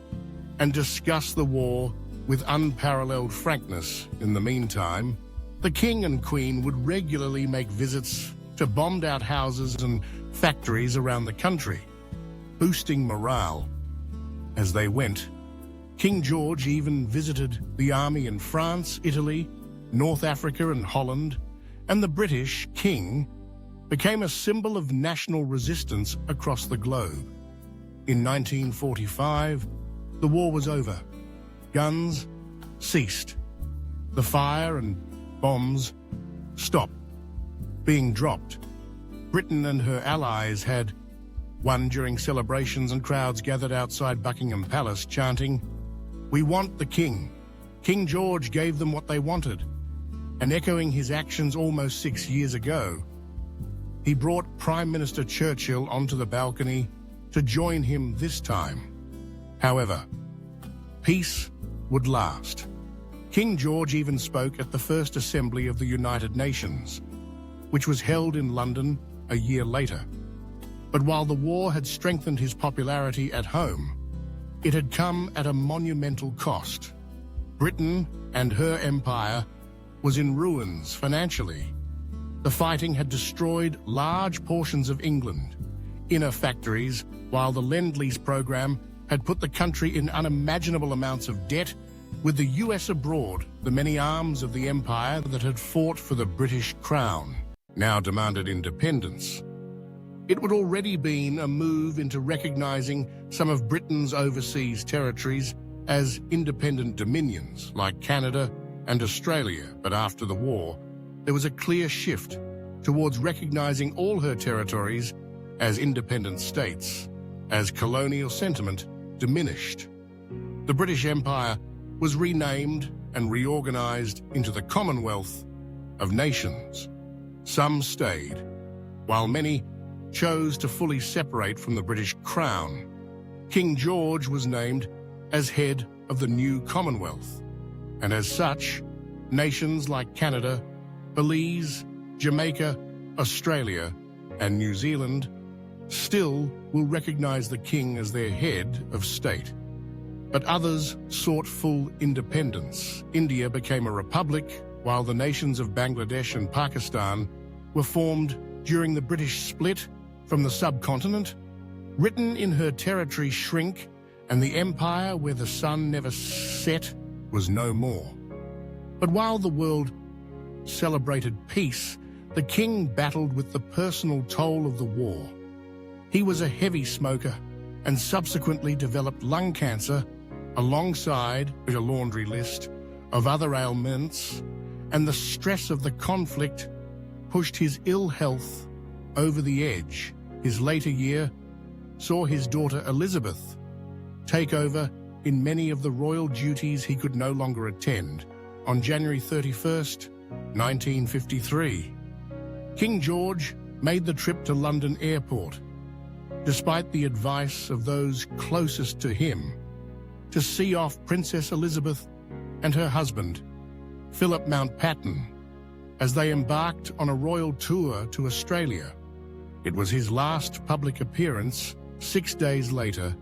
and discuss the war with unparalleled frankness. In the meantime, the King and Queen would regularly make visits to bombed-out houses and factories around the country, boosting morale. As they went, King George even visited the army in France, Italy, North Africa and Holland, and the British King became a symbol of national resistance across the globe. In 1945, the war was over. Guns ceased. The fire and bombs stopped being dropped. Britain and her allies had won during celebrations, and crowds gathered outside Buckingham Palace chanting, "We want the King." King George gave them what they wanted, and echoing his actions almost 6 years ago, he brought Prime Minister Churchill onto the balcony to join him this time. However, peace would last. King George even spoke at the First Assembly of the United Nations, which was held in London a year later. But while the war had strengthened his popularity at home, it had come at a monumental cost. Britain and her empire was in ruins financially. The fighting had destroyed large portions of England, inner factories, while the Lend-Lease program had put the country in unimaginable amounts of debt. With the US abroad, the many arms of the empire that had fought for the British crown now demanded independence. It would already been a move into recognizing some of Britain's overseas territories as independent dominions, like Canada and Australia. But after the war, there was a clear shift towards recognizing all her territories as independent states, as colonial sentiment diminished. The British Empire was renamed and reorganized into the Commonwealth of Nations. Some stayed, while many chose to fully separate from the British Crown. King George was named as head of the new Commonwealth, and as such, nations like Canada, Belize, Jamaica, Australia, and New Zealand still will recognize the King as their head of state. But others sought full independence. India became a republic, while the nations of Bangladesh and Pakistan were formed during the British split from the subcontinent. Britain in her territory shrink, and the empire where the sun never set was no more. But while the world celebrated peace, the King battled with the personal toll of the war. He was a heavy smoker and subsequently developed lung cancer alongside a laundry list of other ailments, and the stress of the conflict pushed his ill health over the edge. His later year saw his daughter Elizabeth take over in many of the royal duties he could no longer attend. On January 31st, 1953, King George made the trip to London Airport, despite the advice of those closest to him, to see off Princess Elizabeth and her husband, Philip Mountbatten, as they embarked on a royal tour to Australia. It was his last public appearance. 6 days later,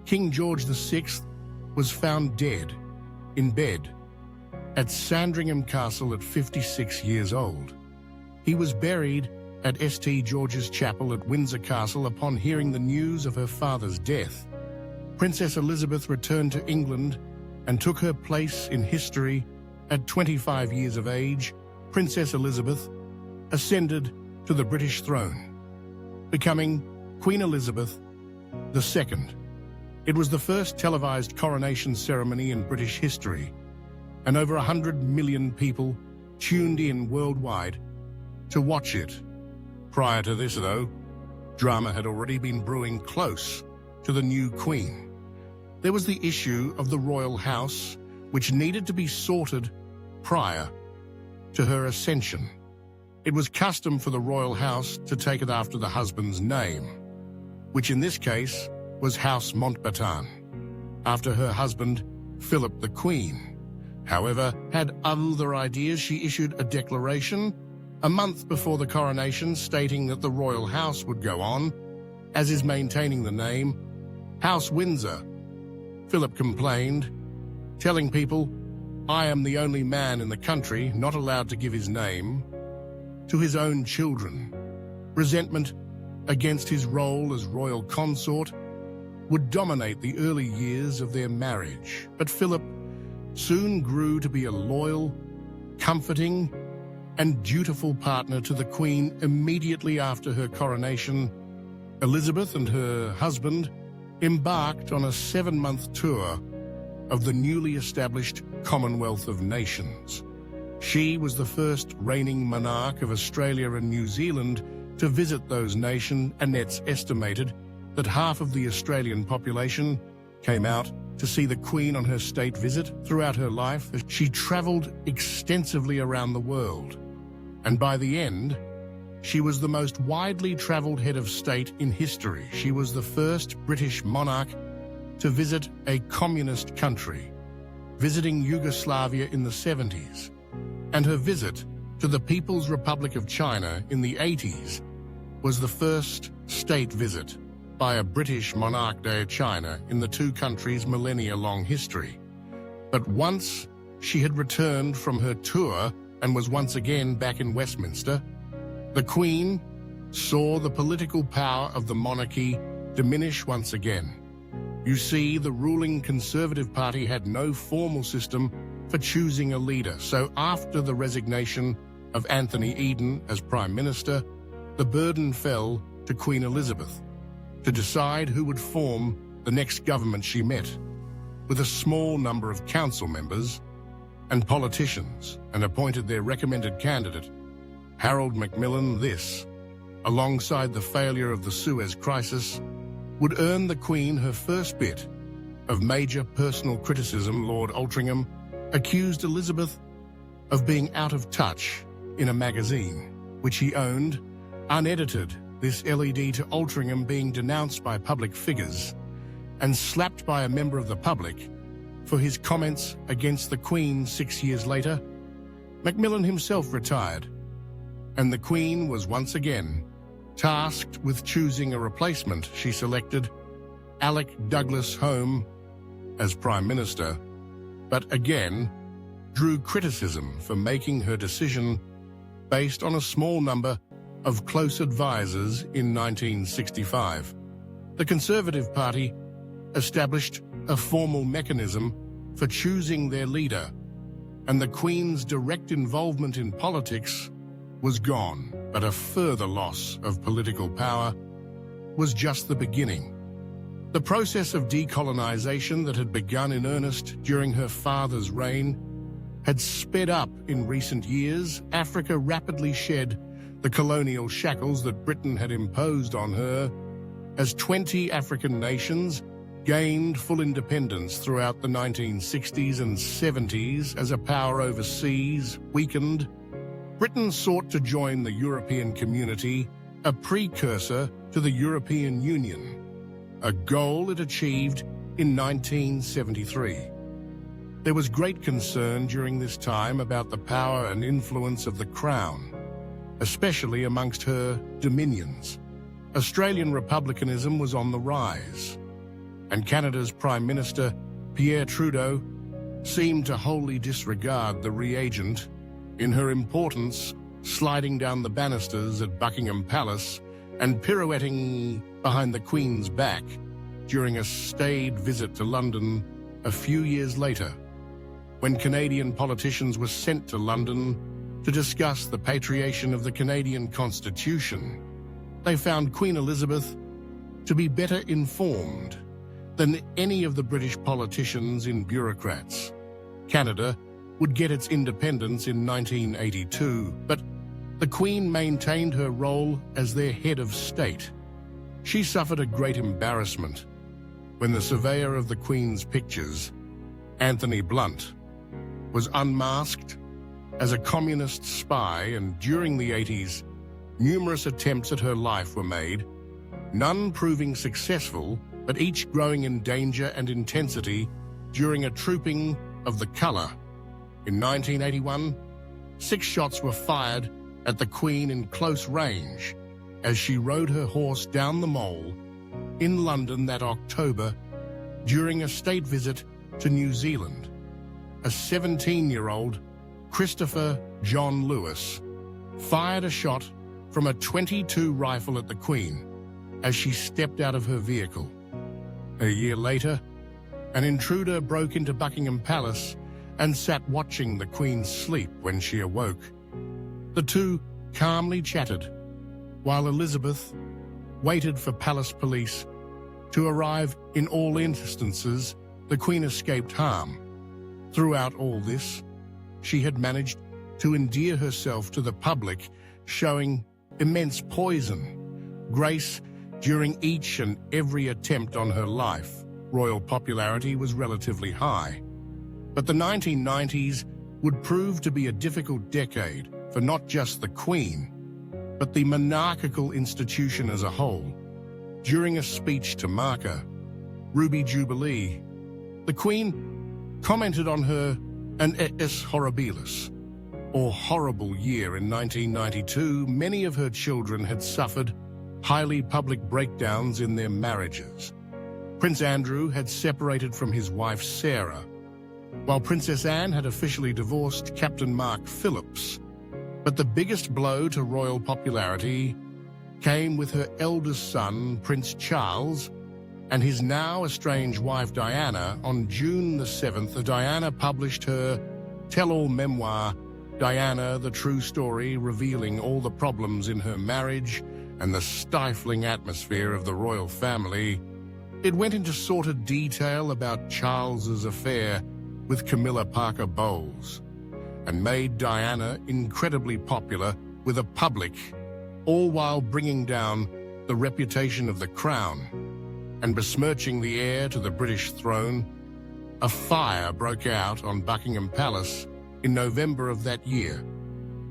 King George VI was found dead in bed at Sandringham Castle at 56 years old. He was buried at St. George's Chapel at Windsor Castle upon hearing the news of her father's death. Princess Elizabeth returned to England and took her place in history. At 25 years of age, Princess Elizabeth ascended to the British throne, becoming Queen Elizabeth II. It was the first televised coronation ceremony in British history, and over 100 million people tuned in worldwide to watch it. Prior to this, though, drama had already been brewing close to the new Queen. There was the issue of the royal house, which needed to be sorted prior to her ascension. It was custom for the royal house to take it after the husband's name, which in this case was House Mountbatten, after her husband, Philip the Queen. However, had other ideas. She issued a declaration a month before the coronation stating that the royal house would go on, as is maintaining the name House Windsor. Philip complained, telling people, "I am the only man in the country not allowed to give his name," to his own children. Resentment against his role as royal consort would dominate the early years of their marriage, but Philip soon grew to be a loyal, comforting, and dutiful partner to the Queen. Immediately after her coronation, Elizabeth and her husband embarked on a 7-month tour of the newly established Commonwealth of Nations. She was the first reigning monarch of Australia and New Zealand to visit those nations, and it's estimated that half of the Australian population came out to see the Queen on her state visit. Throughout her life, she travelled extensively around the world, and by the end, she was the most widely travelled head of state in history. She was the first British monarch to visit a communist country, visiting Yugoslavia in the 70s, and her visit to the People's Republic of China in the 80s was the first state visit by a British monarch to China in the two countries' millennia-long history. But once she had returned from her tour and was once again back in Westminster, the Queen saw the political power of the monarchy diminish once again. You see, the ruling Conservative Party had no formal system for choosing a leader, so after the resignation of Anthony Eden as Prime Minister, the burden fell to Queen Elizabeth to decide who would form the next government. She met with a small number of council members and politicians and appointed their recommended candidate, Harold Macmillan. This, alongside the failure of the Suez Crisis, would earn the Queen her first bit of major personal criticism. Lord Altrincham accused Elizabeth of being out of touch in a magazine, which he owned, unedited. This led to Altrincham being denounced by public figures and slapped by a member of the public for his comments against the Queen. 6 years later, Macmillan himself retired, and the Queen was once again tasked with choosing a replacement. She selected Alec Douglas-Home as Prime Minister, but again drew criticism for making her decision based on a small number of close advisors. In 1965, the Conservative Party established a formal mechanism for choosing their leader, and the Queen's direct involvement in politics was gone. But a further loss of political power was just the beginning. The process of decolonization that had begun in earnest during her father's reign had sped up in recent years. Africa rapidly shed the colonial shackles that Britain had imposed on her, as 20 African nations gained full independence throughout the 1960s and 70s. As a power overseas weakened, Britain sought to join the European community, a precursor to the European Union, a goal it achieved in 1973. There was great concern during this time about the power and influence of the Crown, especially amongst her dominions. Australian republicanism was on the rise, and Canada's Prime Minister, Pierre Trudeau, seemed to wholly disregard the reagent in her importance, sliding down the banisters at Buckingham Palace and pirouetting behind the Queen's back during a staid visit to London a few years later, when Canadian politicians were sent to London to discuss the patriation of the Canadian Constitution. They found Queen Elizabeth to be better informed than any of the British politicians and bureaucrats. Canada would get its independence in 1982, but the Queen maintained her role as their head of state. She suffered a great embarrassment when the surveyor of the Queen's pictures, Anthony Blunt, was unmasked as a communist spy, and during the 80s, numerous attempts at her life were made, none proving successful, but each growing in danger and intensity during a trooping of the colour. In 1981, 6 shots were fired at the Queen in close range as she rode her horse down the Mole in London that October during a state visit to New Zealand. A 17-year-old, Christopher John Lewis, fired a shot from a .22 rifle at the Queen as she stepped out of her vehicle. A year later, an intruder broke into Buckingham Palace and sat watching the Queen sleep when she awoke. The two calmly chatted, while Elizabeth waited for palace police to arrive. In all instances, the Queen escaped harm. Throughout all this, she had managed to endear herself to the public, showing immense grace during each and every attempt on her life. Royal popularity was relatively high, but the 1990s would prove to be a difficult decade for not just the Queen, but the monarchical institution as a whole. During a speech to mark a Ruby Jubilee, the Queen commented on her an es horribilis, or horrible year. In 1992, many of her children had suffered highly public breakdowns in their marriages. Prince Andrew had separated from his wife Sarah, while Princess Anne had officially divorced Captain Mark Phillips. But the biggest blow to royal popularity came with her eldest son, Prince Charles, and his now estranged wife Diana. On June the 7th, Diana published her tell-all memoir, Diana, the True Story, revealing all the problems in her marriage and the stifling atmosphere of the royal family. It went into sordid detail about Charles's affair with Camilla Parker Bowles and made Diana incredibly popular with the public, all while bringing down the reputation of the crown and besmirching the heir to the British throne. A fire broke out on Buckingham Palace in November of that year,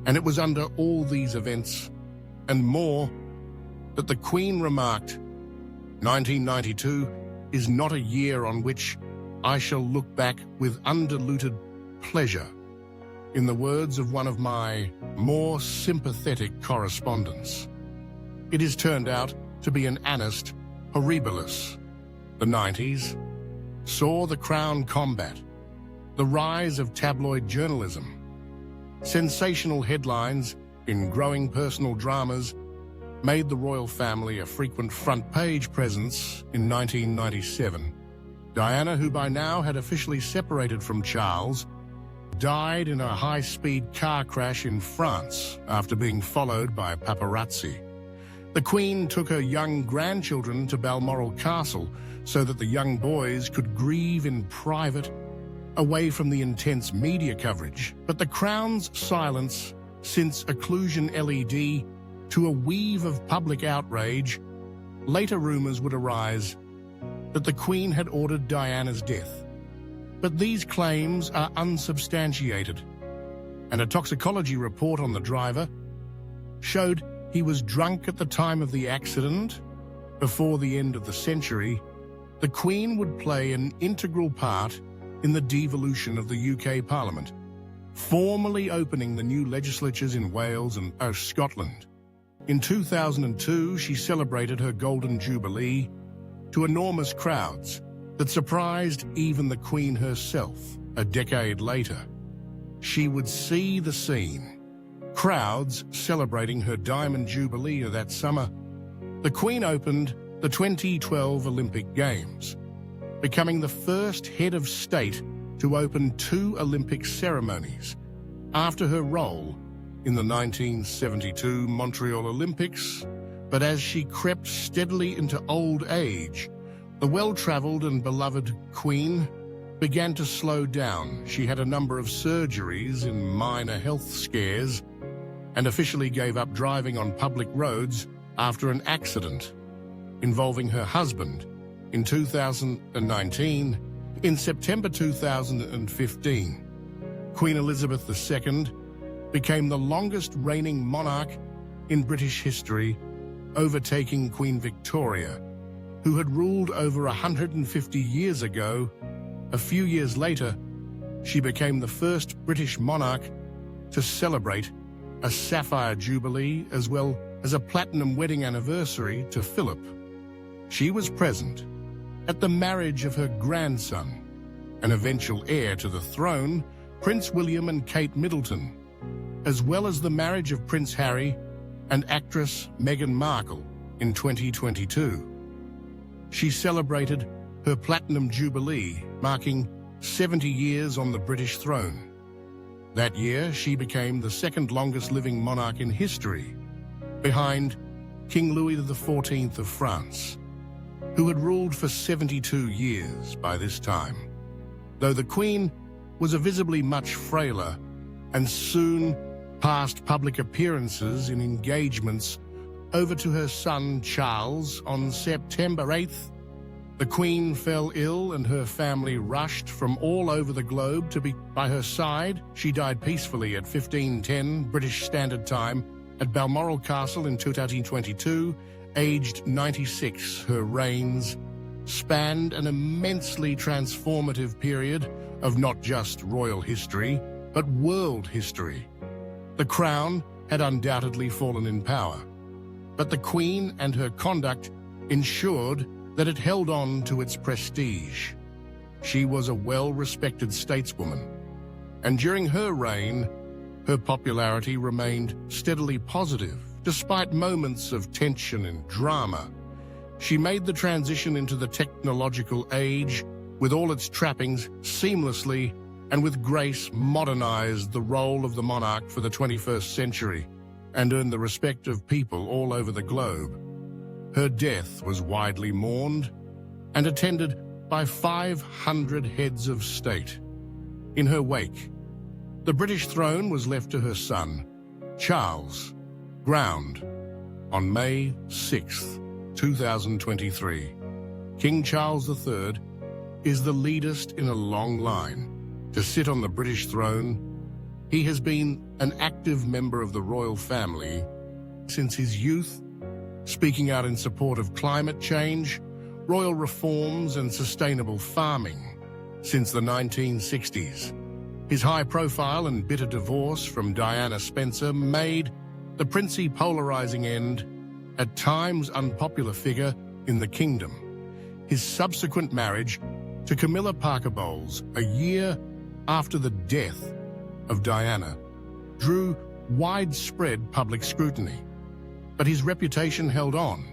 and it was under all these events and more that the Queen remarked, "1992 is not a year on which I shall look back with undiluted pleasure." In the words of one of my more sympathetic correspondents, it has turned out to be an annus horribilis. The 90s saw the Crown combat the rise of tabloid journalism, sensational headlines in growing personal dramas made the royal family a frequent front-page presence. In 1997, Diana, who by now had officially separated from Charles, died in a high-speed car crash in France after being followed by paparazzi. The Queen took her young grandchildren to Balmoral Castle so that the young boys could grieve in private, away from the intense media coverage. But the Crown's silence since occlusion LED to a weave of public outrage. Later rumors would arise that the Queen had ordered Diana's death, but these claims are unsubstantiated, and a toxicology report on the driver showed he was drunk at the time of the accident. Before the end of the century, the Queen would play an integral part in the devolution of the UK Parliament, formally opening the new legislatures in Wales and Scotland. In 2002, she celebrated her Golden Jubilee to enormous crowds that surprised even the Queen herself. A decade later, she would see the scene, crowds celebrating her Diamond Jubilee that summer. The Queen opened the 2012 Olympic Games, becoming the first head of state to open 2 Olympic ceremonies after her role in the 1972 Montreal Olympics. But as she crept steadily into old age, the well-traveled and beloved Queen began to slow down. She had a number of surgeries and minor health scares, and officially gave up driving on public roads after an accident involving her husband in 2019. In September 2015, Queen Elizabeth II became the longest reigning monarch in British history, overtaking Queen Victoria, who had ruled over 150 years ago. A few years later, she became the first British monarch to celebrate a sapphire jubilee as well as a platinum wedding anniversary to Philip. She was present at the marriage of her grandson, an eventual heir to the throne, Prince William and Kate Middleton, as well as the marriage of Prince Harry and actress Meghan Markle in 2022. She celebrated her platinum jubilee, marking 70 years on the British throne. That year, she became the second longest living monarch in history, behind King Louis XIV of France, who had ruled for 72 years by this time, though the Queen was visibly much frailer and soon passed public appearances in engagements over to her son Charles on September 8th. The Queen fell ill and her family rushed from all over the globe to be by her side. She died peacefully at 15:10 British Standard Time at Balmoral Castle in 2022, aged 96. Her reigns spanned an immensely transformative period of not just royal history, but world history. The crown had undoubtedly fallen in power, but the Queen and her conduct ensured that it held on to its prestige. She was a well-respected stateswoman, and during her reign, her popularity remained steadily positive, despite moments of tension and drama. She made the transition into the technological age with all its trappings seamlessly and with grace modernized the role of the monarch for the 21st century and earned the respect of people all over the globe. Her death was widely mourned and attended by 500 heads of state. In her wake, the British throne was left to her son, Charles, crowned on May 6, 2023. King Charles III is the latest in a long line to sit on the British throne. He has been an active member of the royal family since his youth, speaking out in support of climate change, royal reforms and sustainable farming since the 1960s. His high-profile and bitter divorce from Diana Spencer made the princely polarizing and, at times, unpopular figure in the kingdom. His subsequent marriage to Camilla Parker Bowles, a year after the death of Diana, drew widespread public scrutiny. But his reputation held on,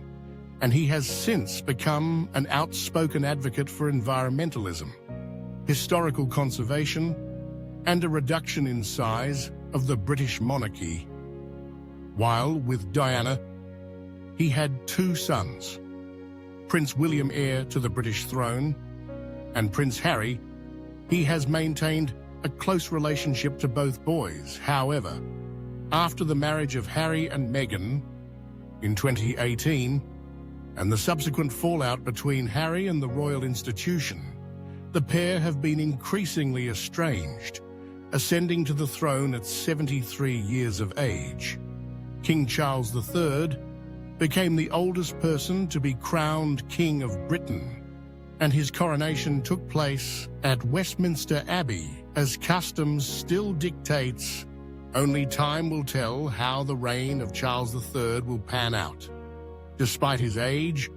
and he has since become an outspoken advocate for environmentalism, historical conservation, and a reduction in size of the British monarchy. While with Diana, he had two sons, Prince William, heir to the British throne, and Prince Harry. He has maintained a close relationship to both boys. However, after the marriage of Harry and Meghan in 2018, and the subsequent fallout between Harry and the royal institution, the pair have been increasingly estranged, ascending to the throne at 73 years of age. King Charles III became the oldest person to be crowned King of Britain, and his coronation took place at Westminster Abbey, as customs still dictates. Only time will tell how the reign of Charles III will pan out. Despite his age,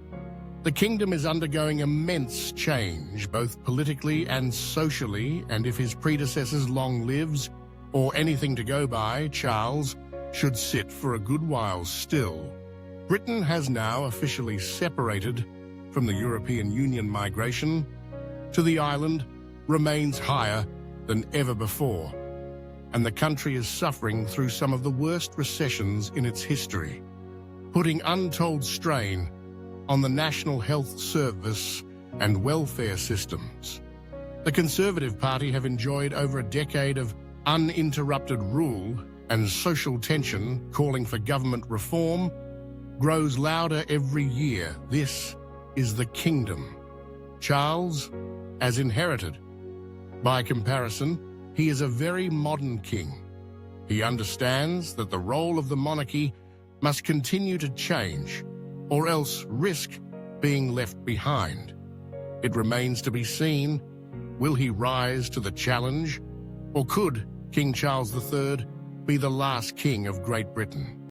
the kingdom is undergoing immense change, both politically and socially, and if his predecessors long lives, or anything to go by, Charles should sit for a good while still. Britain has now officially separated from the European Union. Migration to the island remains higher than ever before, and the country is suffering through some of the worst recessions in its history, putting untold strain on the National Health Service and welfare systems. The Conservative Party have enjoyed over a decade of uninterrupted rule, and social tension calling for government reform grows louder every year. This is the kingdom Charles has inherited. By comparison, he is a very modern king, He understands that the role of the monarchy must continue to change, or else risk being left behind. It remains to be seen, will he rise to the challenge, or could King Charles III be the last king of Great Britain?